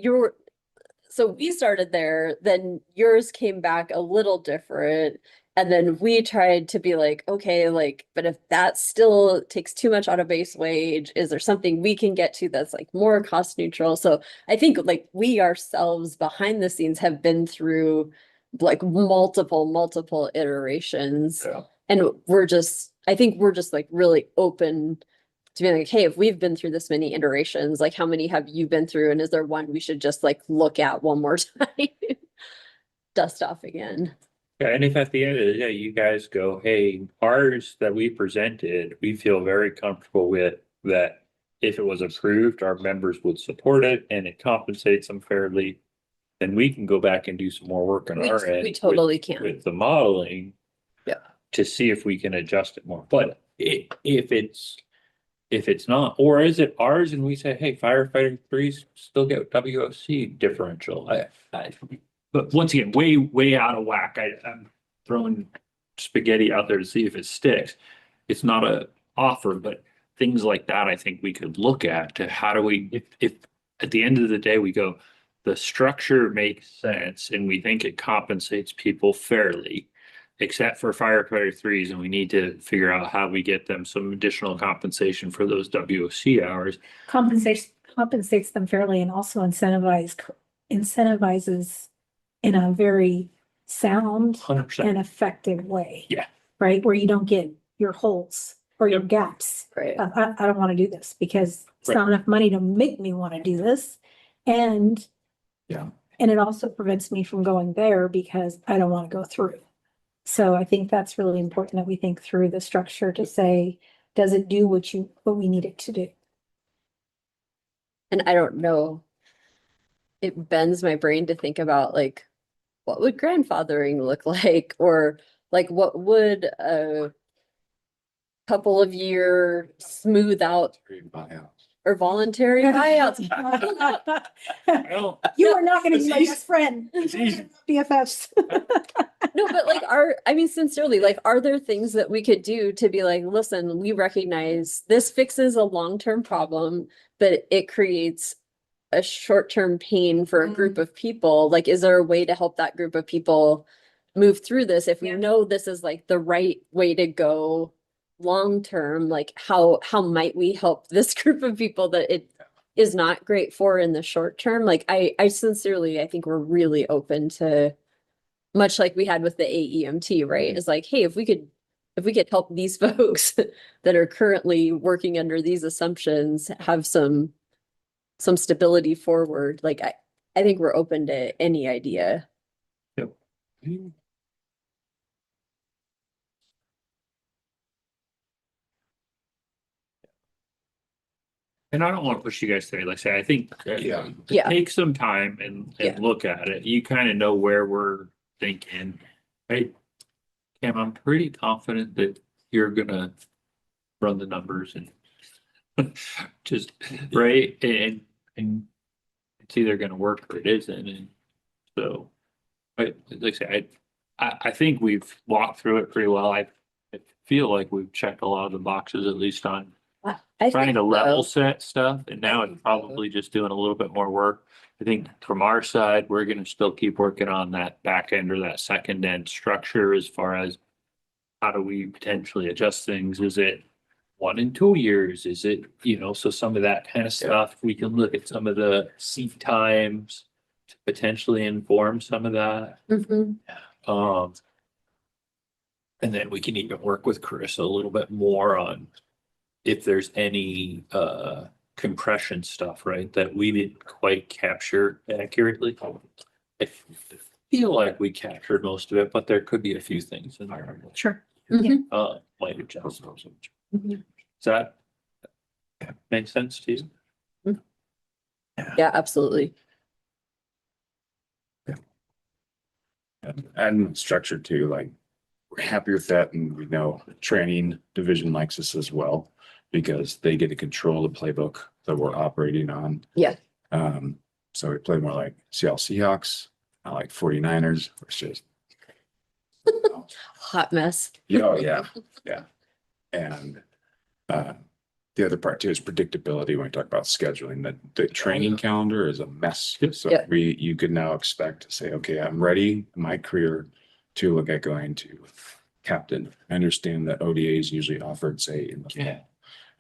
so we started there, then yours came back a little different. And then we tried to be like, okay, like, but if that still takes too much out of base wage, is there something we can get to that's like more cost neutral? So I think like we ourselves behind the scenes have been through like multiple iterations. Yeah. And I think we're just like really open to being like, hey, if we've been through this many iterations, like how many have you been through? And is there one we should just like look at one more time? Dust off again. Yeah, and if at the end of the day, you guys go, hey, ours that we presented, we feel very comfortable with that. If it was approved, our members would support it and it compensates them fairly. Then we can go back and do some more work on our end. We totally can. With the modeling. Yeah. To see if we can adjust it more, but if it's not, or is it ours and we say, hey, firefighter 3s still get WOC differential? But once again, way out of whack. I'm throwing spaghetti out there to see if it sticks. It's not a offer, but things like that, I think we could look at to how do we, if at the end of the day, we go, the structure makes sense and we think it compensates people fairly, except for firefighter 3s, and we need to figure out how we get them some additional compensation for those WOC hours. Compensates them fairly and also incentivizes in a very sound 100%. and effective way. Yeah. Right, where you don't get your holes or your gaps. Right. I don't want to do this because it's Right. not enough money to make me want to do this. And Yeah. and it also prevents me from going there because I don't want to go through. So I think that's really important that we think through the structure to say, does it do what we need it to do? And I don't know. It bends my brain to think about like, what would grandfathering look like? Or like, what would couple of year smooth out Buyout. or voluntary buyouts. Well, You are not gonna be my best friend. BFFs. No, but like, I mean, sincerely, like, are there things that we could do to be like, listen, we recognize this fixes a long-term problem, but it creates a short-term pain for a group of people? Like, is there a way to help that group of people move through this? If we Yeah. know this is like the right way to go long-term, like how might we help this group of people that it is not great for in the short term? Like, I sincerely, I think we're really open to, much like we had with the AEMT, right? It's like, hey, if we could help these folks that are currently working under these assumptions have some stability forward, like I think we're open to any idea. and I don't want to push you guys today. Like I say, I think Yeah. Yeah. take some time and Yeah. look at it. You kind of know where we're thinking, right? Cam, I'm pretty confident that you're gonna run the numbers and just, right? And it's either gonna work or it isn't. And so, but like I say, I think we've walked through it pretty well. I feel like we've checked a lot of the boxes, at least on I trying think to level so. set stuff, and now it's think so. probably just doing a little bit more work. I think from our side, we're gonna still keep working on that back end or that second end structure as far as how do we potentially adjust things? Is it 1 and 2 years? Is it, so some of that kind of stuff, we can look at some of the seat times to potentially inform some of that. Mhm. And then we can even work with Chris a little bit more on if there's any compression stuff, right, that we didn't quite capture accurately. I feel like we captured most of it, but there could be a few things in there. Sure. Mhm. Might adjust those. Mhm. Does that make sense to you? Yeah, absolutely. And structure too, like, we're happy with that, and we know the training division likes us as well, because they get to control the playbook that we're operating on. Yeah. So we play more like Seattle Seahawks, not like 49ers, which is, Hot mess. oh, yeah, yeah. And the other part too is predictability. When we talk about scheduling, that the training calendar is a mess. So Yeah. you could now expect to say, okay, I'm ready in my career to look at going to captain. I understand that ODA is usually offered, say, in the fall.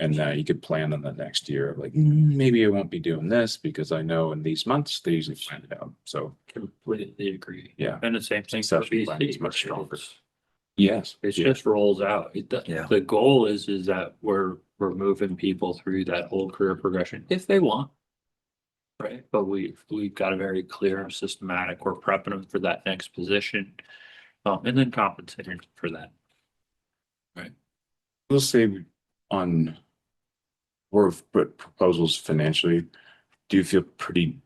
And you could plan on the next year, like, maybe I won't be doing this because I know in these months they usually plan it out. So Completely agree. yeah, And the same thing for Succession planning is BC. much right? stronger. It's- yes, It yeah. just rolls out. Yeah. The goal is that we're moving people through that whole career progression if they want. Right, but we've got a very clear, systematic, we're prepping them for that next position. And then compensating for that. We'll say on where we've put proposals financially, do you feel pretty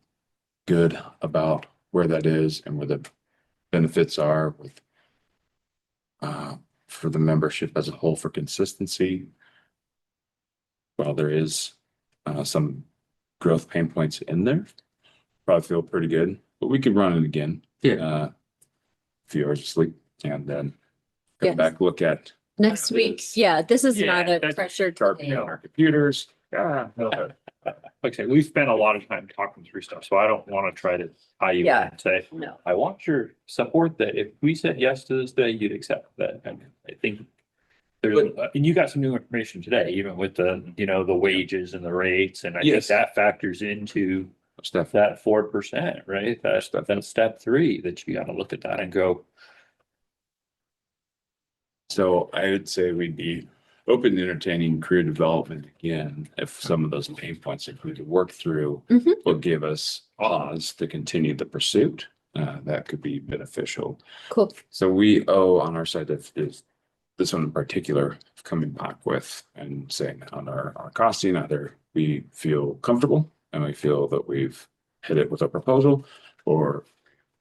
good about where that is and where the benefits are with for the membership as a whole for consistency? While there is some growth pain points in there, probably feel pretty good, but we could run it again. Yeah. A few hours of sleep and then Yes. come back, look at Next week. Yeah, this is not Yeah, a that's pressure sharpening today. our computers. Like I say, we've spent a lot of time talking through stuff, so I don't want to try to tie you in Yeah. and say, No. I want your support that if we said yes to this day, you'd accept that. And I think there's, and you got some new information today, even with the, the wages and the rates, and I think Yes. that factors into Stuff. that 4%, right? That's step 3 that you gotta look at that and go, So I would say we'd be open to entertaining career development again, if some of those pain points, if we could work through, Mhm. will give us pause to continue the pursuit. That could be beneficial. Cool. So we owe on our side of is this one in particular, coming back with and saying on our costing, either we feel comfortable and we feel that we've hit it with a proposal, or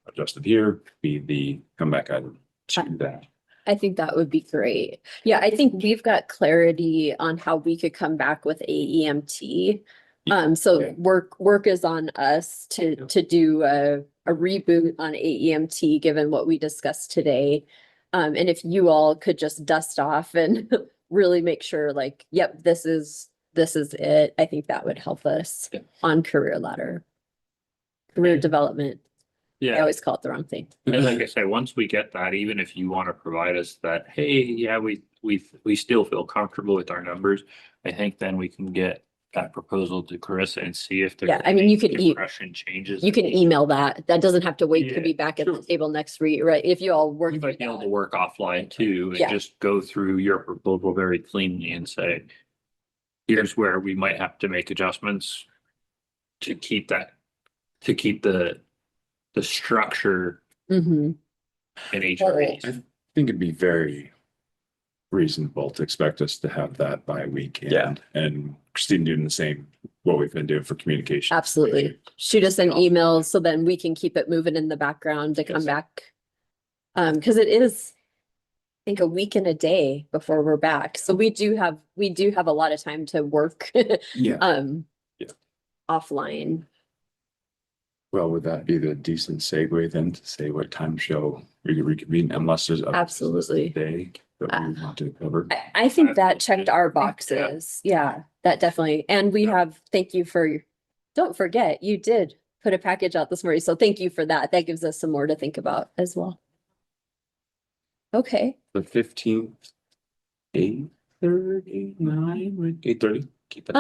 adjusted here be the comeback item to that. I think that would be great. Yeah, I think we've got clarity on how we could come back with AEMT. So work is on us to do a reboot on AEMT, given what we discussed today. And if you all could just dust off and really make sure like, yep, this is it. I think that would help us on career ladder. Career development. I Yeah, always call it the wrong thing. and like I say, once we get that, even if you want to provide us that, hey, yeah, we still feel comfortable with our numbers. I think then we can get that proposal to Carissa and see if Yeah, I mean, you could impression changes. You can email that. That doesn't have to wait to Yeah, be back at the sure. table next week, right? If you all work. We through might be able that. to work offline too, and Yeah. just go through your proposal very cleanly and say, here's where we might have to make adjustments to keep the structure Mhm. in HRA. I think it'd be very reasonable to expect us to have that by weekend. Yeah. And Christine doing the same, what we've been doing for communication. Absolutely. Shoot us an email so then we can keep it moving in the background to come Yes. back. Because it is, I think, a week and a day before we're back. So we do have a lot of time to work Yeah. Yeah. offline. Well, would that be the decent segue then to say what time shall we reconvene unless there's a Absolutely. day that we want to cover? I think that checked our boxes. Yeah, that definitely. And we have, thank you for, don't forget, you did put a package out this morning. So thank you for that. That gives us some more to think about as well. Okay. The 15th, 8:30, 8:30, keep it.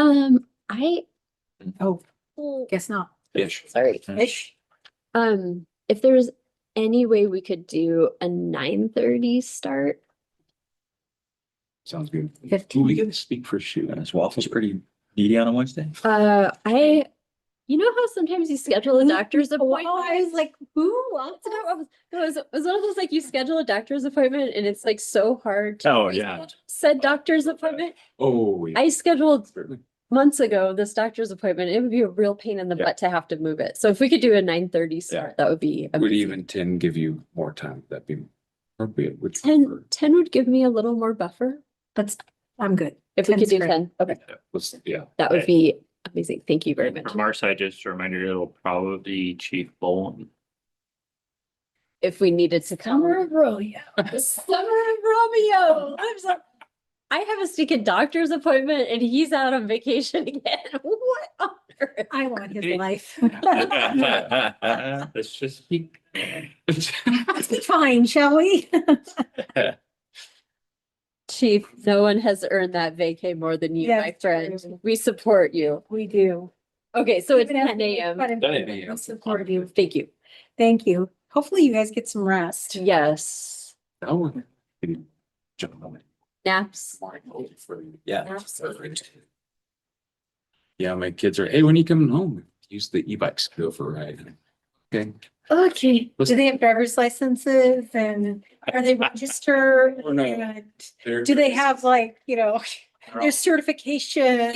I, Oh, guess not. Ish. sorry. Ish. If there's any way we could do a 9:30 start. Sounds good. 15. We gotta speak for shoot. Is waffles pretty needy on a Wednesday? You know how sometimes you schedule a doctor's appointment? I was like, who? It was one of those, like, you schedule a doctor's appointment and it's like so hard. to Oh, reschedule yeah. Said doctor's appointment. Oh, yeah. I scheduled Certainly. months ago this doctor's appointment. It would be a real pain in the Yeah. butt to have to move it. So if we could do a 9:30 start, that would be Would amazing. even 10 give you more time? That'd be appropriate, which. 10 would give me a little more buffer. I'm good. If we could 10's do great. 10, okay, Let's, yeah. that would be amazing. Thank you very much. From our side, just a reminder, it'll probably be Chief Bowen. If we needed to come. Summer of Romeo. Summer of Romeo. I'm sorry. I have a stinking doctor's appointment and he's out on vacation again. What on earth? I want his life. Let's just be. Let's be fine, shall we? Chief, no one has earned that vacay more than you, my Yes, friend. true. We support you. We do. Okay, so it's Even if 10 we a.m. cut in, 10 a.m. we support you. Thank you. Thank you. Hopefully you guys get some rest. Yes. Now we're gonna jump on it. Naps. Yeah. Naps. Yeah, my kids are, hey, when are you coming home? Use the e-bikes, go for a ride. Okay. Okay. Listen. Do they have driver's licenses and are they registered? Oh, no. And do they have like, their certification?